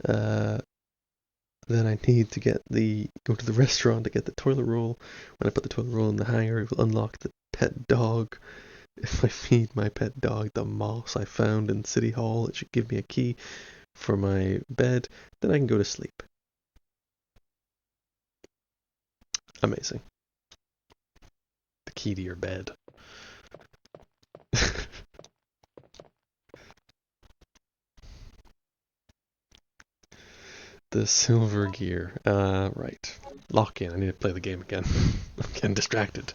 Then I need to go to the restaurant to get the toilet roll. When I put the toilet roll in the hanger, it will unlock the pet dog. If I feed my pet dog the moss I found in City Hall, it should give me a key for my bed. Then I can go to sleep. Amazing. The key to your bed. The silver gear. Right. Lock in. I need to play the game again. I'm getting distracted.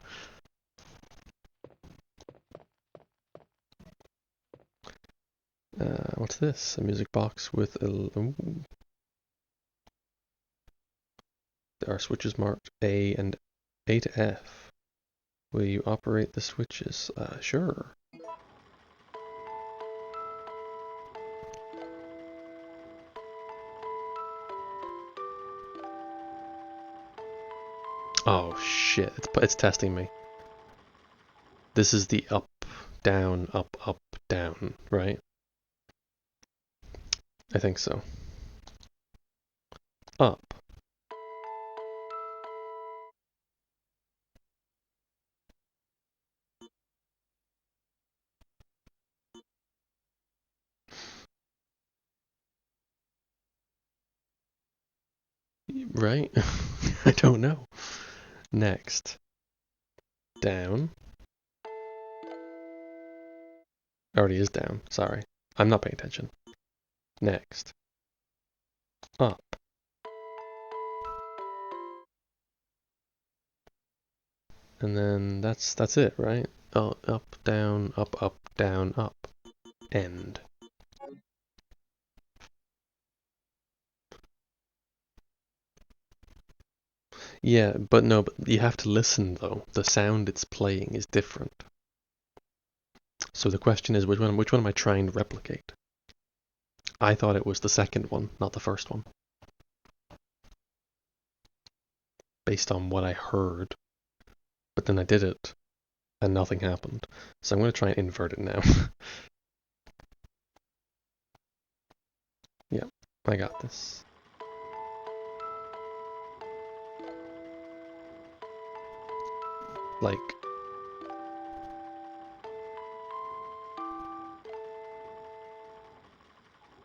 What's this? A music box with a... Ooh. There are switches marked A and A to F. Will you operate the switches? Sure. Oh shit, it's testing me. This is the up, down, right? I think so. Up. Right? I don't know. Next. Down. Already is down, sorry. I'm not paying attention. Next. Up. And then that's it, right? Oh, up, down, up. End. Yeah, but no, but you have to listen though. The sound it's playing is different. So the question is, which one am I trying to replicate? I thought it was the second one, not the first one. Based on what I heard. But then I did it, and nothing happened. So I'm going to try and invert it now. Yeah, I got this. Like...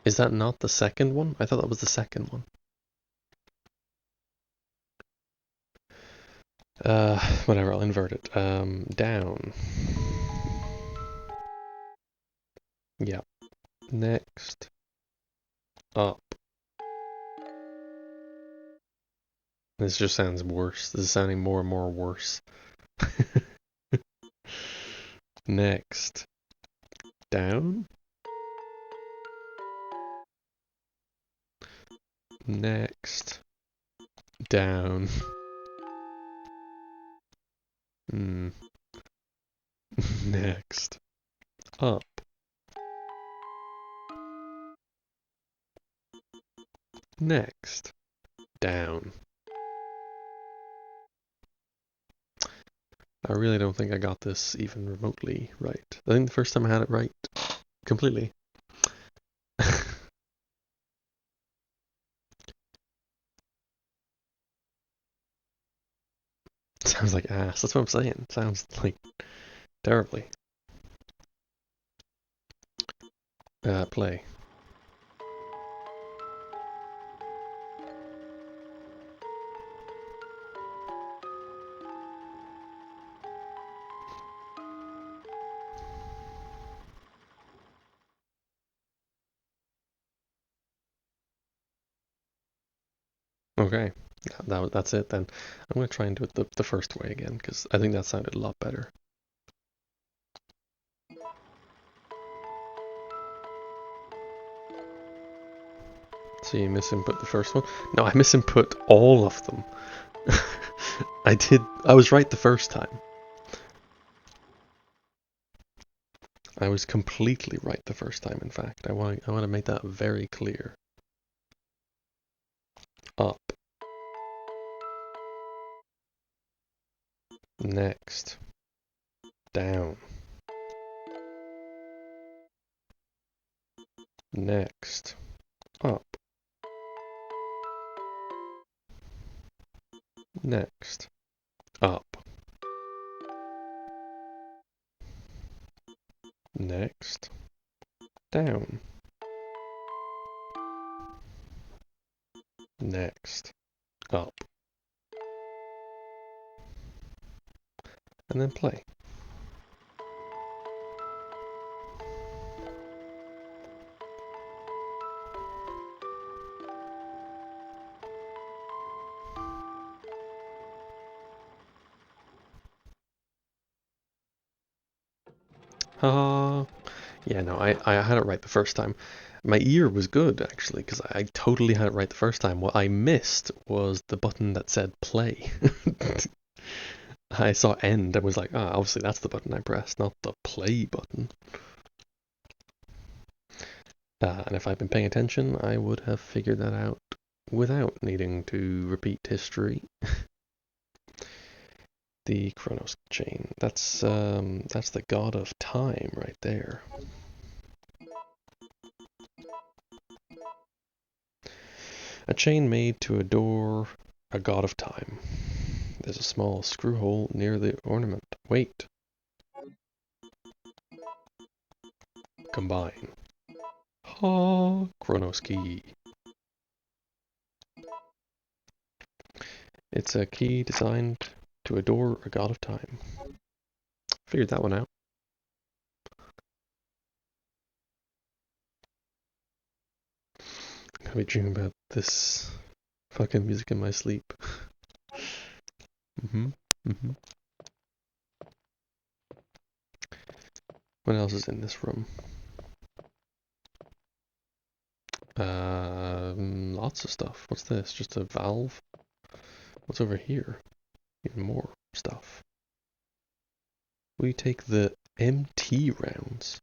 Is that not the second one? I thought that was the second one. Whatever, I'll invert it. Down. Yeah. Next. Up. This just sounds worse. This is sounding more and more worse. Next. Down. Next. Down. Next. Up. Next. Down. I really don't think I got this even remotely right. I think the first time I had it right completely. Sounds like ass. That's what I'm saying. Sounds like terribly. Play. Okay, that's it then. I'm going to try and do it the first way again, because I think that sounded a lot better. So you misinput the first one? No, I misinput all of them. I was right the first time. I was completely right the first time, in fact. I want to make that very clear. Up. Next. Down. Next. Up. Next. Up. Next. Down. Next. Up. And then play. Yeah, no, I had it right the first time. My ear was good, actually, because I totally had it right the first time. What I missed was the button that said play. I saw end and was like, obviously that's the button I pressed, not the play button. And if I'd been paying attention, I would have figured that out without needing to repeat history. The Chronos chain. That's the god of time right there. A chain made to adore a god of time. There's a small screw hole near the ornament. Wait. Combine. Ha! Chronos key. It's a key designed to adore a god of time. Figured that one out. I'll be dreaming about this fucking music in my sleep. What else is in this room? Lots of stuff. What's this? Just a valve? What's over here? Even more stuff. We take the MT rounds.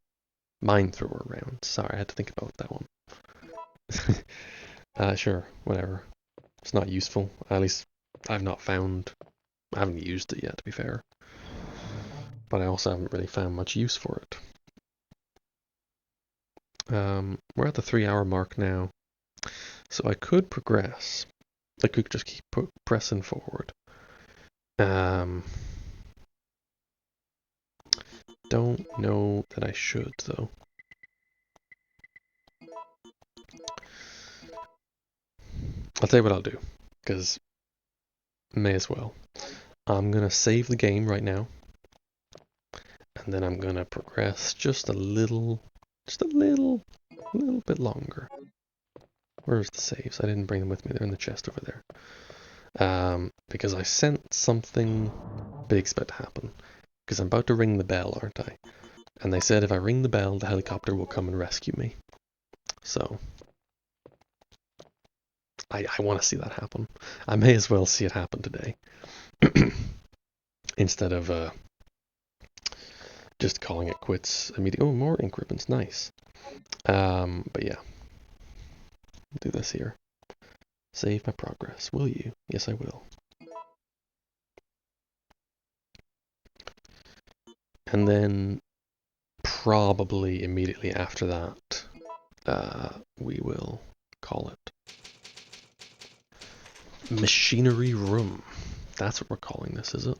Mine thrower rounds. Sorry, I had to think about that one. Sure, whatever. It's not useful. At least I haven't used it yet, to be fair. But I also haven't really found much use for it. We're at the 3-hour mark now. So I could progress. I could just keep pressing forward. Don't know that I should, though. I'll tell you what I'll do, because may as well. I'm going to save the game right now, and then I'm going to progress just a little bit longer. Where's the saves? I didn't bring them with me. They're in the chest over there. Because I sent something big's about to happen. Because I'm about to ring the bell, aren't I? And they said if I ring the bell, the helicopter will come and rescue me. So I want to see that happen. I may as well see it happen today. Instead of just calling it quits immediately. Oh, more ink ribbons. Nice. But yeah. Do this here. Save my progress. Will you? Yes, I will. And then probably immediately after that, we will call it Machinery Room. That's what we're calling this, is it?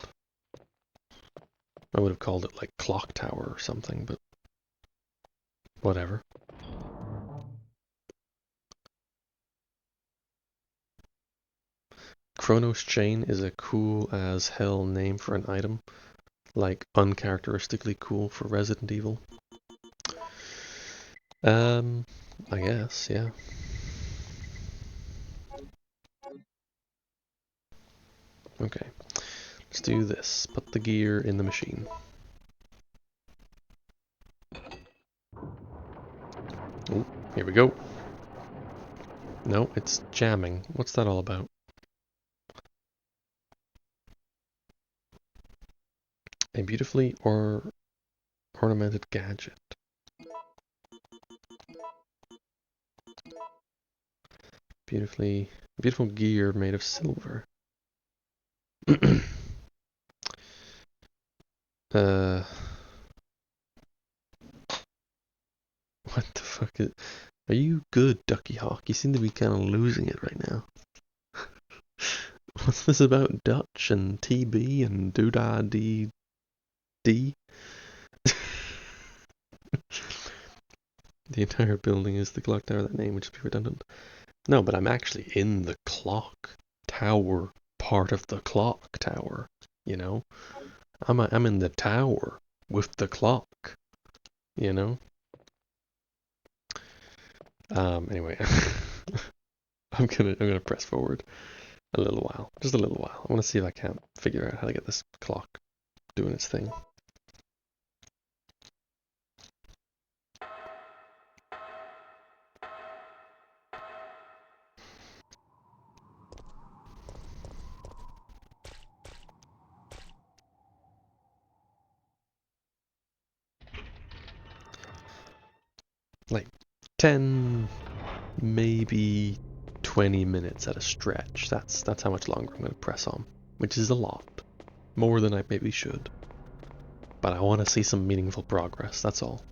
I would have called it like Clock Tower or something, but whatever. Chronos Chain is a cool as hell name for an item. Like uncharacteristically cool for Resident Evil. I guess, yeah. Okay, let's do this. Put the gear in the machine. Oh, here we go. No, it's jamming. What's that all about? A beautifully ornamented gadget. Beautiful gear made of silver. What the fuck is... Are you good, Ducky Hawk? You seem to be kind of losing it right now. What's this about Dutch and TB and Doodah D? The entire building is the clock tower. That name would just be redundant. No, but I'm actually in the clock tower, part of the clock tower, you know? I'm in the tower with the clock, you know? Anyway, I'm gonna press forward a little while, just a little while. I want to see if I can't figure out how to get this clock doing its thing. Like 10, maybe 20 minutes at a stretch. That's how much longer I'm going to press on, which is a lot. More than I maybe should. But I want to see some meaningful progress, that's all.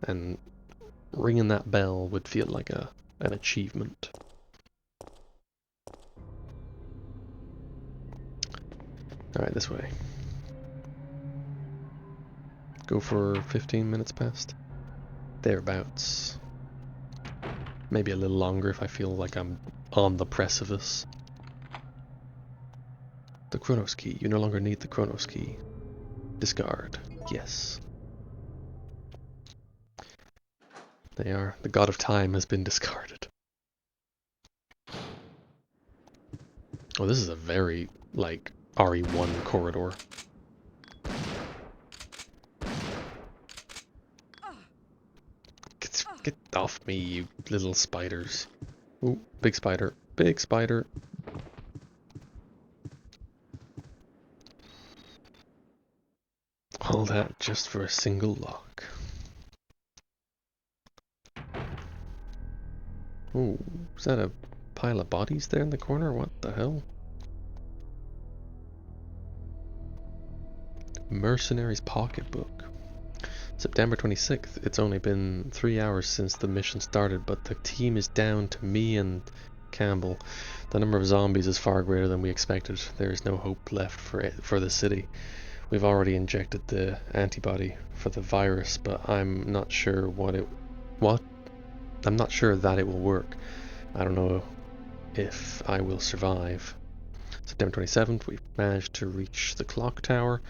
And ringing that bell would feel like an achievement. Alright, this way. Go for 15 minutes past. Thereabouts. Maybe a little longer if I feel like I'm on the precipice. The Chronos key. You no longer need the Chronos key. Discard. Yes. They are. The god of time has been discarded. Oh, this is a very, like, RE1 corridor. Get off me, you little spiders. Ooh, big spider. Big spider. that just for a single lock. Ooh, is that a pile of bodies there in the corner? What the hell? Mercenary's Pocketbook. September 26th. It's only been 3 hours since the mission started, but the team is down to me and Campbell. The number of zombies is far greater than we expected. There is no hope left for the city. We've already injected the antibody for the virus, but I'm not sure I'm not sure that it will work. I don't know if I will survive. September 27th, we managed to reach the clock tower.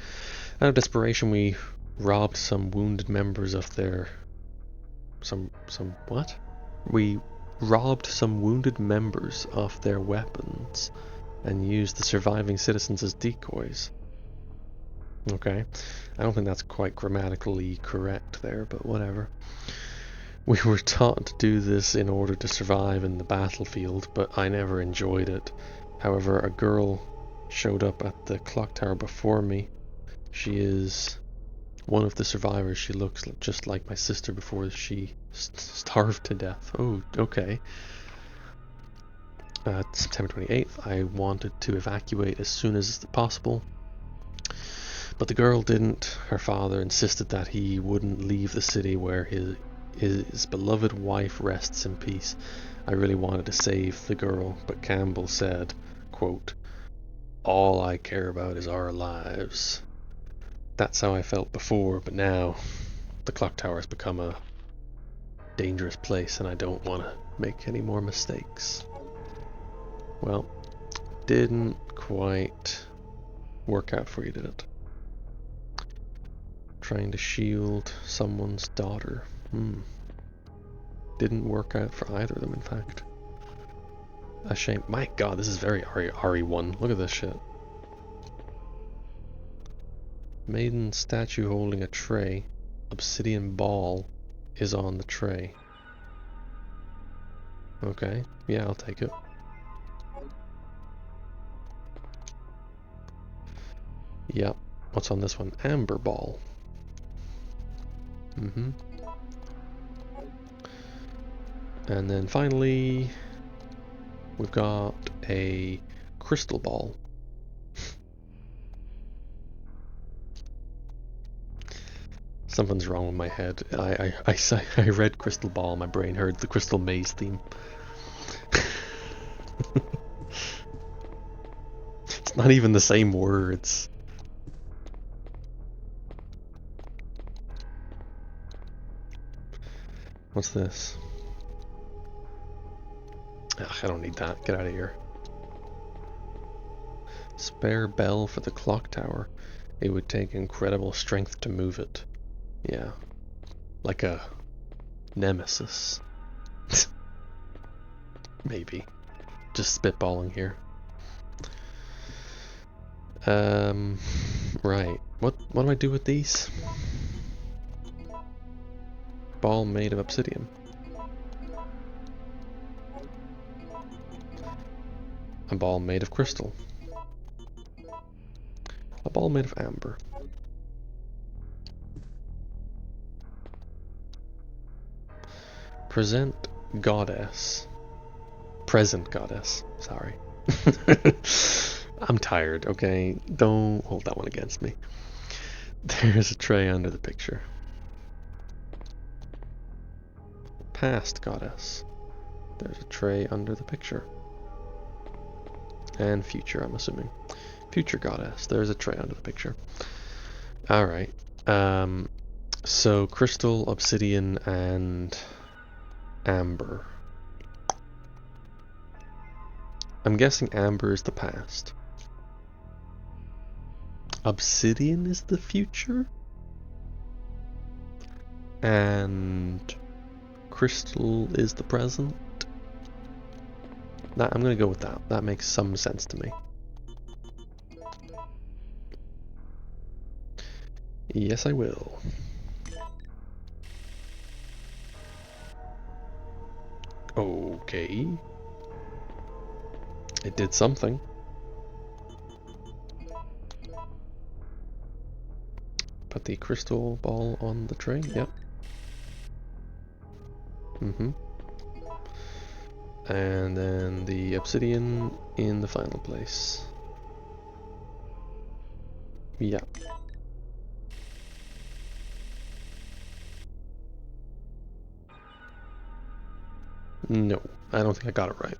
Out of desperation, we robbed some wounded members of their... what? We robbed some wounded members of their weapons and used the surviving citizens as decoys. Okay, I don't think that's quite grammatically correct there, but whatever. We were taught to do this in order to survive in the battlefield, but I never enjoyed it. However, a girl showed up at the clock tower before me. She is one of the survivors. She looks just like my sister before she starved to death. Oh, okay. September 28th, I wanted to evacuate as soon as possible, but the girl didn't. Her father insisted that he wouldn't leave the city where his beloved wife rests in peace. I really wanted to save the girl, but Campbell said, quote, "All I care about is our lives." That's how I felt before, but now the clock tower has become a dangerous place and I don't want to make any more mistakes. Well, didn't quite work out for you, did it? Trying to shield someone's daughter. Didn't work out for either of them, in fact. A shame. My god, this is very RE1. Look at this shit. Maiden statue holding a tray. Obsidian ball is on the tray. Okay, yeah, I'll take it. Yep. What's on this one? Amber ball. And then finally, we've got a crystal ball. Something's wrong with my head. I read crystal ball, my brain heard the Crystal Maze theme. It's not even the same words. What's this? Ugh, I don't need that. Get out of here. Spare bell for the clock tower. It would take incredible strength to move it. Yeah. Like a Nemesis. Maybe. Just spitballing here. Right. What do I do with these? Ball made of obsidian. A ball made of crystal. A ball made of amber. Present goddess. Present goddess. Sorry. I'm tired, okay? Don't hold that one against me. There's a tray under the picture. Past goddess. There's a tray under the picture. And future, I'm assuming. Future goddess. There's a tray under the picture. Alright. So crystal, obsidian, and amber. I'm guessing amber is the past. Obsidian is the future? And crystal is the present? I'm gonna go with that. That makes some sense to me. Yes, I will. Okay. It did something. put the crystal ball on the tray. Yep. And then the obsidian in the final place. Yeah. No, I don't think I got it right.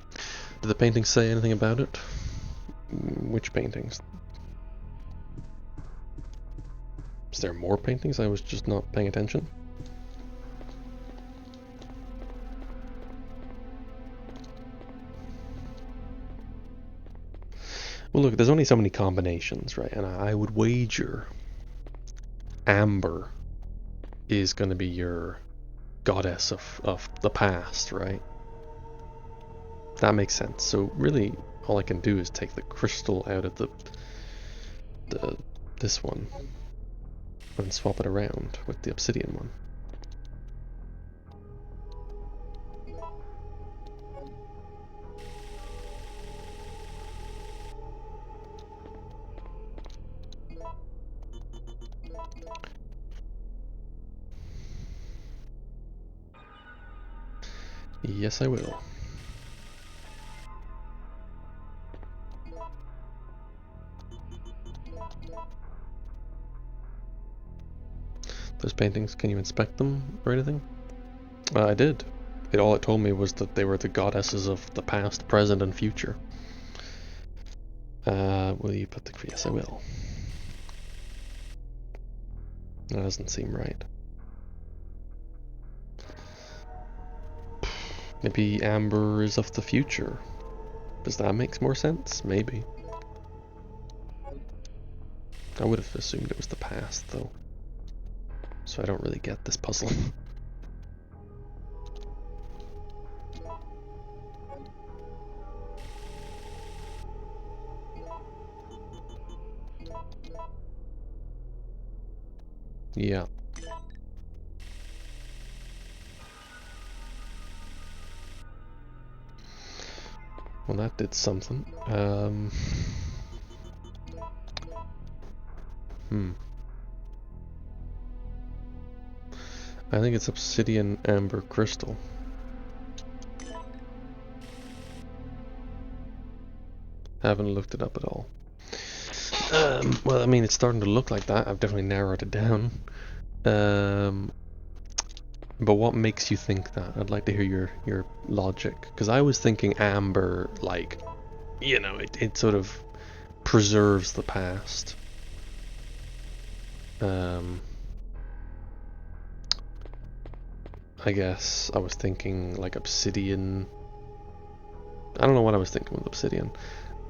Did the paintings say anything about it? Which paintings? Is there more paintings? I was just not paying attention. Well, look, there's only so many combinations, right? And I would wager Amber is going to be your goddess of the past, right? That makes sense. So really, all I can do is take the crystal out of this one and swap it around with the obsidian one. Yes, I will. Those paintings, can you inspect them or anything? I did. All it told me was that they were the goddesses of the past, present, and future. Will you put the... Yes, I will. That doesn't seem right. Maybe Amber is of the future. Does that make more sense? Maybe. I would have assumed it was the past, though. So I don't really get this puzzle. Yeah. Well, that did something. I think it's obsidian amber crystal. Haven't looked it up at all. Well, I mean, it's starting to look like that. I've definitely narrowed it down. But what makes you think that? I'd like to hear your logic. Because I was thinking amber, like, you know, it sort of preserves the past. I guess I was thinking like obsidian. I don't know what I was thinking with obsidian.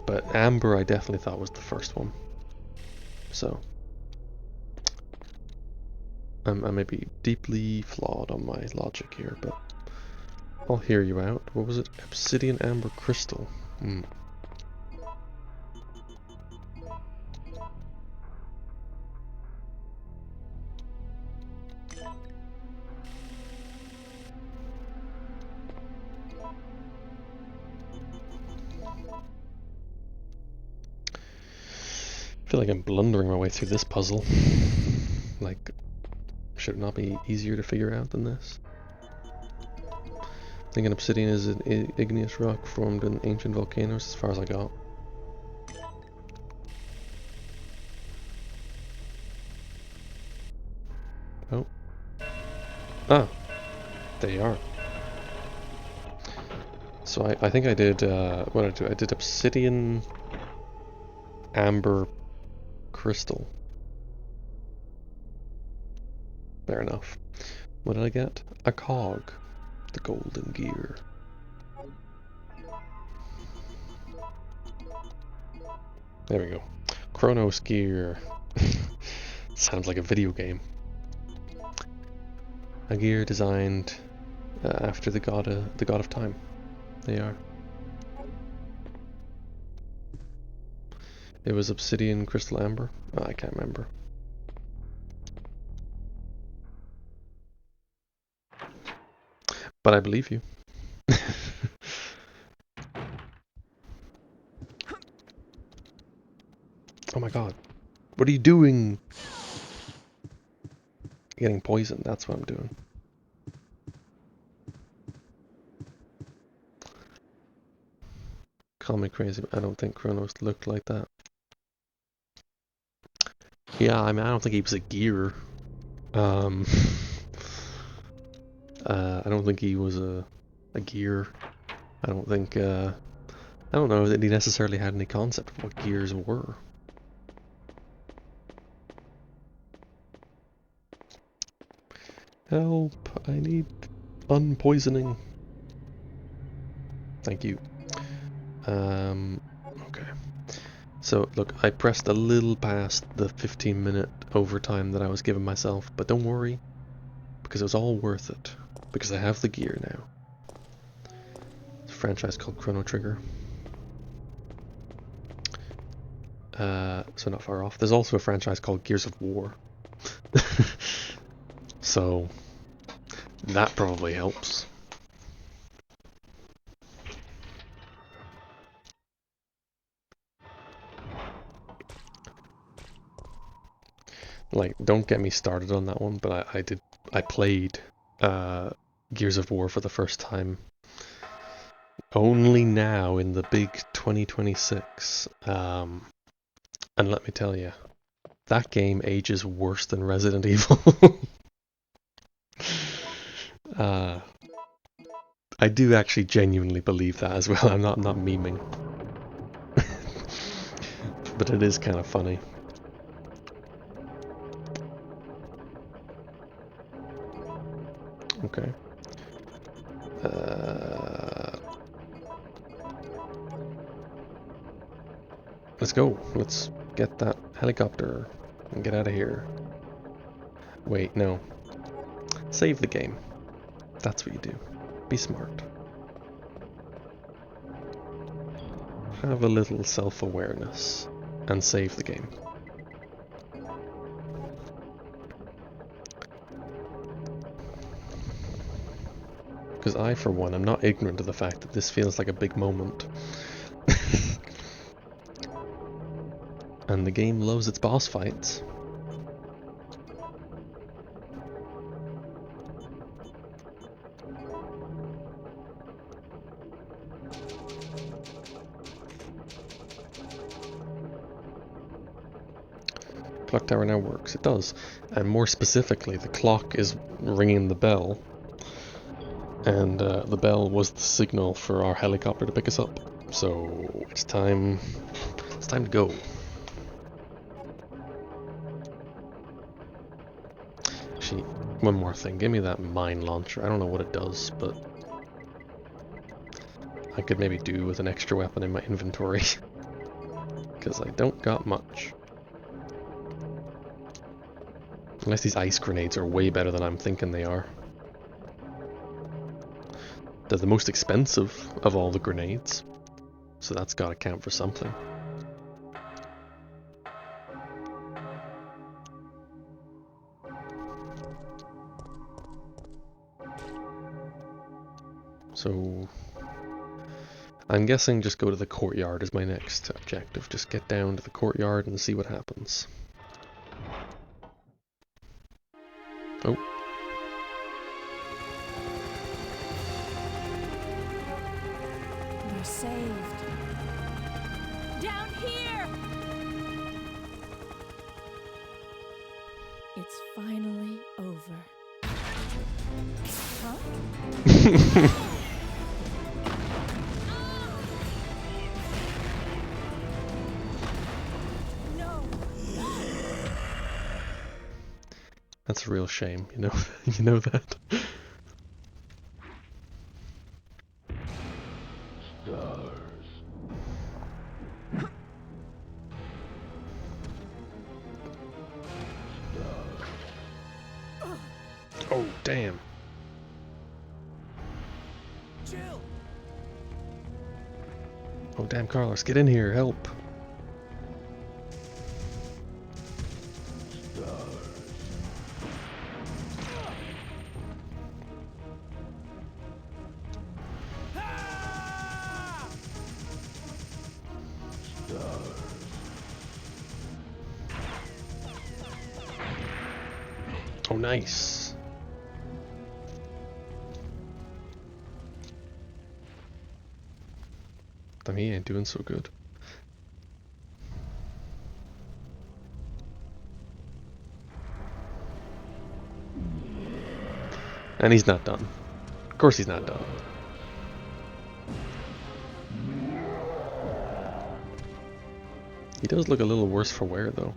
But amber I definitely thought was the first one. So I may be deeply flawed on my logic here, but I'll hear you out. What was it? Obsidian amber crystal. I feel like I'm blundering my way through this puzzle. Like, should it not be easier to figure out than this? I think an obsidian is an igneous rock formed in ancient volcanoes, as far as I got. Oh. Ah! There you are. So I think I did, what did I do? I did obsidian amber crystal. Fair enough. What did I get? A cog. The golden gear. There we go. Chronos gear. Sounds like a video game. A gear designed after the god of time. They are. It was obsidian crystal amber. Oh, I can't remember. But I believe you. Oh my god. What are you doing? getting poisoned. That's what I'm doing. Call me crazy, but I don't think Kronos looked like that. Yeah, I mean, I don't think he was a gear. I don't think he was a gear. I don't think, I don't know that he necessarily had any concept of what gears were. Help, I need unpoisoning. Thank you. Okay. So, look, I pressed a little past the 15-minute overtime that I was giving myself, but don't worry, because it was all worth it, because I have the gear now. It's a franchise called Chrono Trigger. So not far off. There's also a franchise called Gears of War. So, that probably helps. Like, don't get me started on that one, but I played Gears of War for the first time only now in the big 2026. And let me tell you, that game ages worse than Resident Evil. I do actually genuinely believe that as well. I'm not memeing. But it is kind of funny. Okay. Let's go. Let's get that helicopter and get out of here. Wait, no. Save the game. That's what you do. Be smart. Have a little self-awareness and save the game. Because I, for one, am not ignorant of the fact that this feels like a big moment. And the game loves its boss fights. Clock tower now works. It does. And more specifically, the clock is ringing the bell. And the bell was the signal for our helicopter to pick us up. So it's time to go. Actually, one more thing. Give me that mine launcher. I don't know what it does, but I could maybe do with an extra weapon in my inventory. Because I don't got much. Unless these ice grenades are way better than I'm thinking they are. They're the most expensive of all the grenades, so that's gotta count for something. So, I'm guessing just go to the courtyard is my next objective. Just get down to the courtyard and see what happens. Oh. We're saved. Down here! It's finally over. Huh? No. That's a real shame, you know. You know that. Oh, damn. Chill. Oh, damn, Carlos, get in here, help. Oh nice. Damn, he ain't doing so good. And he's not done. Of course he's not done. He does look a little worse for wear, though.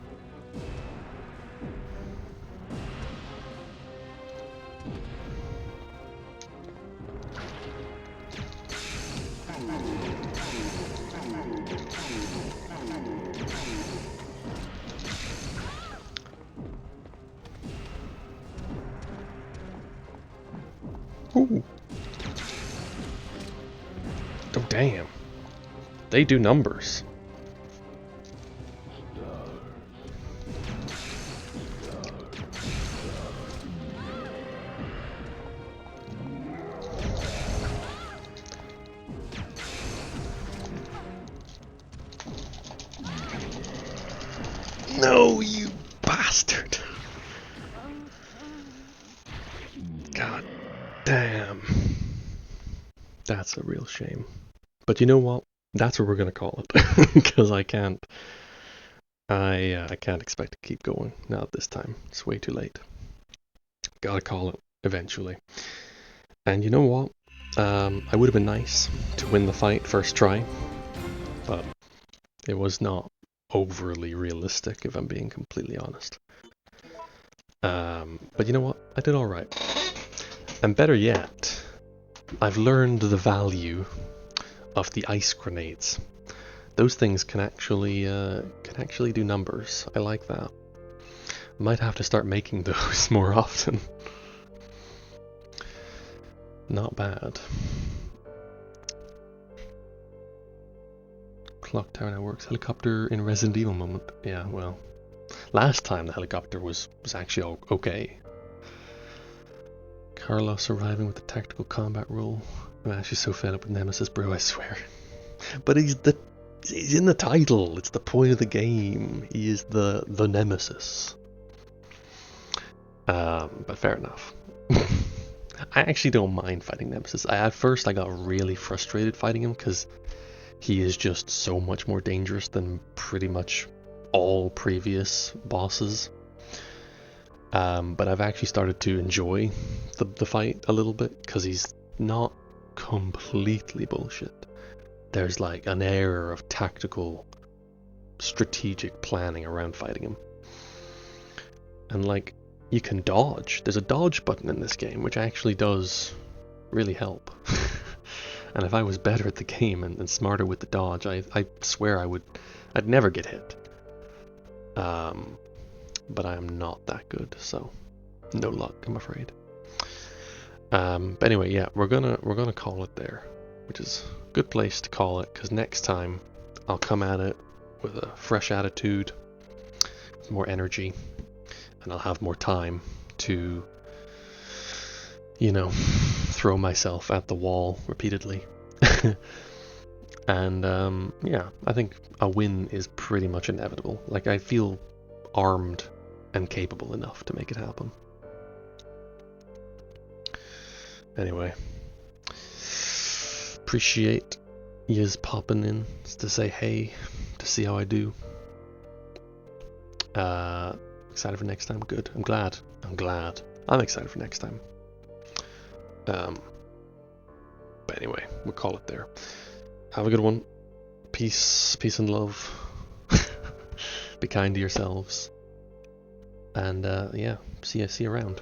Ooh. Oh, damn. They do numbers. No, you bastard. God damn. That's a real shame. But you know what? That's what we're gonna call it. Because I can't expect to keep going. Not this time. It's way too late. Gotta call it eventually. And you know what? I would have been nice to win the fight first try, but it was not overly realistic, if I'm being completely honest. But you know what? I did alright. And better yet, I've learned the value of the ice grenades. Those things can actually do numbers. I like that. Might have to start making those more often. Not bad. Clock tower now works. Helicopter in Resident Evil moment. Yeah, well, last time the helicopter was actually okay. Carlos arriving with the tactical combat role. I'm actually so fed up with Nemesis, bro, I swear. But he's in the title. It's the point of the game. He is the Nemesis. But fair enough. I actually don't mind fighting Nemesis. At first I got really frustrated fighting him because he is just so much more dangerous than pretty much all previous bosses. But I've actually started to enjoy the fight a little bit because he's not completely bullshit. There's like an air of tactical, strategic planning around fighting him. And like, you can dodge. There's a dodge button in this game, which actually does really help. And if I was better at the game and smarter with the dodge, I swear I'd never get hit. But I am not that good, so no luck, I'm afraid. But anyway, yeah, we're gonna call it there, which is a good place to call it, because next time I'll come at it with a fresh attitude, with more energy, and I'll have more time to, you know, throw myself at the wall repeatedly. And yeah, I think a win is pretty much inevitable. Like, I feel armed and capable enough to make it happen. Anyway, appreciate yous popping in to say hey, to see how I do. Excited for next time? Good. I'm glad. I'm excited for next time. But anyway, we'll call it there. Have a good one. Peace and love. Be kind to yourselves. And yeah, see you around.